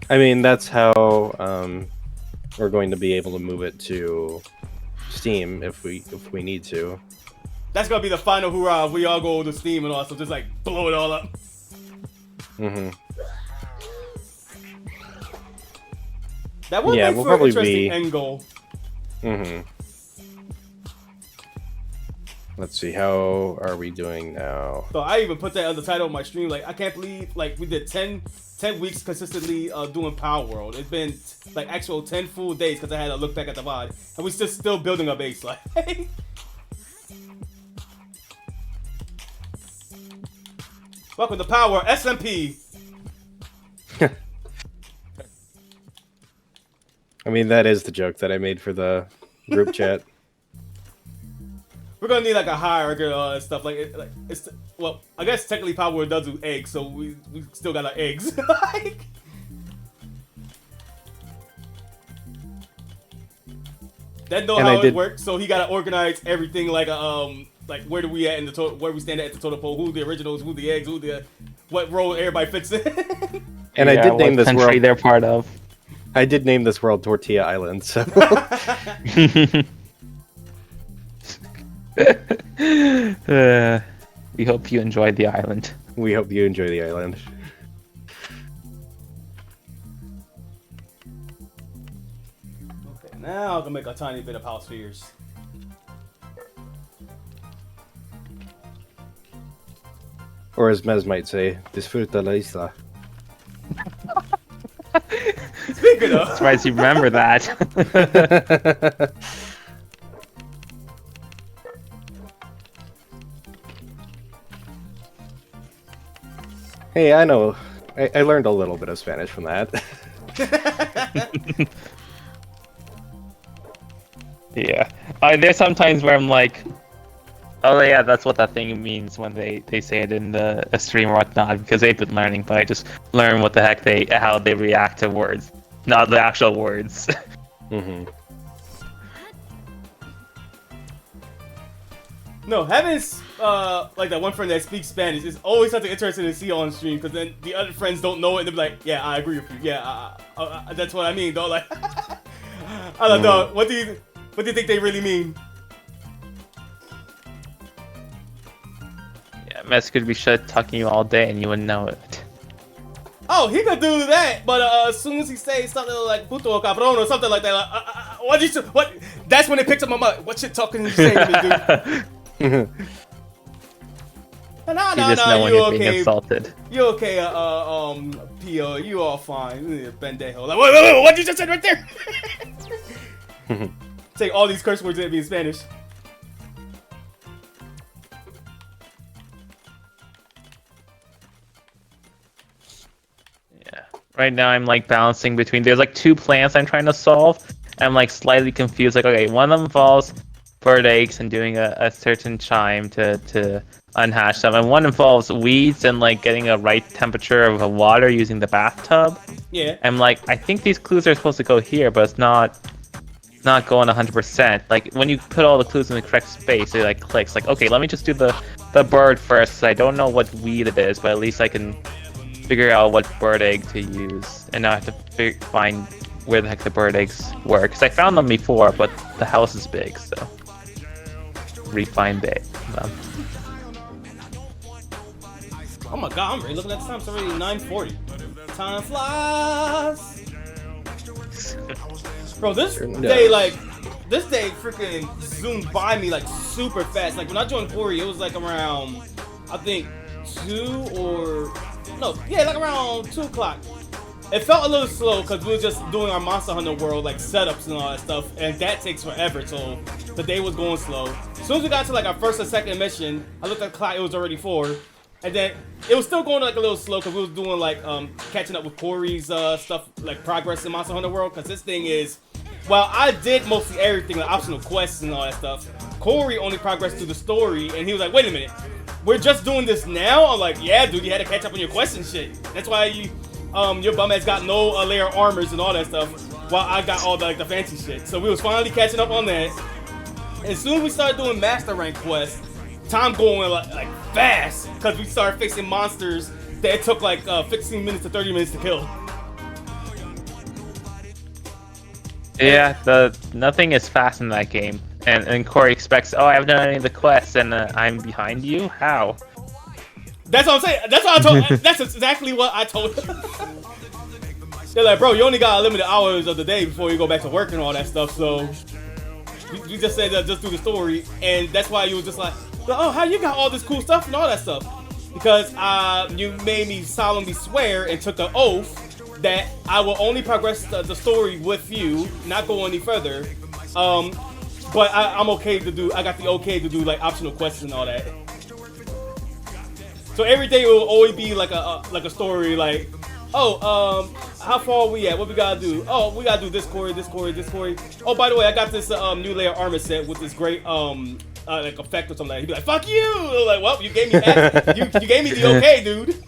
I mean, that's how we're going to be able to move it to Steam if we need to. That's gonna be the final hoorah. We all go to Steam and all, so just like blow it all up. That would make we'll for an probably interesting be end goal. Let's see, how are we doing now? So I even put that on the title of my stream. Like, I can't believe like we did 10 weeks consistently doing Palworld. It's been like actual 10 full days because I had to look back at the VOD, and we're just still building a base. Like, welcome to Power SMP. I mean, that is the joke that I made for the group chat. We're gonna need like a hierarchy and stuff. It's well, I guess technically Palworld does do eggs, so we still got our eggs. Like, that know how it works. So he gotta organize everything like where do we at in the total, where we stand at the total poll, who the originals, who the eggs, what role everybody fits in. And I did name this country world. they're part of. I did name this world Tortilla Island. So. We hope you enjoyed the island. We hope you enjoy the island. Okay, now I'm gonna make a tiny bit of house spheres. Or as Mez might say, disfruta la isla. Speaking of, Surprised you remember that. Hey, I know. I learned a little bit of Spanish from that. Yeah. There's sometimes where I'm like, oh yeah, that's what that thing means when they say it in the stream or whatnot, because they've been learning, but I just learn what the heck how they react to words, not the actual words. no, having like that one friend that speaks Spanish is always something interesting to see on stream, because then the other friends don't know it and they're like, yeah, I agree with you. Yeah, that's what I mean, though. Like, I don't know. What do you think they really mean? Yeah, Mess could be shit talking you all day and you wouldn't know it. Oh, he could do that, but as soon as he says something like "puto" or "cabrón" or something like that, like, what? That's when it picks up my mind. What shit talking you saying to me, dude? You just know when you're being insulted. You okay, Pio, you all fine. Pendejo. Like, wait, what you just said right there? Take all these curse words and be in Spanish. Yeah. Right now I'm like balancing between, there's like 2 plans I'm trying to solve. I'm like slightly confused. Like, okay, one of them involves bird eggs and doing a certain chime to unhatch them, and one involves weeds and like getting a right temperature of the water using the bathtub. Yeah. I'm like, I think these clues are supposed to go here, but it's not not going 100%. Like when you put all the clues in the correct space, it like clicks. Like, okay, let me just do the bird first. I don't know what weed it is, but at least I can figure out what bird egg to use, and now I have to find where the heck the bird eggs were. Because I found them before, but the house is big, so refine it. Oh my god, I'm already looking at the time. It's already 9:40. Time flies. Bro, this day freaking zoomed by me like super fast. Like when I joined Corey, it was like around, I think like around 2 o'clock. It felt a little slow because we were just doing our Monster Hunter World like setups and all that stuff, and that takes forever. So the day was going slow. As soon as we got to like our first or second mission, I looked at the clock. It was already 4. And then it was still going like a little slow because we was doing like catching up with Corey's stuff, like progress in Monster Hunter World. Because this thing is, well, I did mostly everything, like optional quests and all that stuff. Corey only progressed through the story, and he was like, "Wait a minute, we're just doing this now?" I'm like, "Yeah, dude, you had to catch up on your quests and shit. That's why you, your bum has got no layer armors and all that stuff, while I got all the fancy shit." So we was finally catching up on that. And as soon as we started doing master rank quests, time going like fast because we started fixing monsters that it took like 15 minutes to 30 minutes to kill. Yeah, nothing is fast in that game, and Corey expects, oh, I haven't done any of the quests, and I'm behind you. How? That's what I'm saying. That's what I told. That's exactly what I told him. They're like, bro, you only got limited hours of the day before you go back to work and all that stuff. So you just said just do the story, and that's why you was just like, oh, how you got all this cool stuff and all that stuff? Because you made me solemnly swear and took an oath that I will only progress the story with you, not go any further. But I'm okay to do. I got the okay to do like optional quests and all that. So every day it will always be like a story, like, oh, how far are we at? What we gotta do? Oh, we gotta do this Corey, this Corey, this Corey. Oh, by the way, I got this new layer armor set with this great like effect or something. Like, he'd be like, "Fuck you!" I'm like, well, you gave me that. you gave me the okay, dude.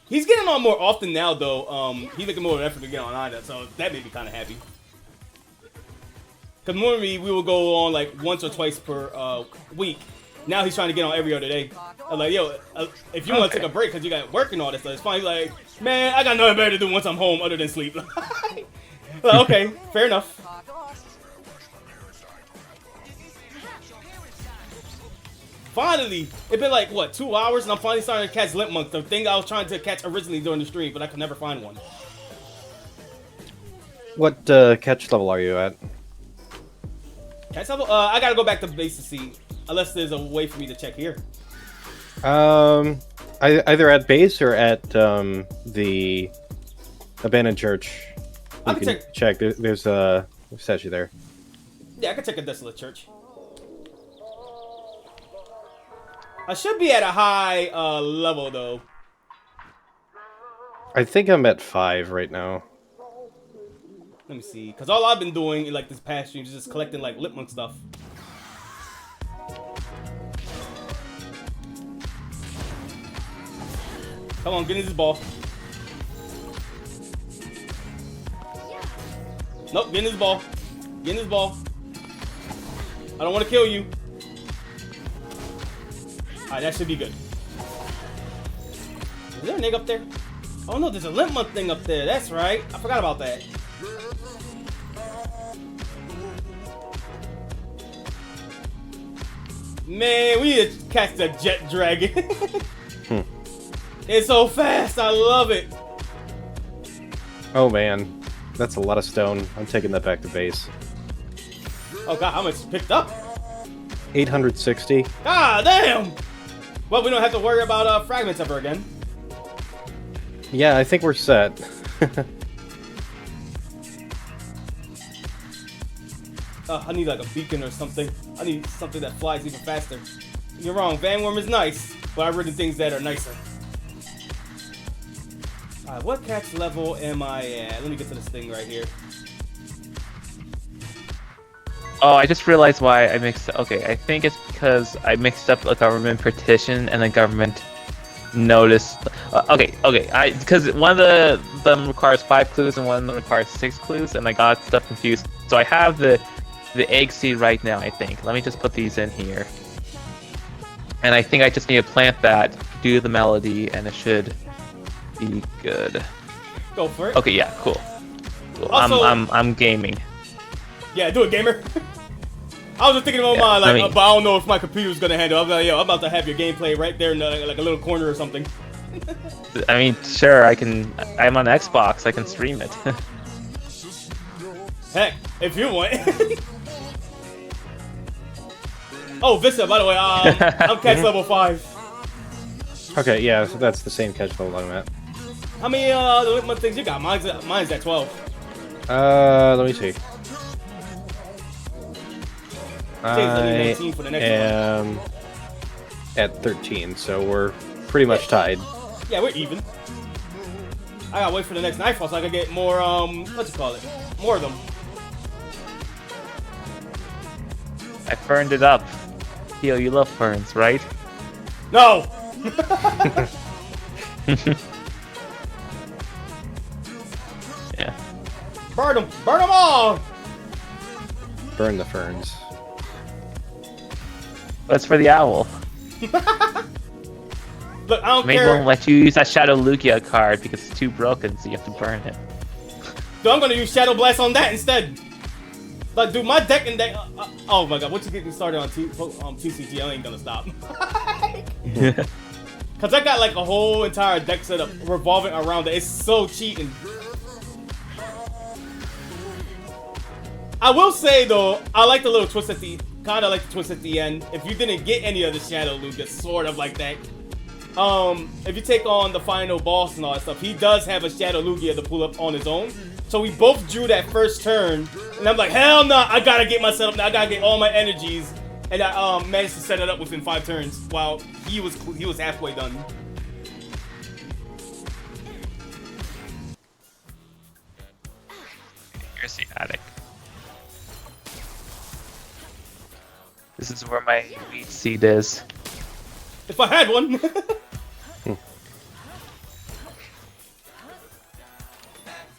He's getting on more often now, though. He's making more effort to get on either, so that made me kind of happy. Because normally we will go on like once or twice per week. Now he's trying to get on every other day. I'm like, yo, if you want to take a break because you got work and all that stuff, it's fine. He's like, man, I got nothing better to do once I'm home other than sleep. Like, okay, fair enough. Finally, it's been like, what, 2 hours, and I'm finally starting to catch Limpmunk, the thing I was trying to catch originally during the stream, but I could never find one. What catch level are you at? Catch level? I gotta go back to base to see, unless there's a way for me to check here. Either at base or at the abandoned church. You can check. There's a statue there. Yeah, I can check a desolate church. I should be at a high level, though. I think I'm at 5 right now. Let me see, because all I've been doing in like this past stream is just collecting like Limpmunk stuff. Come on, get in this ball. Nope, get in this ball. Get in this ball. I don't want to kill you. Alright, that should be good. Is there a nigga up there? Oh no, there's a Limpmunk thing up there. That's right. I forgot about that. Man, we need to catch the jet dragon. It's so fast. I love it. Oh man, that's a lot of stone. I'm taking that back to base. Oh god, how much is picked up? 860. God damn! Well, we don't have to worry about fragments ever again. Yeah, I think we're set. I need like a beacon or something. I need something that flies even faster. You're wrong, Vanworm is nice, but I've written things that are nicer. Alright, what catch level am I at? Let me get to this thing right here. Oh, I just realized why I mixed. Okay, I think it's because I mixed up a government petition and the government noticed. Okay. Because one of of them requires 5 clues and one of them requires 6 clues, and I got stuff confused. So I have the egg seed right now, I think. Let me just put these in here. And I think I just need to plant that, do the melody, and it should be good. Go for it. Okay, yeah, cool. Also- I'm gaming. Yeah, do it, gamer. I was just thinking about mine, like, but I don't know if my computer's gonna handle it. I was like, yo, I'm about to have your gameplay right there in like a little corner or something. I mean, sure, I'm on Xbox, I can stream it. Heck, if you want. Oh, Vista, by the way, I'm catch level 5. Okay, yeah, so that's the same catch level I'm at. How many things you got? Mine's at 12. Let me see. I I for the next am at 13, so we're pretty much tied. Yeah, we're even. I gotta wait for the next Nightfall so I can get more, what you call it? More of them. I ferned it up. Yo, you love ferns, right? No! Yeah. Burn them! Burn them all! Burn the ferns. That's for the owl. Look, I don't Maybe care. won't let you use that Shadow Lugia card because it's too broken, so you have to burn it. Dude, I'm gonna use Shadow Blast on that instead. Like, dude, my deck and deck. Oh my god, once you get me started on TCG, I ain't gonna stop. Cause I got like a whole entire deck set up revolving around it. It's so cheating. I will say though, I like the little twist at the end. If you didn't get any of the Shadow Lugia, sort of like that. If you take on the final boss and all that stuff, he does have a Shadow Lugia to pull up on his own. So we both drew that first turn, and I'm like, hell no, I gotta get my setup now. I gotta get all my energies, and I managed to set it up within 5 turns while he was halfway done. Here's the attic. This is where my wheat seed is. If I had one.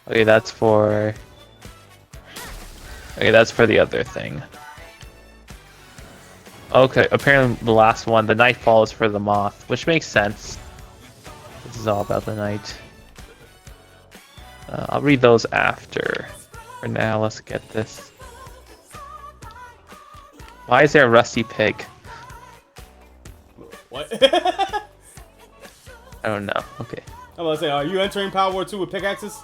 Okay, that's for the other thing. Okay, apparently the last one, the Nightfall, is for the moth, which makes sense. This is all about the night. I'll read those after. For now, let's get this. Why is there a rusty pig? What? I don't know. Okay. I'm about to say, are you entering Palworld 2 with pickaxes?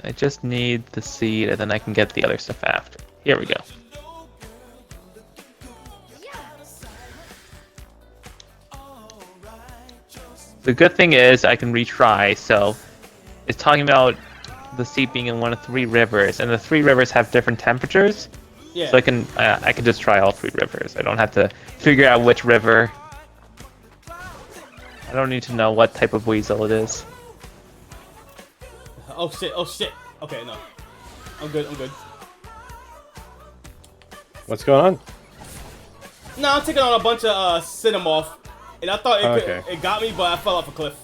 I just need the seed, and then I can get the other stuff after. Here we go. The good thing is I can retry, so it's talking about the seed being in one of 3 rivers, and the 3 rivers have different temperatures. Yeah. So I can just try all 3 rivers. I don't have to figure out which river. I don't need to know what type of weasel it is. Oh shit, oh shit. Okay, no. I'm good. What's going on? No, I'm taking on a bunch of Cinemoth, and I thought Okay. it got me, but I fell off a cliff.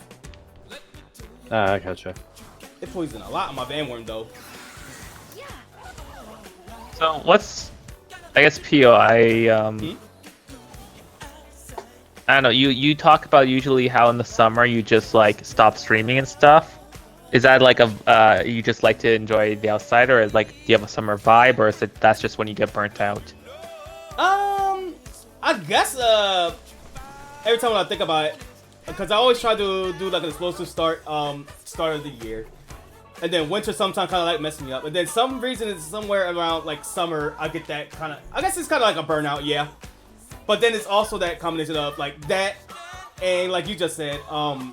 Ah, I gotcha. It poisoned a lot on my Vanworm though. So I guess Pio, I don't know, you talk about usually how in the summer you just like stop streaming and stuff. Is that like you just like to enjoy the outside, or like do you have a summer vibe, or is it that's just when you get burnt out? I guess every time when I think about it, because I always try to do like an explosive start of the year, and then winter sometimes kind of like messing me up, and then some reason it's somewhere around like summer I get that kind of, I guess it's kind of like a burnout, yeah. But then it's also that combination of like that, and like you just said, I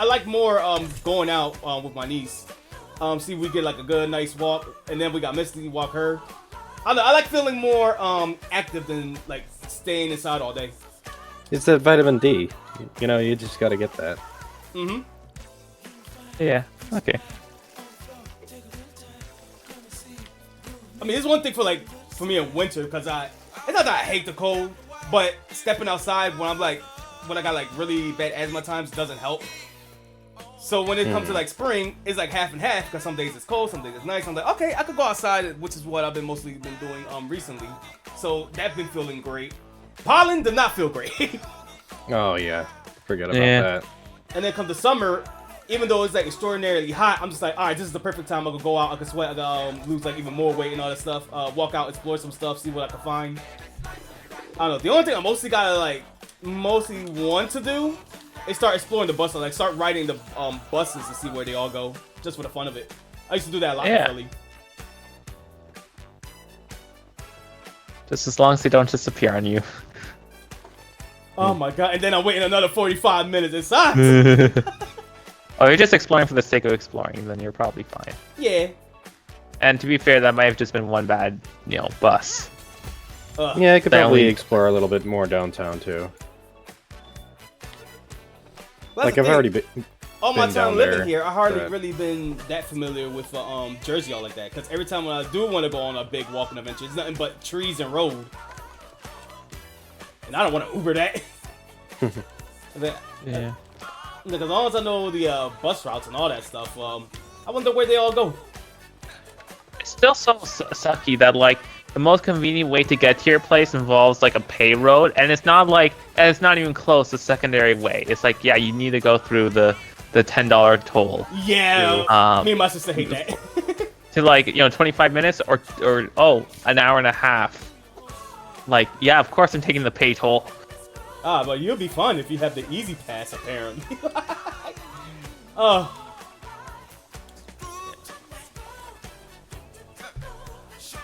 like more going out with my niece. See, we get like a good nice walk, and then we got Misty walk her. I like feeling more active than like staying inside all day. It's that vitamin D. You know, you just gotta get that. Mm-hmm. Yeah. Okay. I mean, it's one thing for me in winter, because it's not that I hate the cold, but stepping outside when I got like really bad asthma times doesn't help. So when it comes to like spring, it's like half and half because some days it's cold, some days it's nice. I'm like, okay, I could go outside, which is what I've been mostly been doing recently. So that's been feeling great. Pollen did not feel great. Oh yeah, forget about that. And then come the summer, even though it's like extraordinarily hot, I'm just like, all right, this is the perfect time. I could go out, I could sweat, I could lose like even more weight and all that stuff. Walk out, explore some stuff, see what I can find. I don't know. The only thing I mostly want to do is start exploring the buses, like start riding the buses to see where they all go, just for the fun of it. I used to do that a lot early. Just as long as they don't disappear on you. Oh my god! And then I'm waiting another 45 minutes. It sucks. Oh, you're just exploring for the sake of exploring, then you're probably fine. Yeah. And to be fair, that might have just been one bad, bus. Yeah, I could probably explore a little bit more downtown too. Like I've already been. All my time living here, I hardly really been that familiar with Jersey all like that. Because every time when I do want to go on a big walking adventure, it's nothing but trees and road. And I don't want to Uber that. Yeah. As long as I know the bus routes and all that stuff, I wonder where they all go. It's still so sucky that like the most convenient way to get to your place involves like a pay road, and it's not even close to secondary way. It's like, yeah, you need to go through the $10 toll. Yeah, me and my sister hate that. To like 25 minutes or an hour and a half. Like, yeah, of course I'm taking the pay toll. Ah, but you'll be fun if you have the easy pass, apparently.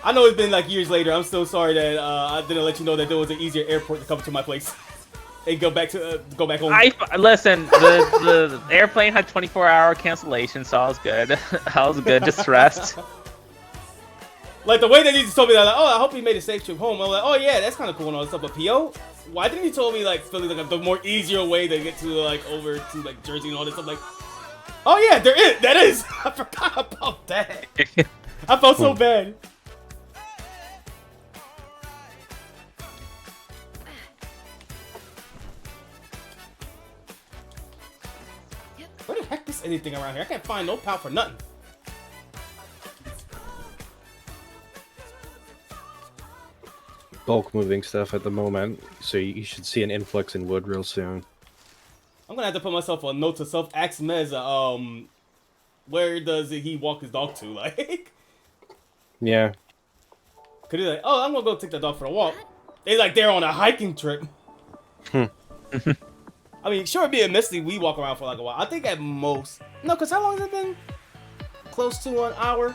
I know it's been like years later. I'm still sorry that I didn't let you know that there was an easier airport to come to my place and go back home. Listen, the airplane had 24-hour cancellation, so I was good. I was good, just rest. Like the way that you just told me that, like, oh, I hope you made a safe trip home. I'm like, oh yeah, that's kind of cool and all that stuff. But PO, why didn't you tell me like Philly like the more easier way to get to like over to like Jersey and all this stuff? Like, oh yeah, that is. I forgot about that. I felt so bad. Where the heck is anything around here? I can't find no pal for nothing. Bulk moving stuff at the moment, so you should see an influx in wood real soon. I'm gonna have to put myself a note to self. Ask Mez, where does he walk his dog to? Like, yeah. Could he like, oh, I'm gonna go take the dog for a walk. They like they're on a hiking trip. I mean, sure, being Misty, we walk around for like a while. I think at most, no, cause how long has it been? Close to an hour.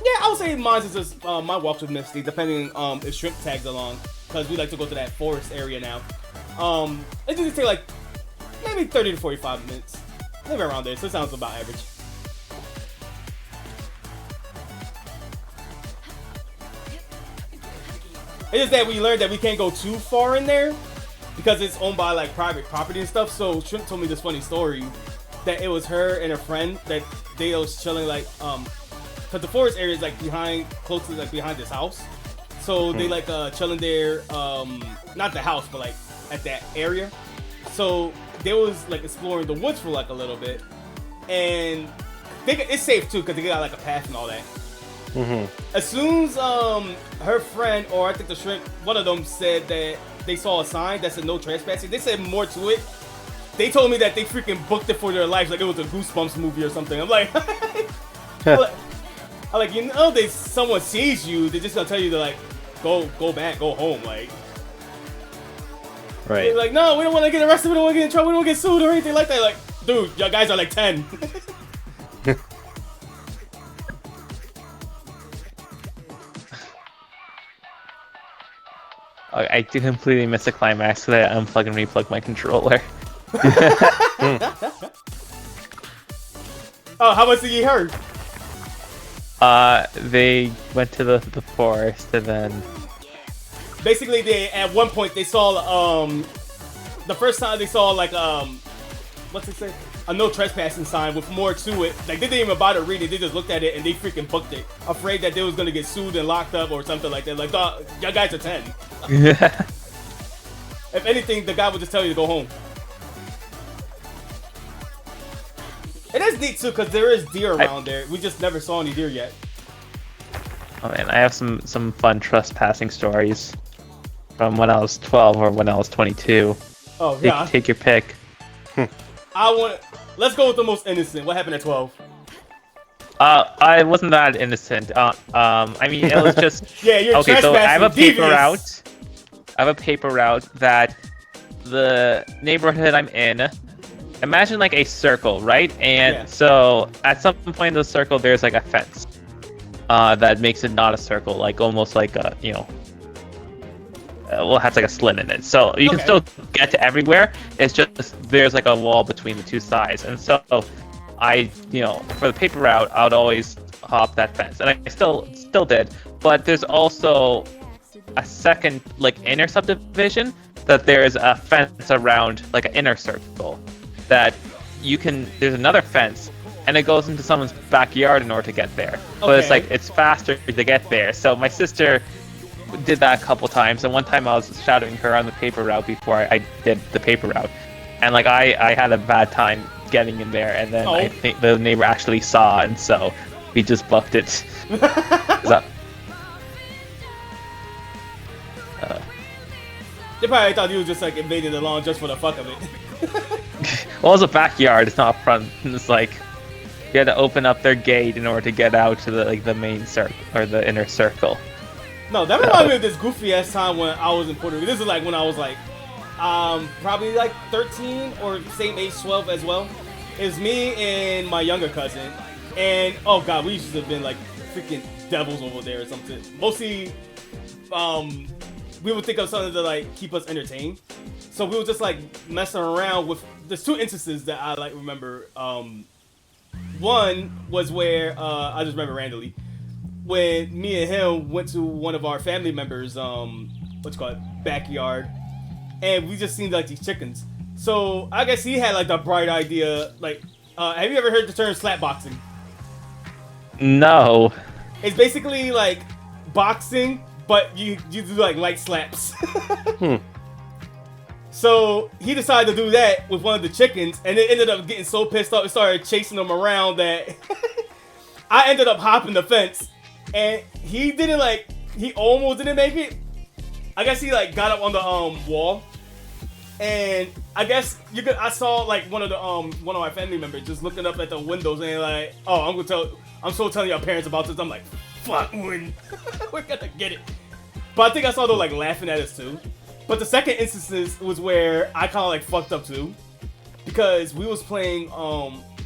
Yeah, I would say mine is just my walks with Misty, depending if Shrimp tags along, because we like to go to that forest area now. It usually take like maybe 30 to 45 minutes, maybe around there. So it sounds about average. It's just that we learned that we can't go too far in there because it's owned by like private property and stuff. So Shrimp told me this funny story that it was her and her friend that they was chilling like because the forest area is like close to like behind this house, so they like chilling there, not the house, but like at that area. So they was like exploring the woods for like a little bit, and it's safe too because they got like a path and all that. As soon as her friend, or I think the Shrimp, one of them said that they saw a sign that said no trespassing. They said more to it. They told me that they freaking booked it for their lives, like it was a Goosebumps movie or something. I'm like. I like, someone sees you, they're just gonna tell you to like, go back, go home, like. Right. They're like, no, we don't want to get arrested, we don't want to get in trouble, we don't want to get sued or anything like that. Like, dude, y'all guys are like 10. I did completely miss the climax because I unplug and replug my controller. Oh, how much did you heard? They went to the forest and then basically at one point they saw the first time they saw like what's it say? A no trespassing sign with more to it. Like they didn't even bother reading, they just looked at it and they freaking booked it. Afraid that they was gonna get sued and locked up or something like that. Like, y'all guys are 10. If anything, the guy would just tell you to go home. It is neat too, because there is deer around there. We just never saw any deer yet. Oh man, I have some fun trespassing stories from when I was 12 or when I was 22. Oh yeah. Take your pick. Let's go with the most innocent. What happened at 12? I wasn't that innocent. I mean, it was just yeah, you're okay. So I have a paper devious. route. I have a paper route that the neighborhood I'm in. Imagine like a circle, right? And so at some point in the circle, there's like a fence that makes it not a circle, like almost like a well, it has like a slit in it. So you can still get to everywhere. It's just there's like a wall between the two sides, and so I, for the paper route, I would always hop that fence, and I still did. But there's also a second like inner subdivision that there's a fence around like an inner circle that there's another fence and it goes into someone's backyard in order to get there. But it's like it's faster to get there. So my sister did that a couple times, and one time I was shadowing her on the paper route before I did the paper route, and like I had a bad time getting in there, and then I think the neighbor actually saw, and so we just buffed it. They probably thought you was just like invading the lawn just for the fuck of it. Well, it's a backyard. It's not front. It's like you had to open up their gate in order to get out to the main circle or the inner circle. No, that reminds me of this goofy ass time when I was in Puerto Rico. This is like when I was like, probably like 13 or same age, 12 as well. It's me and my younger cousin, and oh god, we used to have been like freaking devils over there or something. Mostly, we would think of something to like keep us entertained. So we were just like messing around with. There's two instances that I like remember. One was where I just remember randomly when me and him went to one of our family members' backyard, and we just seen like these chickens. So I guess he had like the bright idea. Like, have you ever heard the term slap boxing? No. It's basically like boxing, but you do like light slaps. So he decided to do that with one of the chickens, and it ended up getting so pissed off, it started chasing him around that I ended up hopping the fence, and he almost didn't make it. I guess he like got up on the wall, and I guess I saw like one of my family members just looking up at the windows and like, oh, I'm so telling your parents about this. I'm like, fuck, we're gonna get it. But I think I saw them like laughing at us too. But the second instance was where I kind of like fucked up too, because we was playing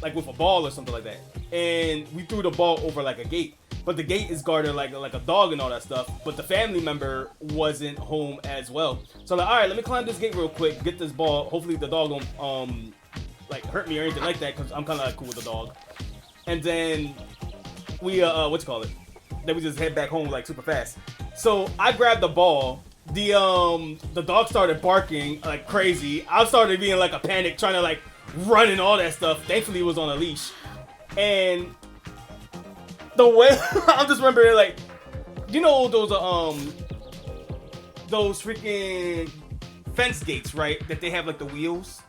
like with a ball or something like that, and we threw the ball over like a gate. But the gate is guarded like a dog and all that stuff. But the family member wasn't home as well. So I'm like, all right, let me climb this gate real quick, get this ball. Hopefully the dog don't like hurt me or anything like that, because I'm kind of like cool with the dog. And then we then we just head back home like super fast. So I grabbed the ball. The dog started barking like crazy. I started being like a panic, trying to like run and all that stuff. Thankfully, it was on a leash. And the way I'm just remembering, like, you know those freaking fence gates, right? That they have like the wheels,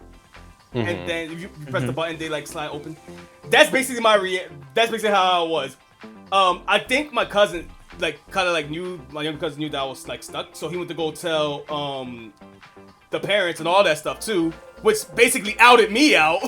and then if you press the button, they like slide open. That's basically that's basically how I was. I think my cousin my younger cousin knew that I was like stuck, so he went to go tell the parents and all that stuff too, which basically outed me out.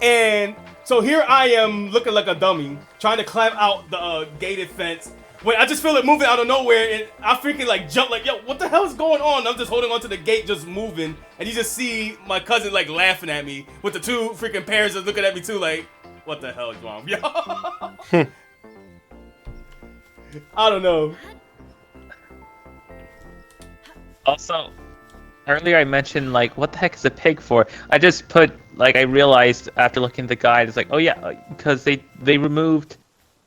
And so here I am looking like a dummy, trying to climb out the gated fence, when I just feel it moving out of nowhere, and I freaking like jump like, yo, what the hell is going on? I'm just holding onto the gate, just moving, and you just see my cousin like laughing at me, with the two freaking parents just looking at me too, like, what the hell is wrong, yo? I don't know. Also, earlier I mentioned like, what the heck is a pig for? I just put like, I realized after looking at the guide, it's like, oh yeah, because they removed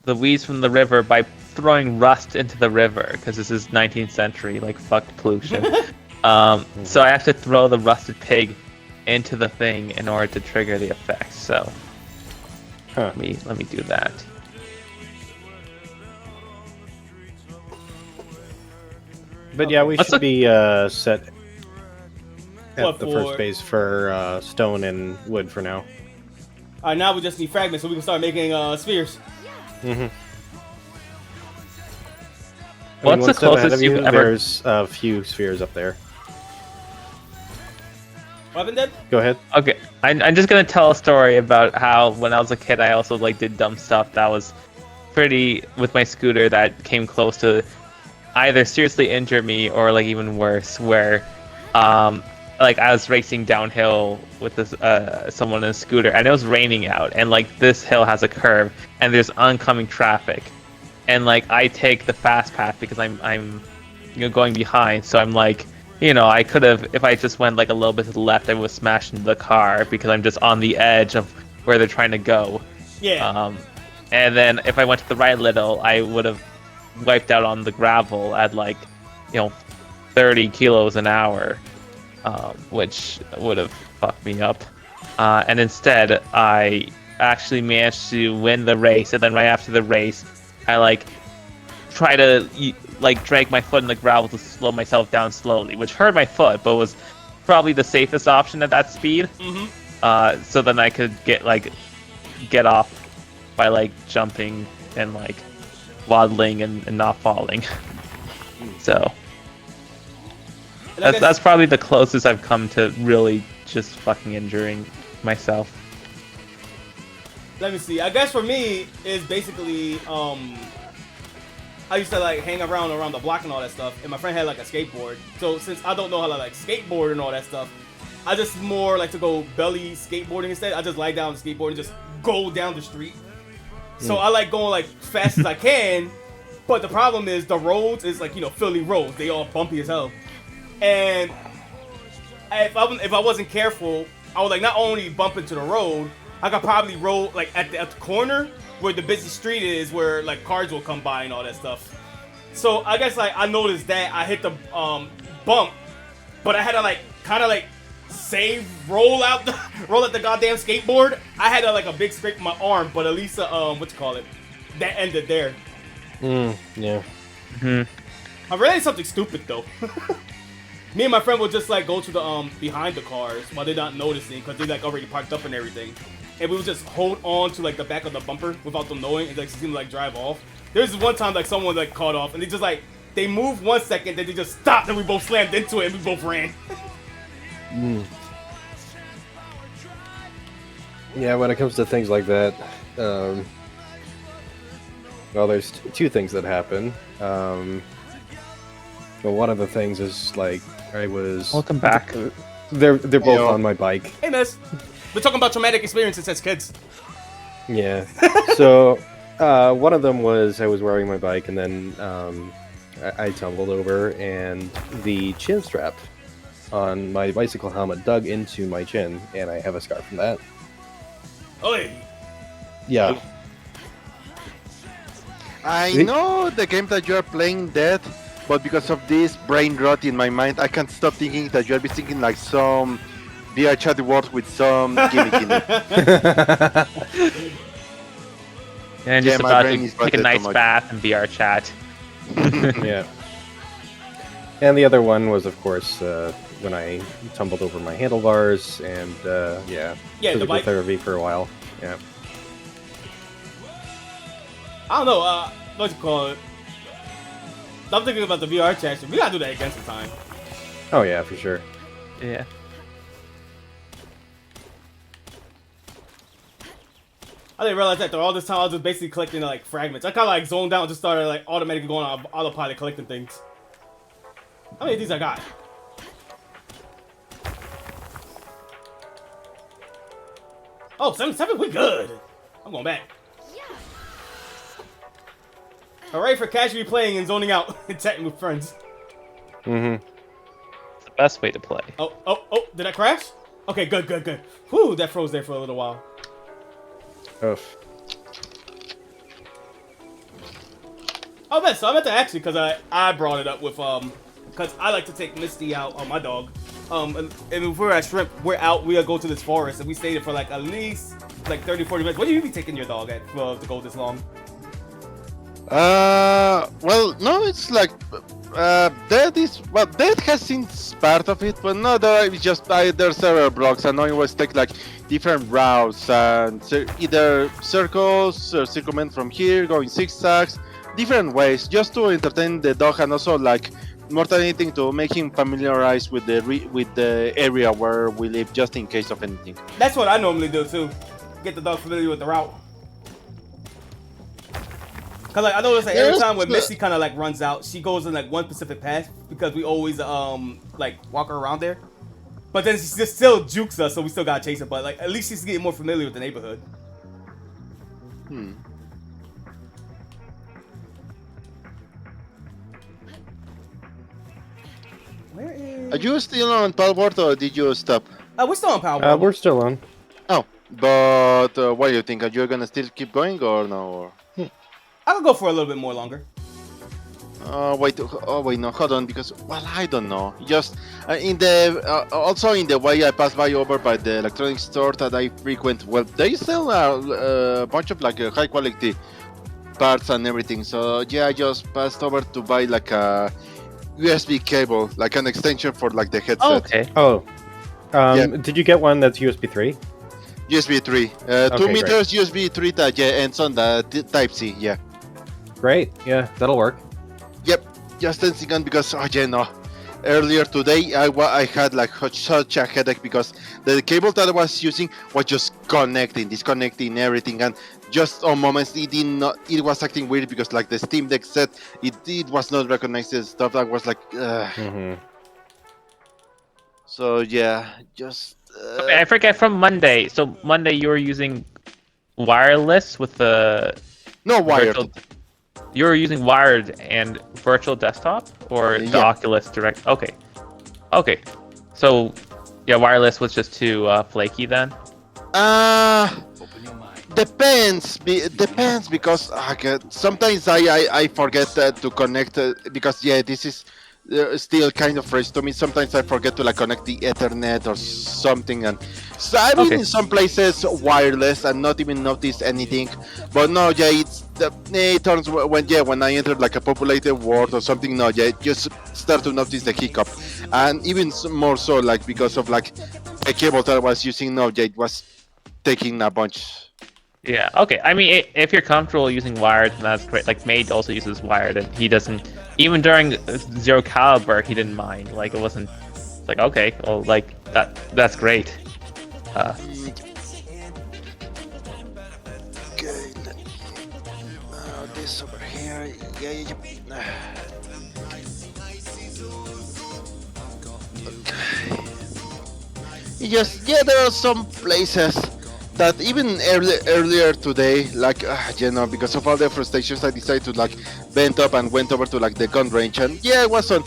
the weeds from the river by throwing rust into the river, because this is 19th century, like fucked pollution. So I have to throw the rusted pig into the thing in order to trigger the effect. So let me do that. But yeah, we should be set at the first base for stone and wood for now. Alright, now we just need fragments so we can start making spheres. Mm-hmm. What's the closest you've ever? There's a few spheres up there. What happened, Deb? Go ahead. Okay, I'm just gonna tell a story about how when I was a kid I also like did dumb stuff that was pretty with my scooter that came close to either seriously injure me or like even worse, where like I was racing downhill with this someone in a scooter and it was raining out and like this hill has a curve and there's oncoming traffic and like I take the fast path because I'm going behind, so I'm like, I could have, if I just went like a little bit to the left, I would smash into the car because I'm just on the edge of where they're trying to go. Yeah. And then if I went to the right a little, I would have wiped out on the gravel at like, 30 kilos an hour, which would have fucked me up. And instead, I actually managed to win the race. And then right after the race, I like try to like drag my foot in the gravel to slow myself down slowly, which hurt my foot, but was probably the safest option at that speed. Mm-hmm. So then I could get off by like jumping and like waddling and not falling. So that's probably the closest I've come to really just fucking injuring myself. Let me see. I guess for me is basically I used to like hang around the block and all that stuff, and my friend had like a skateboard. So since I don't know how to like skateboard and all that stuff, I just more like to go belly skateboarding instead. I just lie down the skateboard and just go down the street. So I like going like fast as I can, but the problem is the roads is like Philly roads. They all bumpy as hell, and if I wasn't careful, I would like not only bump into the road, I could probably roll like at the corner where the busy street is, where like cars will come by and all that stuff. So I guess like I noticed that I hit the bump, but I had to like kind of like roll out the goddamn skateboard. I had like a big scrape in my arm, but at least that ended there. Yeah. I realized something stupid though. Me and my friend would just like go to the behind the cars while they're not noticing because they like already parked up and everything, and we would just hold on to like the back of the bumper without them knowing and like seem to like drive off. There's this one time like someone like caught off and they just like they moved 1 second, then they just stopped and we both slammed into it and we both ran. Yeah, when it comes to things like that, well, there's two things that happen. Well, one of the things is like I was. Welcome back. They're both on my bike. Hey, miss. We're talking about traumatic experiences as kids. Yeah. So one of them was I was wearing my bike and then I tumbled over and the chin strap on my bicycle helmet dug into my chin and I have a scar from that. Oi. Yeah. I know the game that you are playing dead, but because of this brain rot in my mind, I can't stop thinking that you are thinking like some VR chat words with some gimmick in it. And just about to take a nice bath and VR chat. Yeah. And the other one was, of course, when I tumbled over my handlebars and, physical therapy for a while. Yeah. I don't know, what you call it? I'm thinking about the VR chat. We gotta do that again sometime. Oh yeah, for sure. Yeah. I didn't realize that though. All this time I was just basically collecting like fragments. I kind of like zoned out and just started like automatically going on autopilot collecting things. How many of these I got? Oh, 7-7, we good. I'm going back. Hooray for casually playing and zoning out and chatting with friends. Mm-hmm. It's the best way to play. Oh, did I crash? Okay, good. Whew, that froze there for a little while. Oof. Oh, man, so I meant to ask you, because I brought it up with, because I like to take Misty out on my dog. And if we're at Shrimp, we're out, we'll go to this forest, and we stayed there for like at least like 30-40 minutes. What do you be taking your dog at to go this long? Well, no, it's like Dead has since part of it, but no, there is just there's several blocks, and I always take like different routes and either circles or circlement from here, going zigzags, different ways, just to entertain the dog and also like more than anything to make him familiarize with the area where we live, just in case of anything. That's what I normally do too. Get the dog familiar with the route. Cause like I notice like every time when Misty kind of like runs out, she goes in like one specific path because we always like walk her around there. But then she just still jukes us, so we still gotta chase her. But like at least she's getting more familiar with the neighborhood. Where is? Are you still on Palworld or did you stop? We're still on Palworld. We're still on. Oh, but what do you think? Are you gonna still keep going or no? Or... I could go for a little bit more longer. Wait, no, hold on, because, well, I don't know. Just in the also in the way I pass by over by the electronics store that I frequent, well, they sell a bunch of like high quality parts and everything. So yeah, I just passed over to buy like a USB cable, like an extension for like the headset. Oh, okay. Oh. Yeah. Did you get one that's USB 3? USB 3, 2 meters USB 3 that ends on the Type C. Yeah. Great. Yeah, that'll work. Yep, just 10 seconds because, oh yeah, no. Earlier today, I had like such a headache because the cable that I was using was just disconnecting everything, and just on moments it was acting weird because like the Steam Deck set, it was not recognizing stuff that was like, So yeah, just... Okay, I forget from Monday. So Monday you were using wireless with the... No wired. You were using wired and virtual desktop, or the Oculus Direct? Okay. Okay. So, yeah, wireless was just too flaky then? Depends because sometimes I forget to connect because yeah, this is still kind of fresh to me. Sometimes I forget to like connect the Ethernet or something, and so I've been in some places wireless and not even notice anything. But no, yeah, it turns when I enter like a populated world or something. No, yeah, just start to notice the hiccup, and even more so like because of like a cable that I was using. No, yeah, it was taking a bunch. Yeah, okay. I mean, if you're comfortable using wired, then that's great. Like, Made also uses wired, and he doesn't... Even during Zero Caliber, he didn't mind. Like, it wasn't... It's like, okay, well, like, that's great. Okay, this over here. Yeah. Okay. There are some places that even earlier today, like because of all the frustrations, I decided to like bend up and went over to like the gun range, and yeah, it was on.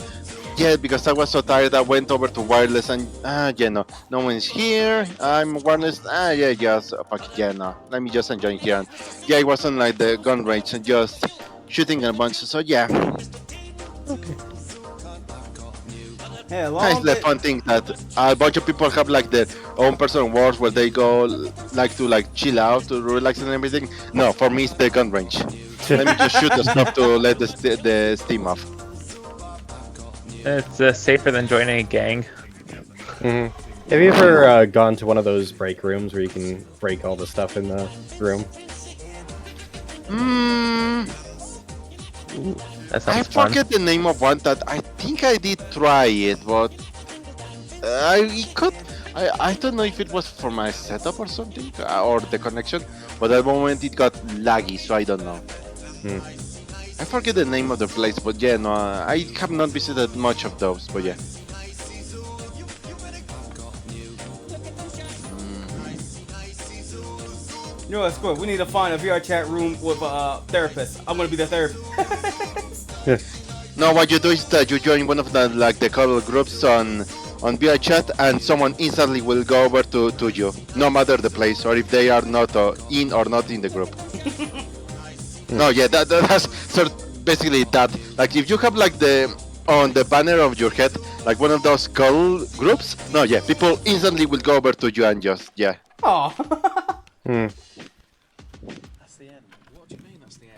Yeah, because I was so tired, I went over to wireless, and no one is here. I'm wireless. Fuck it, no. Let me just enjoy here. And yeah, it wasn't like the gun range and just shooting a bunch. So yeah. Okay. Yeah, it's the fun thing that a bunch of people have like their own personal wars where they go like to like chill out, to relax and everything. No, for me it's the gun range. Let me just shoot the stuff to let the steam off. It's safer than joining a gang. Mm-hmm. Have you ever gone to one of those break rooms where you can break all the stuff in the room? Ooh, I forget the name of one that I think I did try it, but I don't know if it was for my setup or something, or the connection, but at the moment it got laggy, so I don't know. I forget the name of the place, but yeah, no, I have not visited much of those, but yeah. You know, that's good. We need to find a VR chat room with a therapist. I'm gonna be the therapist. No, what you do is that you join one of the call groups on VR chat, and someone instantly will go over to you, no matter the place or if they are not in or not in the group. No, yeah, that's basically that. Like if you have like on the banner of your head, like one of those call groups, no, yeah, people instantly will go over to you and just, yeah. Oh.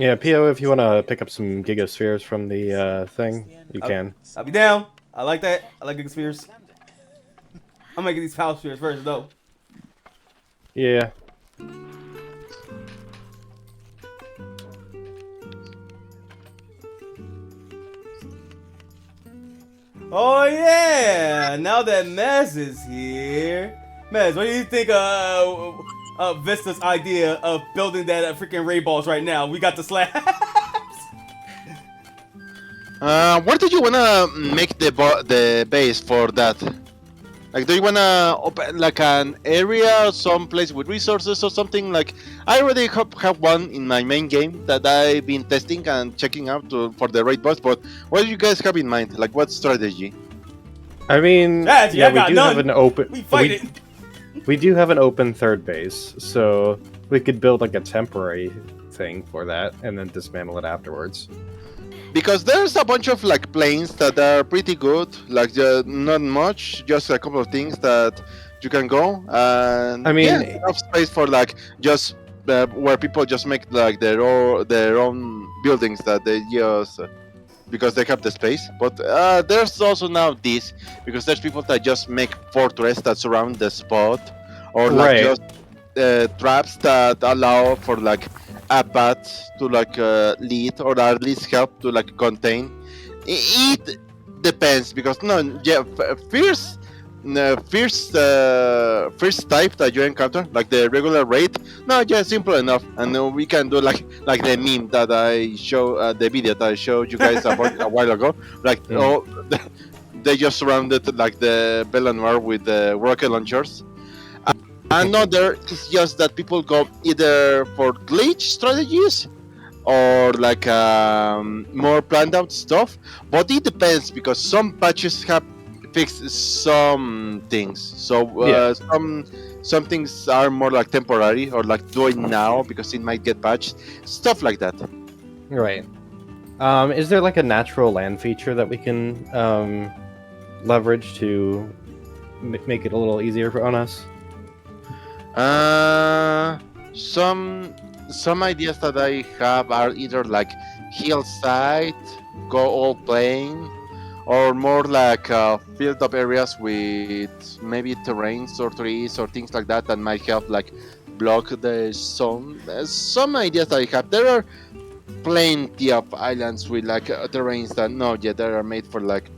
Yeah, PO, if you want to pick up some gigaspheres from the thing, you can. I'll be down. I like that. I like Gigaspheres. I'm making these Power Spheres first, though. Yeah. Oh, yeah. Now that Mez is here. Mez, what do you think of Vista's idea of building that freaking Ray Balls right now? We got the slabs. Where do you wanna make the base for that? Like, do you wanna open like an area, some place with resources or something? Like, I already have one in my main game that I've been testing and checking out for the raid boss. But what do you guys have in mind? Like, what strategy? I mean, Strategy, yeah, I got we do none. have an open. We fight it. We do have an open third base, so we could build like a temporary thing for that and then dismantle it afterwards. Because there's a bunch of like planes that are pretty good, like not much, just a couple of things that you can go. And I mean, yeah, enough space for like just where people just make like their own buildings that they use because they have the space. But there's also now this because there's people that just make fortress that surround the spot, or like Right. just traps that allow for like a bat to like lead or at least help to like contain. It depends because first type that you encounter like the regular raid, no, just simple enough, and we can do like the meme that I show the video that I showed you guys about a while ago, like oh they just surrounded like the Belanoir with the rocket launchers. Another is just that people go either for glitch strategies or like more planned out stuff, but it depends because some patches have fixed some things. So Yeah. some things are more like temporary or like do it now because it might get patched, stuff like that. Right. Is there like a natural land feature that we can leverage to make it a little easier on us? Some ideas that I have are either like hillside, go all plain, or more like filled up areas with maybe terrains or trees or things like that that might help like block the sun. Some ideas that I have. There are plenty of islands with like terrains that they are made for like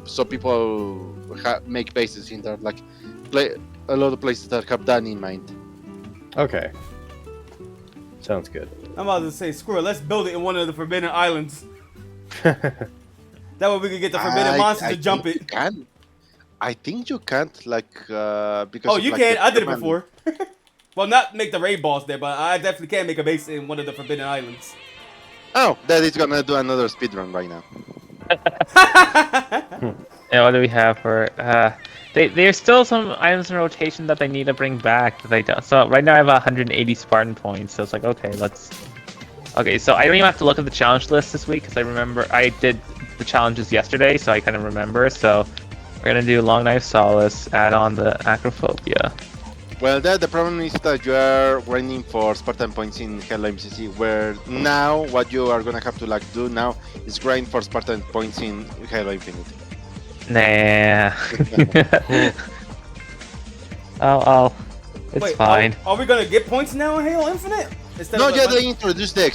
so people make bases in there, like a lot of places that have that in mind. Okay. Sounds good. I'm about to say, screw it. Let's build it in one of the Forbidden Islands. That way we can get the Forbidden Monster to jump it. I think you can't, like, because... Oh, of, you like, can. the I did it command. before. Well, not make the raid boss there, but I definitely can make a base in one of the Forbidden Islands. Oh, that is gonna do another speedrun right now. And what do we have for? There's still some items in rotation that they need to bring back that they don't. So right now I have 180 Spartan points. So it's like, okay, let's. Okay, so I don't even have to look at the challenge list this week because I remember I did the challenges yesterday, so I kind of remember. So we're gonna do Long Knife Solace, add on the Acrophobia. Well, the problem is that you are grinding for Spartan points in Halo MCC, where now what you are gonna have to like do now is grind for Spartan points in Halo Infinite. Nah. It's Wait, fine. Are we gonna get points now in Halo Infinite? Instead No, of yeah, like, they introduced the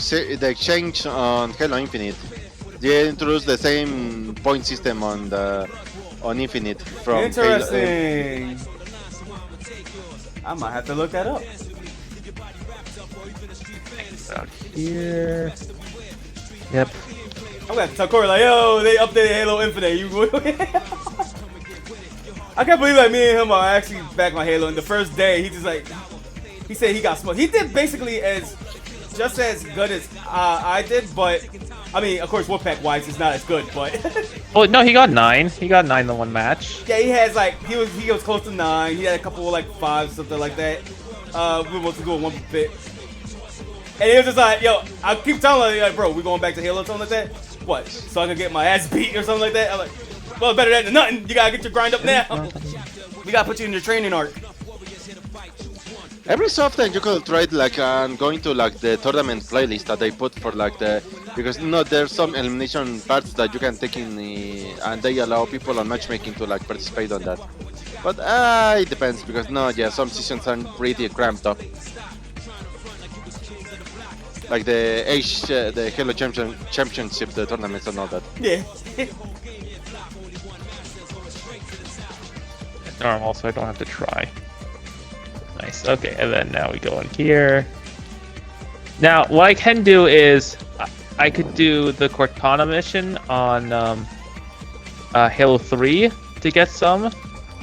exchange on Halo Infinite. They introduced the same point system on Infinite from Interesting. I might have to look that up. Out here. Yep. I'm gonna tell Corey like, yo, they updated Halo Infinite. You, I can't believe like me and him are actually back on Halo. And the first day, he just like, he said he got smoked. He did basically just as good as I did, but I mean, of course, Wolfpack wise, it's not as good, but Well, no, he got 9. He got 9 in one match. yeah, he has like he was close to 9. He had a couple of like 5, something like that. We were to go one bit. And he was just like, yo, I keep telling him, like, bro, we going back to Halo or something like that? What? So I can get my ass beat or something like that? I'm like, well, better that than nothing. You gotta get your grind up now. We gotta put you in your training arc. Every so often you could try like going to like the tournament playlist that they put for like the because there's some elimination parts that you can take in and they allow people on matchmaking to like participate on that. But it depends because some seasons are pretty cramped up. Like the Halo Championship, the tournaments and all that. Yeah. Normal, so I don't have to try. Nice. Okay, and then now we go in here. Now, what I can do is I could do the Cortana mission on Halo 3 to get some,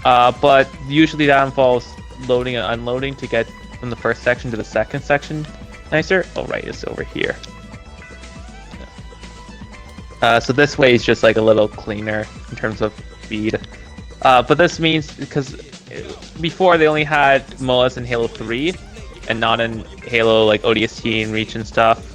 but usually that involves loading and unloading to get from the first section to the second section nicer. Oh, right, it's over here. So this way is just like a little cleaner in terms of speed. But this means because before they only had MOAs in Halo 3 and not in Halo like ODST and Reach and stuff.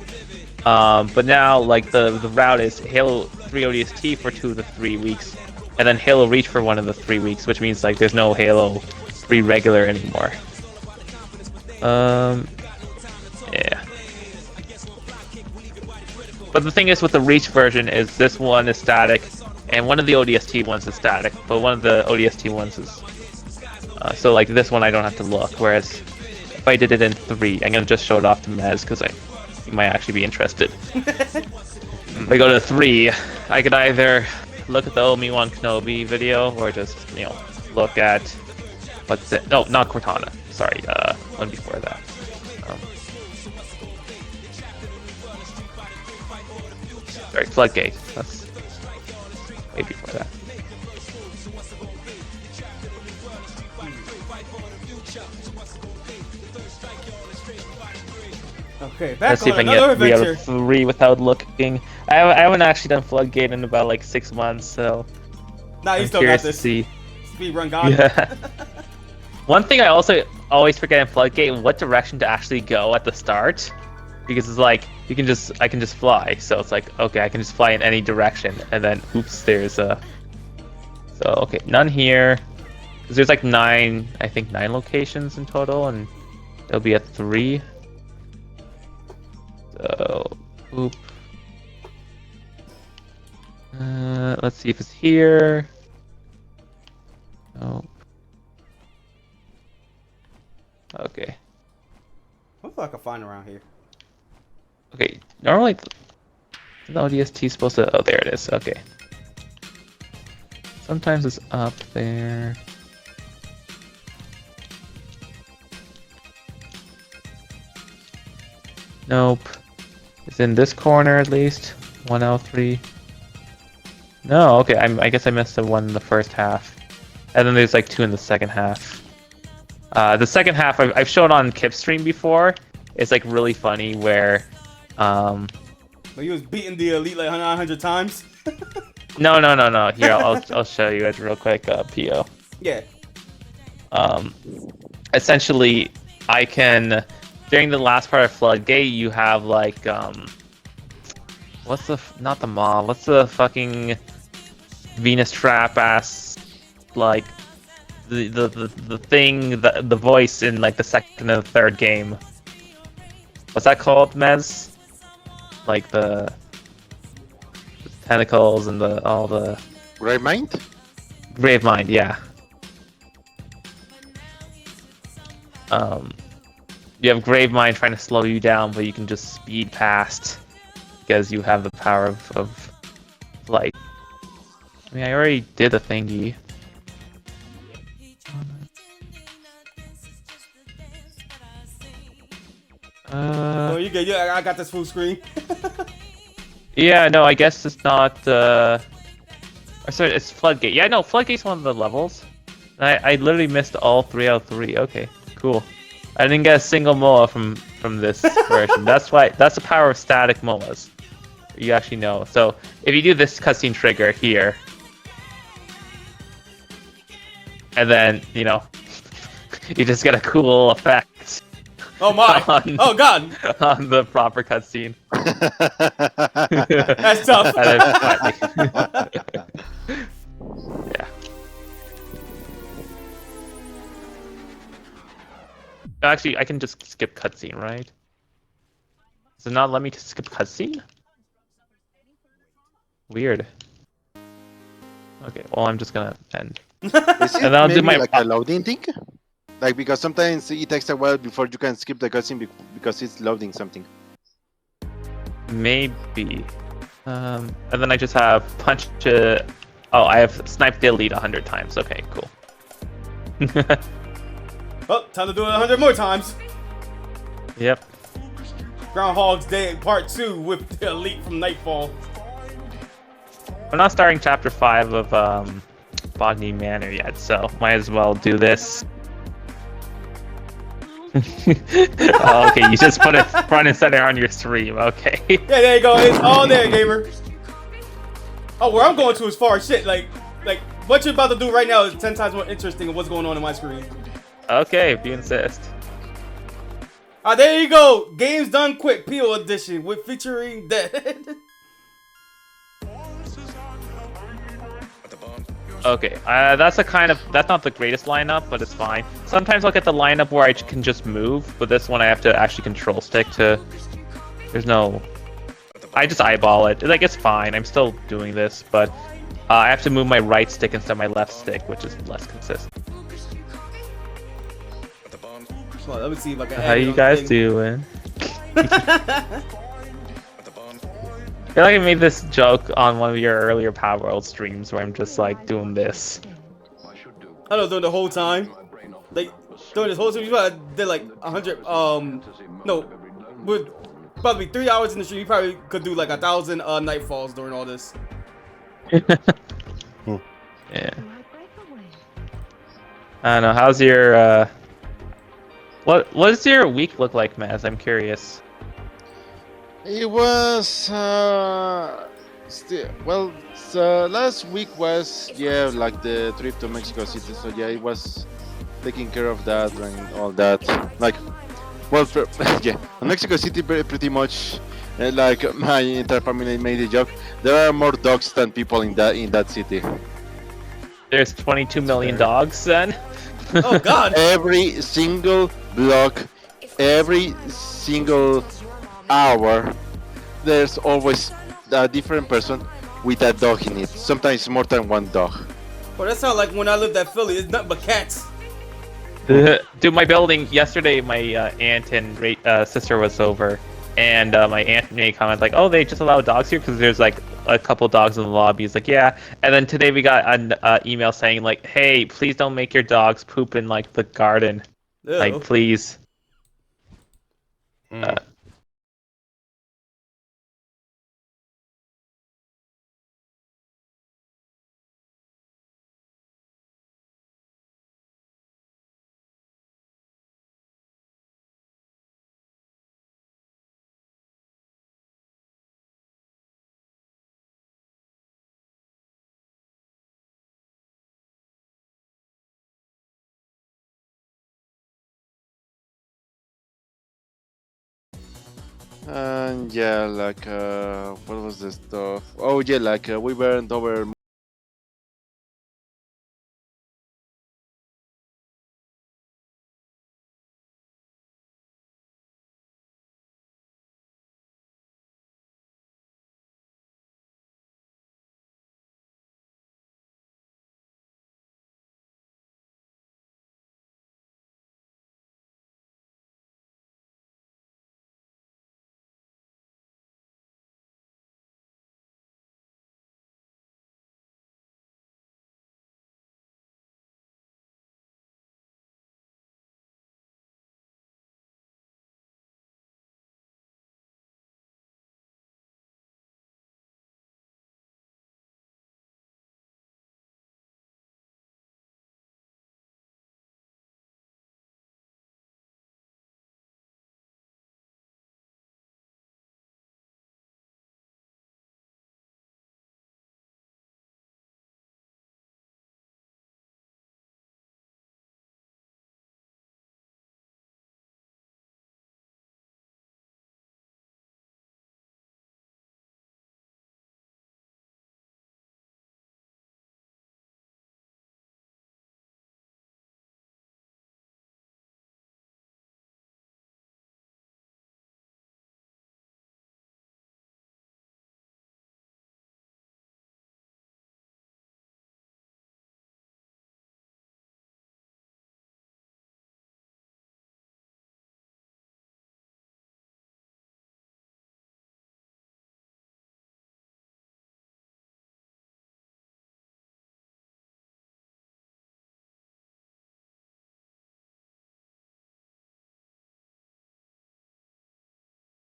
But now like the route is Halo 3 ODST for 2 of the 3 weeks, and then Halo Reach for 1 of the 3 weeks, which means like there's no Halo 3 regular anymore. Yeah. But the thing is with the Reach version is this one is static, and one of the ODST ones is static, but one of the ODST ones is... so like this one I don't have to look, whereas if I did it in 3, I'm gonna just show it off to Mez, because you might actually be interested. If I go to 3, I could either look at the Obi-Wan Kenobi video, or just, look at... what's it? No, not Cortana. Sorry, one before that. Sorry, Floodgate. That's way before that. Okay, back Let's see if I on can another get 3 out adventure. of 3 without looking. I haven't actually done Floodgate in about like 6 months, so Nah, you I'm still got curious to this. see. Speed run God. Yeah. One thing I also always forget in Floodgate what direction to actually go at the start, because it's like I can just fly. So it's like, okay, I can just fly in any direction, and then oops, there's a. So okay, none here, because there's like 9 locations in total, and it'll be at 3. So oop. Let's see if it's here. Nope. Okay. What do I can find around here? Okay. Normally, the ODST is supposed to. Oh, there it is. Okay. Sometimes it's up there. Nope. It's in this corner at least. 1L3. No, okay. I guess I missed the one in the first half, and then there's like 2 in the second half. The second half I've shown on Kip's stream before. It's like really funny where, But you was beating the elite like 900 times. No. Here, I'll show you it real quick. PO. Yeah. Essentially, I can during the last part of Floodgate, you have like what's the not the mob? What's the fucking Venus trap ass like the thing the voice in like the second and the third game? What's that called, Mez? Like the tentacles and all the Grave Mind? Grave Mind, yeah. You have Grave Mind trying to slow you down, but you can just speed past because you have the power of flight. I mean, I already did the thingy. Oh, you good? Yeah, I got this full screen. Yeah, no, I guess it's not. Or sorry, it's Floodgate. Yeah, no, Floodgate's one of the levels. I literally missed all 3 out of 3. Okay, cool. I didn't get a single MOA from this version. That's the power of static MOAs. You actually know. So if you do this cutscene trigger here, and then you just get a cool effect. Oh my! Oh god! On the proper cutscene. That's tough. Yeah. Actually, I can just skip cutscene, right? Does it not let me skip cutscene? Weird. Okay, well, I'm just gonna end. Is And it then I'll do maybe my... like a loading thing? Like, because sometimes it takes a while before you can skip the cutscene because it's loading something. Maybe. And then I just have punch... Oh, I have snipe the elite 100 times. Okay, cool. Oh, time to do it 100 more times. Yep. Groundhog's Day Part 2 with the elite from Nightfall. I'm not starting Chapter 5 of Bogny Manor yet, so might as well do this. Oh, okay, you just put it front and center on your stream. Okay. Yeah, there you go. It's all there, gamer. Oh, where I'm going to is far shit. Like what you're about to do right now is 10 times more interesting than what's going on my screen. Okay, if you insist. There you go. Games Done Quick Peel Edition with featuring Dead. Okay, that's not the greatest lineup, but it's fine. Sometimes I'll get the lineup where I can just move, but this one I have to actually control stick to. There's no. I just eyeball it. Like, it's fine. I'm still doing this, but I have to move my right stick instead of my left stick, which is less consistent. Hold on, let me see if I can. How you guys doing? I feel like I made this joke on one of your earlier Palworld streams where I'm just like doing this. I know, during the whole time. Like, during this whole stream, you probably did like 100, no, with probably 3 hours in the stream, you probably could do like 1,000 nightfalls during all this. Yeah. I don't know, how's your, what does your week look like, Maz? I'm curious. It was last week was like the trip to Mexico City. So yeah, it was taking care of that and all that. Like, well, yeah, in Mexico City, pretty much. Like my entire family made a joke. There are more dogs than people in that city. There's 22 million dogs then. Oh God! Every single block, every single hour, there's always a different person with a dog in it. Sometimes more than one dog. Well, that sounds like when I lived at Philly. It's nothing but cats. Dude, my building yesterday, my aunt and sister was over, and my aunt made a comment like, "Oh, they just allow dogs here because there's like a couple dogs in the lobby." He's like, "Yeah," and then today we got an email saying like, "Hey, please don't make your dogs poop in like the garden, Ew. like please." And yeah, like what was the stuff? Oh yeah, like we went over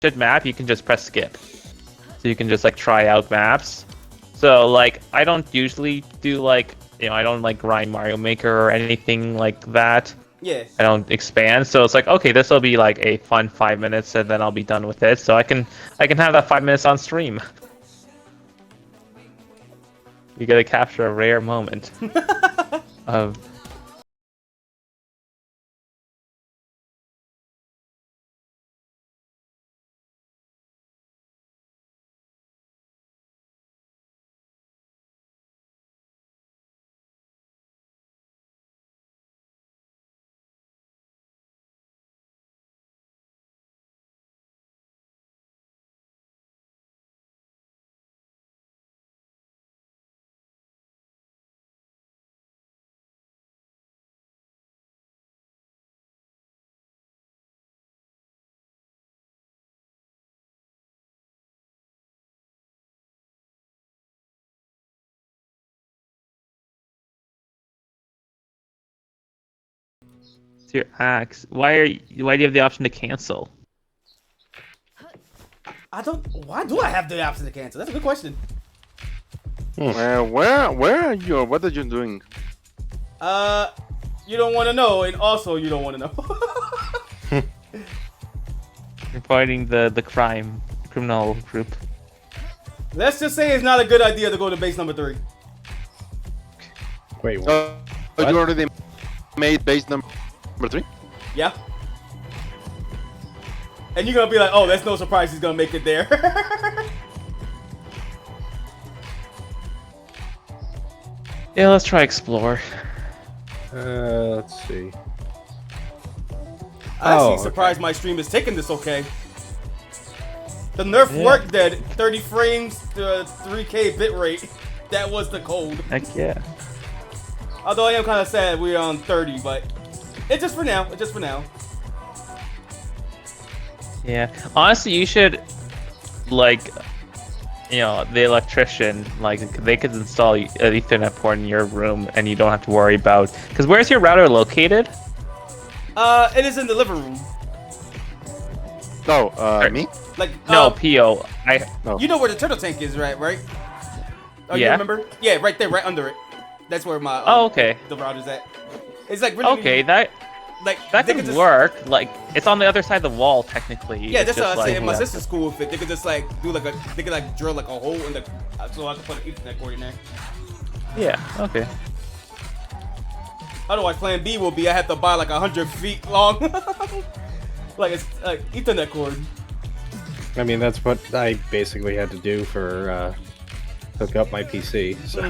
shit map, you can just press skip. So you can just like try out maps. So like I don't usually do like I don't like grind Mario Maker or anything like that. Yeah. I don't expand, so it's like okay, this will be like a fun 5 minutes, and then I'll be done with it. So I can have that 5 minutes on stream. You gotta capture a rare moment of. Your axe. Why do you have the option to cancel? Why do I have the option to cancel? That's a good question. Where are you? Or what are you doing? You don't want to know, and also you don't want to know. You're fighting the criminal group. Let's just say it's not a good idea to go to base number 3. Wait, Oh, what? you already made base number 3? Yeah. And you're gonna be like, oh, that's no surprise he's gonna make it there. Yeah, let's try explore. Let's see. I Oh, see surprised my stream is taking this okay. The nerf worked at 30 frames to 3K bitrate. That was the code. Heck yeah. Although I am kind of sad we're on 30, but it's just for now. It's just for now. Yeah. Honestly, you should, like, the electrician, like, they could install an Ethernet port in your room and you don't have to worry about... Because where's your router located? It is in the living room. No, me? Like, No, PO. No. you know where the turtle tank is, right? Oh, you Yeah. remember? Yeah, right there, right under it. That's where my Oh, okay. the router's at. It's like really Okay, that they could could just work. Like, it's on the other side of the wall, technically. Yeah, It's that's what just I said. like- My sister's cool with it. They could just like do like they could like drill like a hole in the so I could put an Ethernet cord in there. Yeah, okay. Otherwise, Plan B will be I have to buy like 100 feet long, like it's like Ethernet cord. I mean, that's what I basically had to do for hook up my PC. So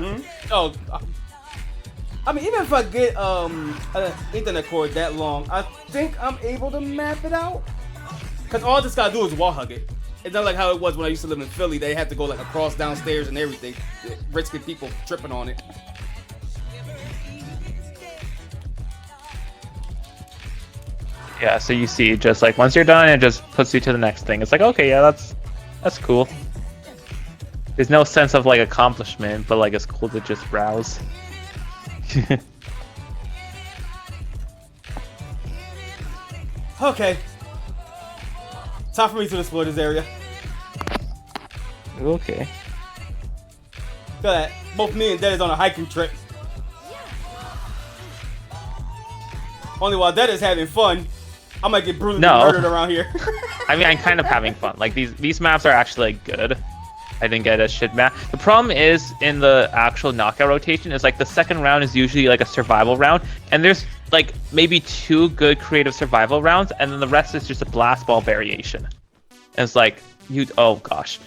Oh, I mean, even if I get an Ethernet cord that long, I think I'm able to map it out. Cause all I just gotta do is wall hug it. It's not like how it was when I used to live in Philly. They had to go like across downstairs and everything, risking people tripping on it. Yeah, so you see, just like once you're done, it just puts you to the next thing. It's like, okay, yeah, that's cool. There's no sense of like accomplishment, but like it's cool to just browse. Okay, time for me to explore this area. Okay. Look at that. Both me and Dad is on a hiking trip. Only while Dad is having fun, I might get brutally murdered around here. I mean, I'm kind of having fun. Like these maps are actually like, good. I didn't get a shit map. The problem is in the actual knockout rotation is like the second round is usually like a survival round, and there's like maybe 2 good creative survival rounds, and then the rest is just a blast ball variation. And it's like oh gosh.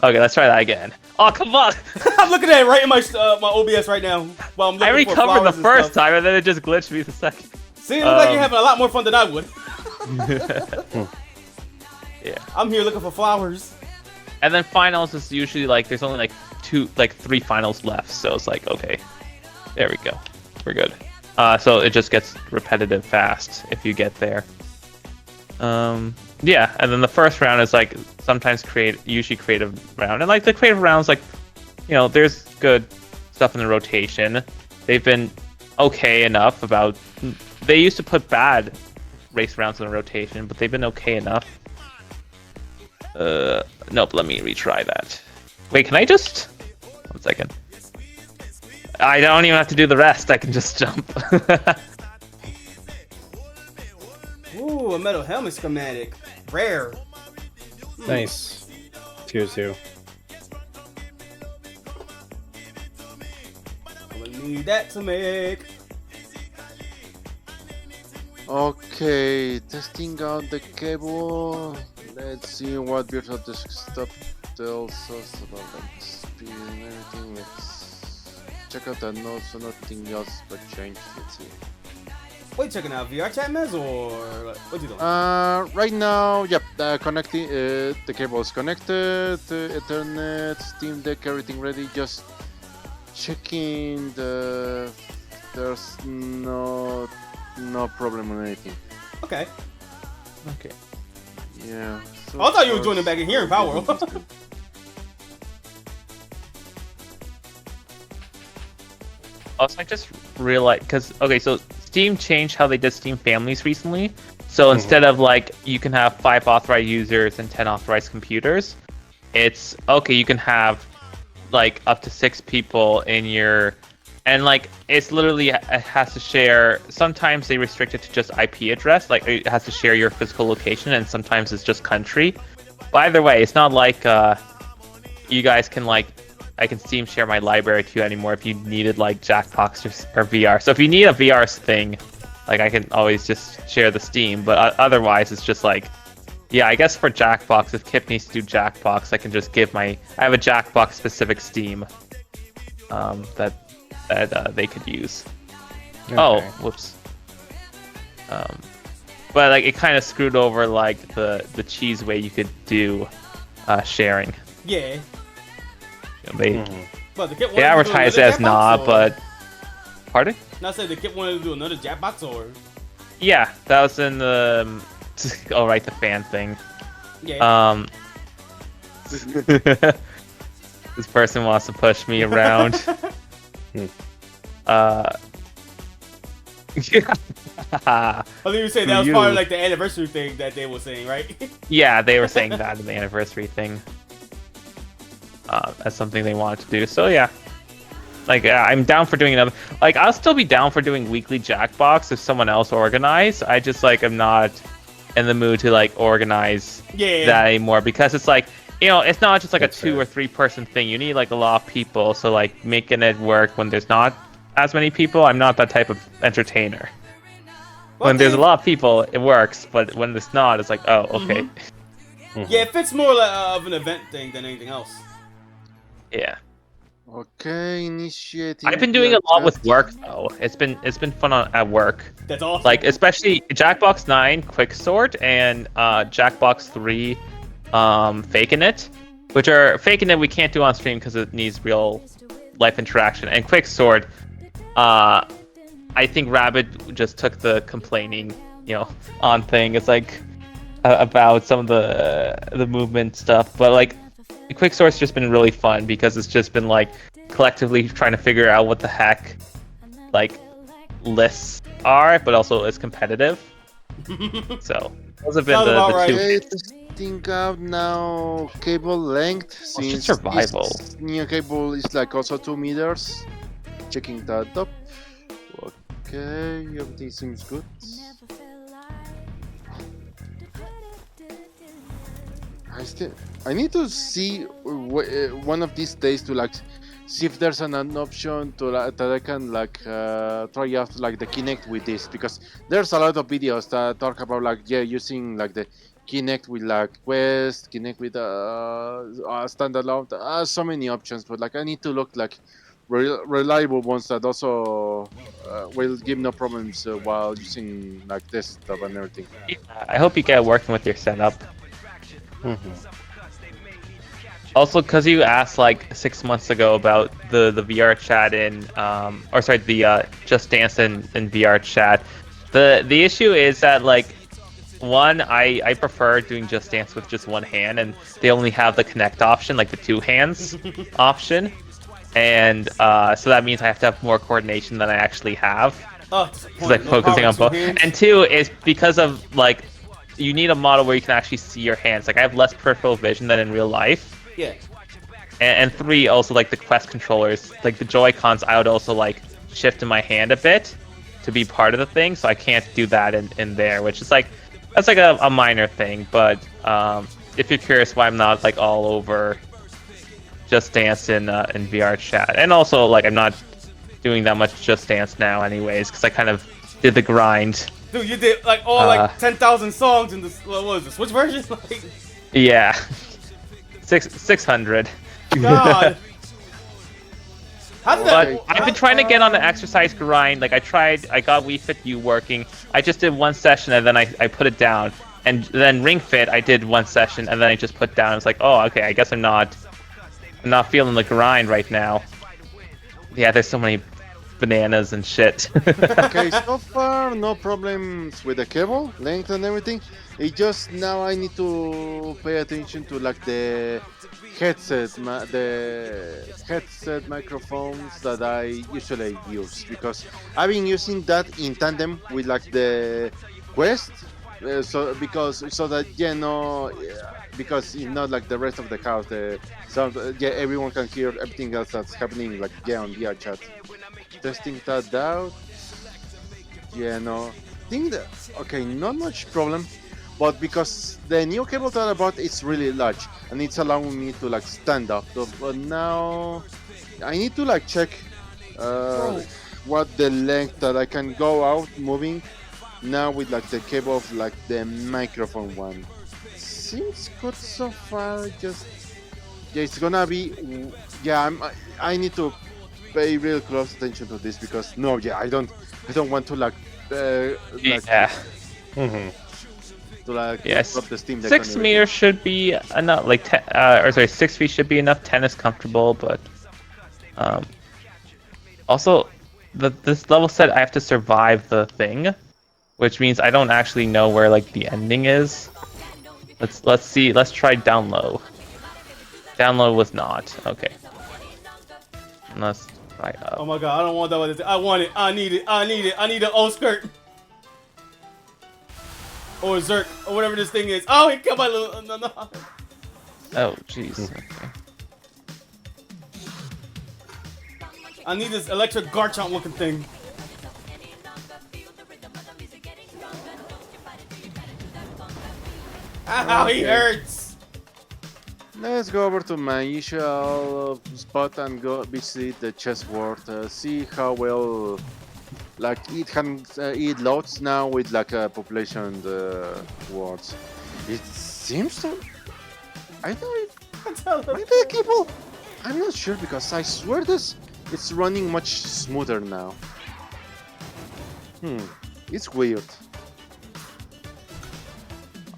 Okay, let's try that again. Oh, come on! I'm looking at it right in my my OBS right now while I'm looking I for recovered the flowers and first stuff. time, and then it just glitched me the second. See, it looks like you're having a lot more fun than I would. Yeah. I'm here looking for flowers. And then finals is usually like there's only like 3 finals left, so it's like okay, there we go, we're good. So it just gets repetitive fast if you get there. Yeah, and then the first round is like sometimes usually creative round, and like the creative rounds, like there's good stuff in the rotation. They've been okay enough. They used to put bad race rounds in a rotation, but they've been okay enough. Nope, let me retry that. Wait, can I just... 1 second. I don't even have to do the rest, I can just jump. Ooh, a metal helmet schematic. Rare. Nice. Tier 2. I'm gonna need that to make. Okay, testing out the cable. Let's see what virtual desktop tells us about the speed and everything. Let's check out the notes, so nothing else but change. Let's see. What you checking out, VR chat, Mez, or what you doing? Right now, yep, connecting. The cable is connected to Ethernet, Steam Deck, everything ready. Just checking the. There's no problem on anything. Okay. Okay. Yeah. So I thought you were doing it back in here in Palworld. Also, I just realized, because, okay, so Steam changed how they did Steam families recently. So instead of, like, you can have 5 authorized users and 10 authorized computers, it's, okay, you can have, like, up to 6 people in your... And, like, it's literally, it has to share... Sometimes they restrict it to just IP address, like, it has to share your physical location, and sometimes it's just country. But either way, it's not like, you guys can, like... I can Steam share my library to you anymore if you needed like Jackbox or VR. So if you need a VR thing, like I can always just share the Steam. But otherwise, it's just like, yeah, I guess for Jackbox, if Kip needs to do Jackbox, I can just give I have a Jackbox specific Steam that they could use. Okay. Oh, whoops. But like it kind of screwed over like the cheese way you could do sharing. Yeah. They But the kid they advertise it as not, but pardon? Now say the kid wanted to do another Jackbox or Yeah, that was in the oh right, the fan thing. yeah. This person wants to push me around. I think you say that was part of like the anniversary thing that they were saying, right? Yeah, they were saying that in the anniversary thing. As something they wanted to do. So yeah, like I'm down for doing another. Like I'll still be down for doing weekly Jackbox if someone else organize. I just like I'm not in the mood to like organize that anymore because it's like it's not just like a 2 or 3 person thing. You need like a lot of people. So like making it work when there's not as many people, I'm not that type of entertainer. When there's a lot of people, it works, but when it's not, it's like oh okay. Yeah, it fits more like, of an event thing than anything else. Yeah. Okay, initiating. I've been doing a lot with work though. It's been fun at work. That's awesome. Like especially Jackbox 9 Quicksort and Jackbox 3 Faking It, which are Faking It we can't do on stream because it needs real life interaction. And Quicksort, I think Rabbit just took the complaining, on thing. It's like about some of the movement stuff, but like. Quicksort's just been really fun because it's just been like collectively trying to figure out what the heck like lists are, but also it's competitive. So those have been the two. Okay, testing out now cable length since survival. This new cable is like also 2 meters. Checking that up. Okay, everything seems good. I need to see one of these days to like see if there's an option to that I can like try out like the Kinect with this, because there's a lot of videos that talk about like using like the Kinect with like Quest, Kinect with standalone, so many options, but like I need to look like reliable ones that also will give no problems while using like desktop and everything. Yeah, I hope you get working with your setup. Also, because you asked like 6 months ago about the VR chat in, the Just Dance in VR chat. The issue is that like, one, I prefer doing Just Dance with just one hand, and they only have the connect option, like the 2 hands option, and so that means I have to have more coordination than I actually have. Oh, It's like focusing on both. And two is because of like you need a model where you can actually see your hands. Like I have less peripheral vision than in real life. Yeah. And three, also like the Quest controllers, like the Joy-Cons, I would also like shift in my hand a bit to be part of the thing, so I can't do that in there, which is like that's like a minor thing. But if you're curious why I'm not like all over Just Dance in VR chat, and also like I'm not doing that much Just Dance now, anyways, because I kind of did the grind. Dude, you did like all like 10,000 songs in this. What was this? Which version? Like, Yeah, 600. God. How did that? But I've been trying to get on the exercise grind. Like I got Wii Fit U working. I just did one session and then I put it down. And then Ring Fit, I did one session and then I just put down. It's like, oh, okay, I guess I'm not feeling the grind right now. Yeah, there's so many bananas and shit. Okay, so far no problems with the cable length and everything. It just now I need to pay attention to like the headset microphones that I usually use, because I've been using that in tandem with like the Quest, so that because it's not like the rest of the house, the sound, everyone can hear everything else that's happening like on VR chat. Testing that out. Think that okay, not much problem. But because the new cable that I bought is really large and it's allowing me to like stand up. But now I need to like check what the length that I can go out moving now with like the cable of like the microphone one. Seems good so far. It's gonna be I need to pay real close attention to this because I don't want to yeah. To like yes. up the Steam Deck. 6 meters should be enough. Like 6 feet should be enough. 10 is comfortable, but also this level set I have to survive the thing, which means I don't actually know where like the ending is. Let's see. Let's try down low. Down low was not okay. Let's try up. Oh my god, I don't want that. I want it. I need it. I need an O skirt. Or Zerk, or whatever this thing is. Oh, he killed my little. No. Oh, jeez. Okay. I need this electric Garchomp looking thing. Ow, he hurts. Let's go over to my usual spot and go visit the chessboard. See how well like it loads now with like a population words. It seems to. I don't know. Maybe the cable. I'm not sure because I swear it's running much smoother now. It's weird.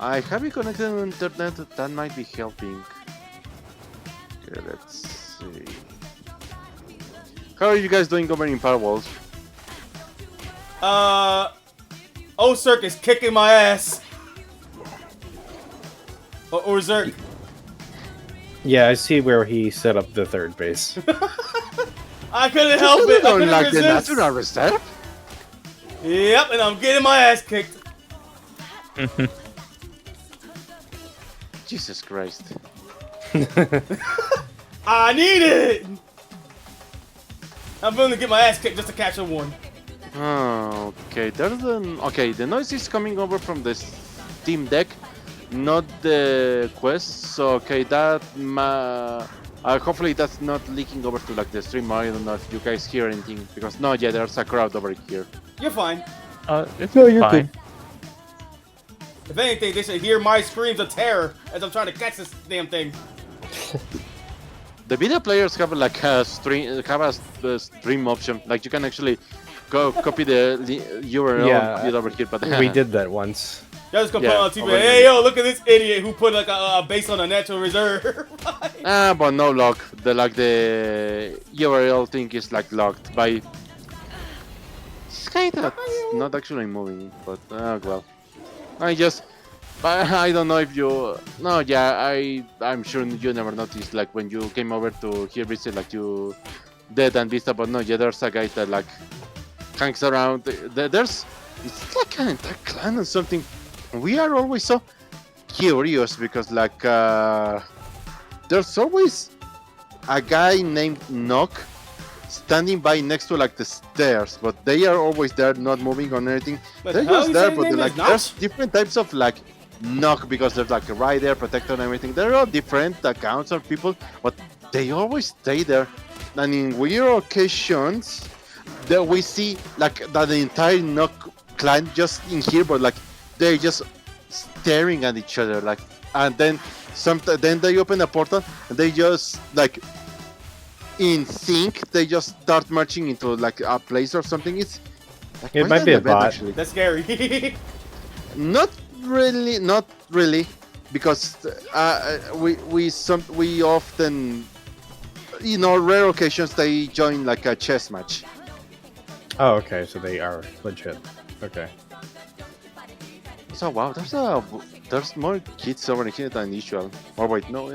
I have it connected to the internet. That might be helping. Okay, let's see. How are you guys doing over in Palworld? Ozerk is kicking my ass. Or Zerk. Yeah, I see where he set up the third base. I couldn't help it. I couldn't like the resist. natural reset? Yep, and I'm getting my ass kicked. Jesus Christ. I need it. I'm willing to get my ass kicked just to catch a one. Oh, okay. The noise is coming over from the Steam Deck, not the Quest. So okay, that hopefully that's not leaking over to like the stream. I don't know if you guys hear anything because there's a crowd over here. You're fine. It's fine. Good. If anything, they should hear my screams of terror as I'm trying to catch this damn thing. The video players have like a stream option. Like you can actually go copy the URL and put it over here. But We did that once. Y'all just gonna put on TV. Hey yo, look at this idiot who put like a base on a natural reserve. But no lock. The URL thing is like locked by. It's kind of not actually moving, but well. I don't know if you. I'm sure you never noticed like when you came over to here visit like you dead and Vista, but there's a guy that like hangs around. There's it's like an entire clan or something. We are always so curious because like there's always a guy named Nock standing by next to like the stairs, but they are always there, not moving on anything. But They're how just you there, say but his name like is there's Notch? different types of like Nock because there's like a rider, protector, and everything. They're all different accounts of people, but they always stay there. And in weird occasions, that we see like that the entire Nock clan just in here, but like they're just staring at each other, like, and then then they open a portal and they just like in sync they just start marching into like a place or something. It's like, It quite might an be a event, bot. actually. That's scary. Not really, because we often, rare occasions they join like a chess match. Oh, okay, so they are legit. Okay. So wow, there's more kids over here than usual. Or wait, no,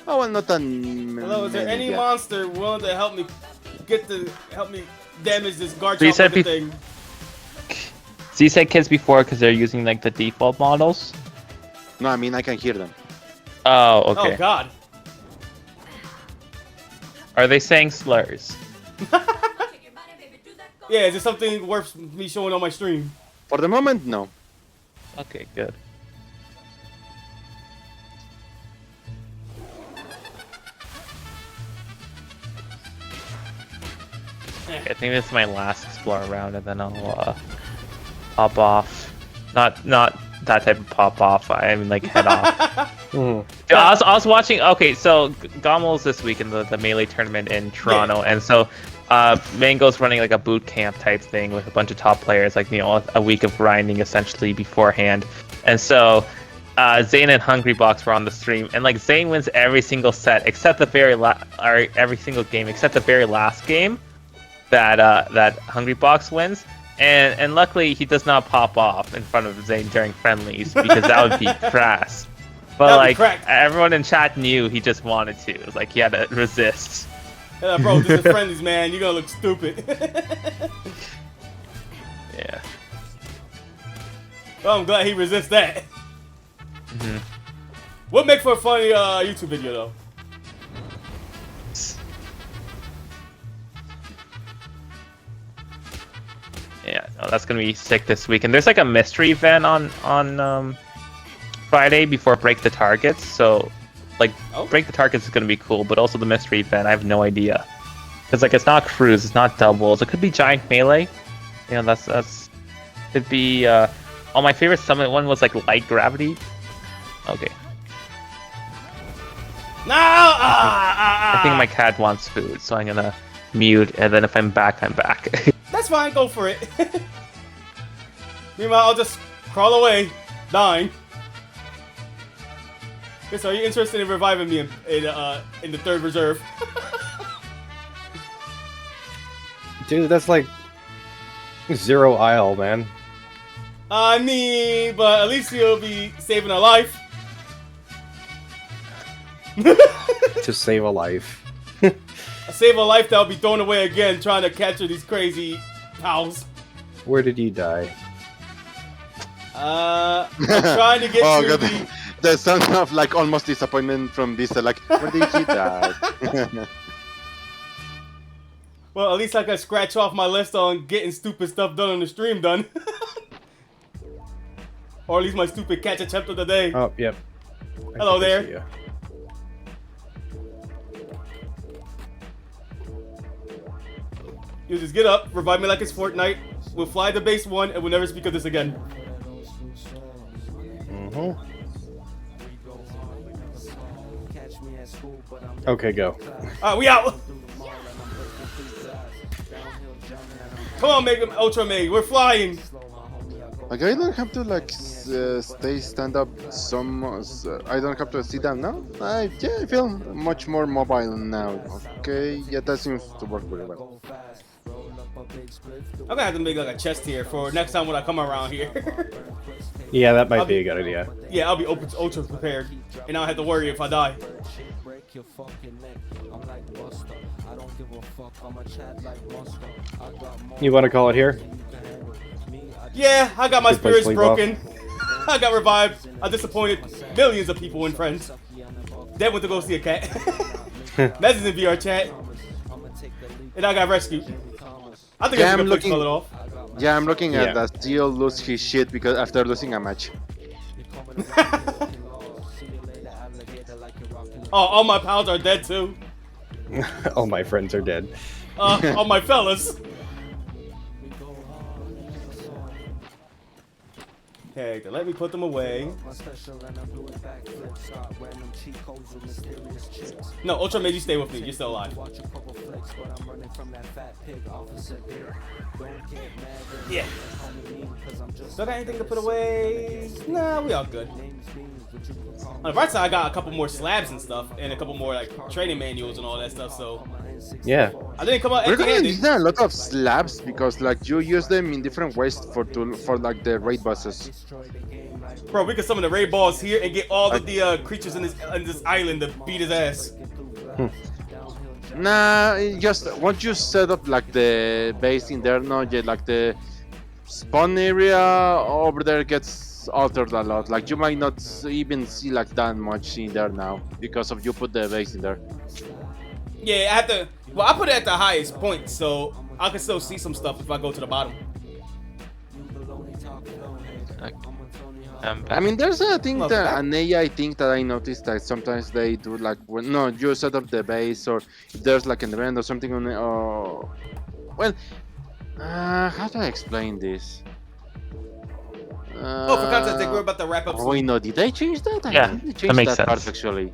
oh well, not than. Hello, is there many, any yeah. monster willing to help me damage this guard So you chomp said looking thing? So you said kids before because they're using like the default models. No, I mean I can hear them. Oh, okay. Oh God. Are they saying slurs? Yeah, is it something worth me showing on my stream? For the moment, no. Okay, good. I think this is my last explore round, and then I'll pop off. Not that type of pop off. I mean like head off. Mhm. I was watching. Okay, so Gommel's this week in the melee tournament in Toronto, and so Mango's running like a boot camp type thing with a bunch of top players, like a week of grinding essentially beforehand. And so Zane and Hungrybox were on the stream, and like Zane wins every single set except the every single game except the very last game that Hungrybox wins. And luckily he does not pop off in front of Zane during friendlies because that would be crass. But That'd be like cracked. everyone in chat knew he just wanted to. It was like he had to resist. Yeah, bro, this is friendlies, man. You're gonna look stupid. Yeah. Well, I'm glad he resists that. Mm-hmm. Would make for a funny YouTube video though. Yeah, no, that's gonna be sick this week. And there's like a mystery event on Friday before Break the Targets. So, like, Break the Targets is gonna be cool, but also the mystery event, I have no idea. Cause like it's not cruise, it's not doubles. It could be giant melee. You know, that's could be. Oh, my favorite summit one was like light gravity. Okay. No! I think my cat wants food, so I'm gonna mute, and then if I'm back, I'm back. That's fine, go for it. Meanwhile, I'll just crawl away, dying. Okay, so are you interested in reviving me in the third reserve? Dude, that's like 0 aisle, man. I mean, but at least you'll be saving a life. To save a life. Save a life that'll be thrown away again trying to capture these crazy pals. Where did you die? I'm trying to get Oh, to God. the... The sound of like almost disappointment from this, like, where did he die? Well, at least I can scratch off my list on getting stupid stuff done on the stream done. Or at least my stupid catch attempt of the day. Oh, yep. Hello think I there. see ya. You just get up, revive me like it's Fortnite. We'll fly to base 1 and we'll never speak of this again. Mm-hmm. Okay, go. Alright, we out! Come on, Mega Ultra Meg, we're flying! Like, I don't have to like stand up I don't have to sit down now. I feel much more mobile now. Okay, yeah, that seems to work very well. I'm gonna have to make like a chest here for next time when I come around here. Yeah, that might be a good idea. Yeah, I'll be ultra prepared, and I don't have to worry if I die. your fucking neck. I'm like Buster. I don't give a fuck. I'm a chat like Monster. I got more. You want to call it here? Yeah, I got my Good place spirits to leave broken. I got revived. I disappointed millions of people and friends. Dad went to go see a cat. Message in VR chat. And I got rescued. I think Yeah, it's a I'm good place to looking- call it off. Yeah, I'm looking at Yeah. that Steel lose his shit because after losing a match. Oh, all my pals are dead too. All my friends are dead. All my fellas. Okay, then let me put them away. No, Ultra made you stay with me. You're still alive. Yeah. Still got anything to put away? Nah, we all good. On the right side, I got a couple more slabs and stuff, and a couple more like training manuals and all that stuff. So Yeah. I didn't come out We're gonna empty-handed. need a lot of slabs because like you use them in different ways for like the raid bosses. Bro, we can summon the raid balls here and get all of the creatures in this island to beat his ass. Nah, just once you set up like the base in there, no, yet like the spawn area over there gets altered a lot. Like you might not even see like that much in there now because of you put the base in there. Yeah, I have to. Well, I put it at the highest point, so I can still see some stuff if I go to the bottom. I mean, there's a thing Love that that. an AI thing that I noticed that sometimes they do like when no, you set up the base or if there's like an event or something on it. Or well, how do I explain this? Oh, for context, we're about to wrap up. Oh, soon. wait, no, did I change that? I Yeah, think they that changed makes part sense. actually.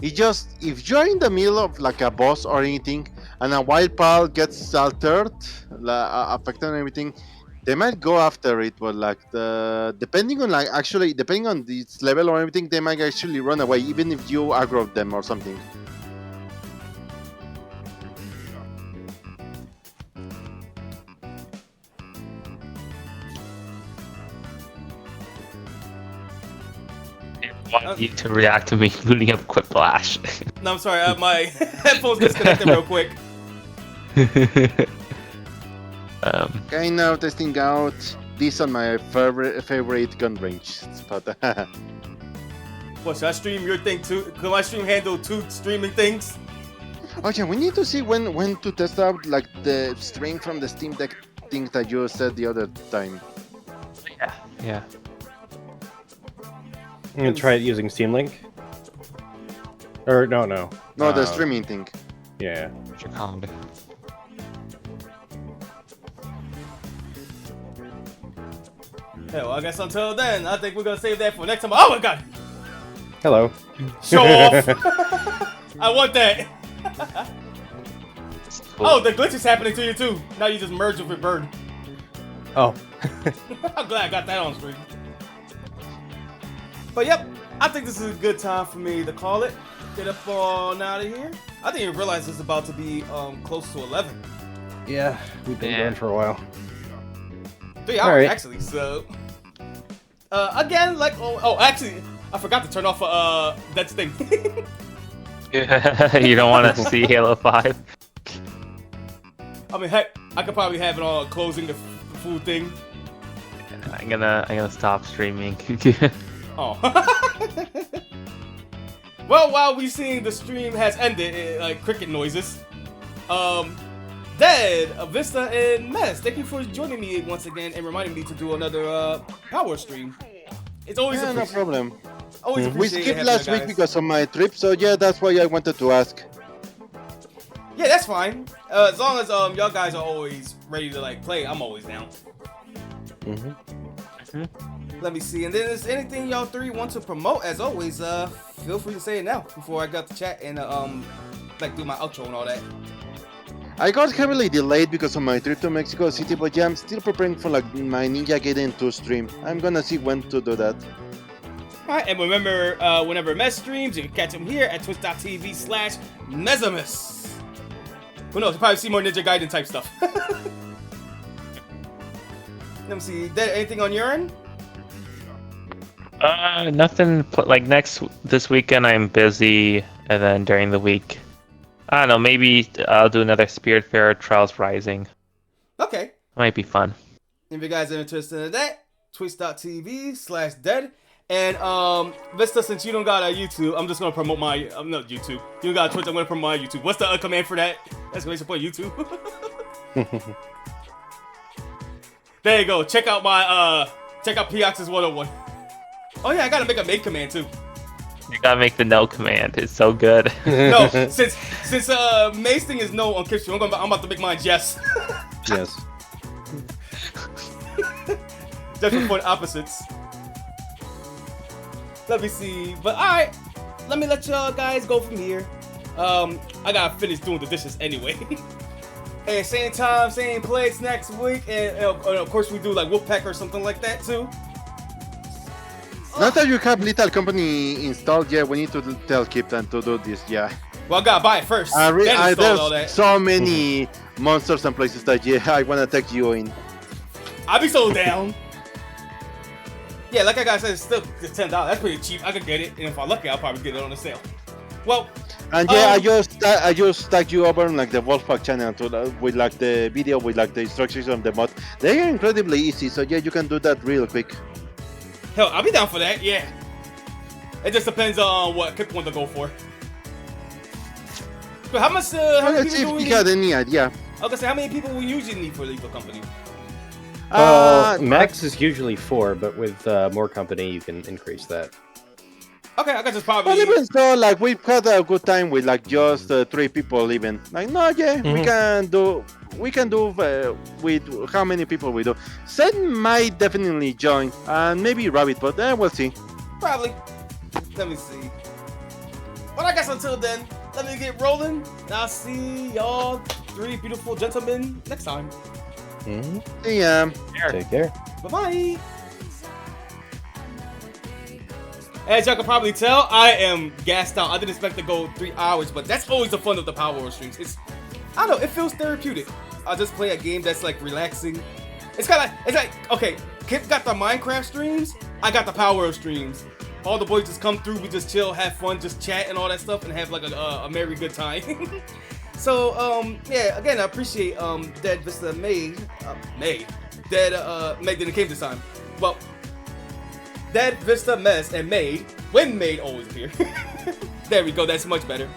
It just if you're in the middle of like a boss or anything, and a wild pal gets altered, affected and everything, they might go after it. But like depending on depending on its level or everything, they might actually run away, even if you aggro them or something. Want you to react to me looting up Quiplash. No, I'm sorry. My headphones disconnected real quick. Okay, now testing out this on my favorite gun range spot. What, should I stream your thing too? Can my stream handle 2 streaming things? Oh yeah, we need to see when to test out like the stream from the Steam Deck thing that you said the other time. Yeah. I'm gonna try it using Steam Link. Or no. No, the streaming thing. Yeah. Chicago. Yeah, well, I guess until then, I think we're gonna save that for next time. Oh my god! Hello. Show off! I want that! Cool. Oh, the glitch is happening to you too. Now you just merge with your bird. Oh. I'm glad I got that on screen. But yep, I think this is a good time for me to call it. Get up on out of here. I didn't even realize it's about to be close to 11. Yeah, we've been Yeah. going for a while. 3 hours Alright. actually, so again, like actually I forgot to turn off that thing. You don't want to see Halo 5? I mean heck, I could probably have it on closing the food thing. I'm gonna stop streaming. Oh. Well, while we seeing the stream has ended, like cricket noises. Dead, Vista, and Mess, thank you for joining me once again and reminding me to do another power stream. It's always Yeah, no problem. always We appreciated skipped having last you week guys. because of my trip, so yeah, that's why I wanted to ask. Yeah, that's fine. As long as y'all guys are always ready to like play, I'm always down. Let me see. And then is anything y'all three want to promote? As always, feel free to say it now before I got the chat and like do my outro and all that. I got heavily delayed because of my trip to Mexico City, but yeah, I'm still preparing for like my Ninja Gaiden 2 stream. I'm gonna see when to do that. Alright, and remember, whenever Mess streams, you can catch him here at twitch.tv/Mezimus. Who knows? You'll probably see more Ninja Gaiden type stuff. Let me see. Anything on your end? Nothing. Like this weekend, I'm busy, and then during the week, I don't know. Maybe I'll do another Spiritfarer Trials Rising. Okay. Might be fun. If you guys are interested in that, twitch.tv/dead. And Vista, since you don't got a YouTube, I'm just gonna promote my not YouTube. You don't got a Twitch, I'm gonna promote my YouTube. What's the command for that? Exclamation point YouTube. There you go. Check out my check out Piox's 101. Oh yeah, I gotta make a main command too. You gotta make the no command. It's so good. No, since May's thing is no on Kipstream, I'm about to make mine yes. Yes. Just for the opposites. Let me see. But alright, let me let y'all guys go from here. I gotta finish doing the dishes anyway. And same time, same place next week. And of course we do like Wolfpack or something like that too. Now that you have Little Company installed, yeah, we need to tell Kipton to do this, yeah. Well, I gotta buy it first. Then install all that. There's so many monsters and places that, yeah, I wanna take you in. I'll be so down. Yeah, like I gotta say, it's still $10. That's pretty cheap. I could get it, and if I'm lucky, I'll probably get it on the sale. Well, and yeah, I just tag you over on like the Wolfpack channel with like the video with like the instructions on the mod. They are incredibly easy, so yeah, you can do that real quick. Hell, I'll be down for that. Yeah. It just depends on what Kip want to go for. But how much? How many Let's see people if do we you got need? any idea. I was gonna say, how many people we usually need for Lethal Company? Max is usually 4, but with more company, you can increase that. Okay, I got just probably. But even so, like we've had a good time with like just 3 people even. Like no, yeah, we can do with how many people we do. Seth might definitely join, and maybe Rabbit, but we'll see. Probably. Let me see. But I guess until then, let me get rolling. And I'll see y'all 3 beautiful gentlemen next time. Yeah. Take care. Bye-bye. As y'all can probably tell, I am gassed out. I didn't expect to go 3 hours, but that's always the fun of the Palworld streams. I don't know, it feels therapeutic. I just play a game that's like relaxing. It's like, okay, Kip got the Minecraft streams, I got the Palworld streams. All the boys just come through, we just chill, have fun, just chat and all that stuff, and have like a merry good time. So, yeah, again, I appreciate Dead Vista May didn't came this time. Well, Dead Vista Mess and May, when May always appear. There we go, that's much better.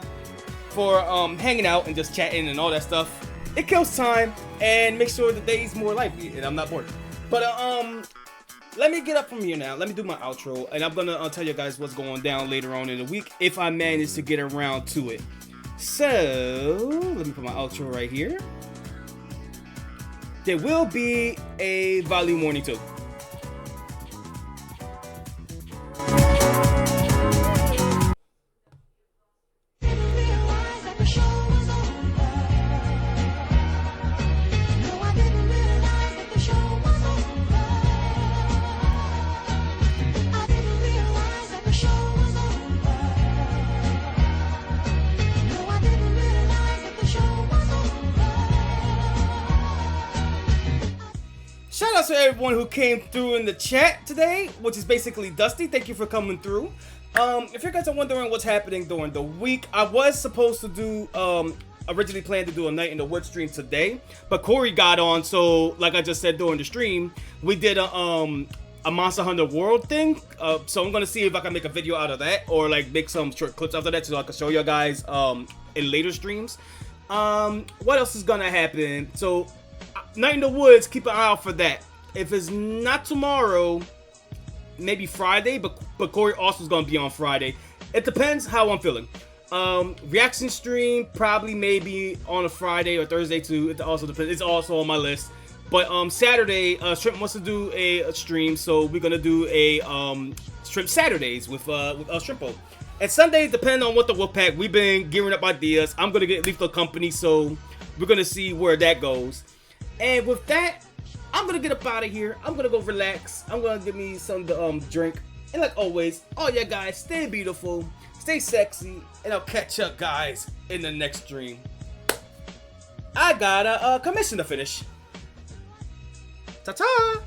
For hanging out and just chatting and all that stuff. It kills time and makes sure the day's more lively and I'm not bored. But let me get up from here now. Let me do my outro, and I'm gonna tell you guys what's going down later on in the week if I manage to get around to it. So let me put my outro right here. There will be a volume warning too. Shout out to everyone who came through in the chat today, which is basically Dusty. Thank you for coming through. If you guys are wondering what's happening during the week, I was supposed to do, originally planned to do a Night in the Woods stream today, but Corey got on, so like I just said during the stream, we did a Monster Hunter World thing. So I'm gonna see if I can make a video out of that, or like make some short clips after that so I can show you guys in later streams. What else is gonna happen? So Night in the Woods, keep an eye out for that. If it's not tomorrow, maybe Friday, but Corey also is gonna be on Friday. It depends how I'm feeling. Reaction stream probably maybe on a Friday or Thursday too. It also depends. It's also on my list. But Saturday, Shrimp wants to do a stream, so we're gonna do a Shrimp Saturdays with Shrimpo. And Sunday, depending on what the Wolfpack, we've been gearing up ideas. I'm gonna get Lethal Company, so we're gonna see where that goes. And with that, I'm gonna get up out of here. I'm gonna go relax. I'm gonna give me some to drink. And like always, all ya guys, stay beautiful, stay sexy, and I'll catch up, guys, in the next stream. I got a commission to finish. Ta-ta!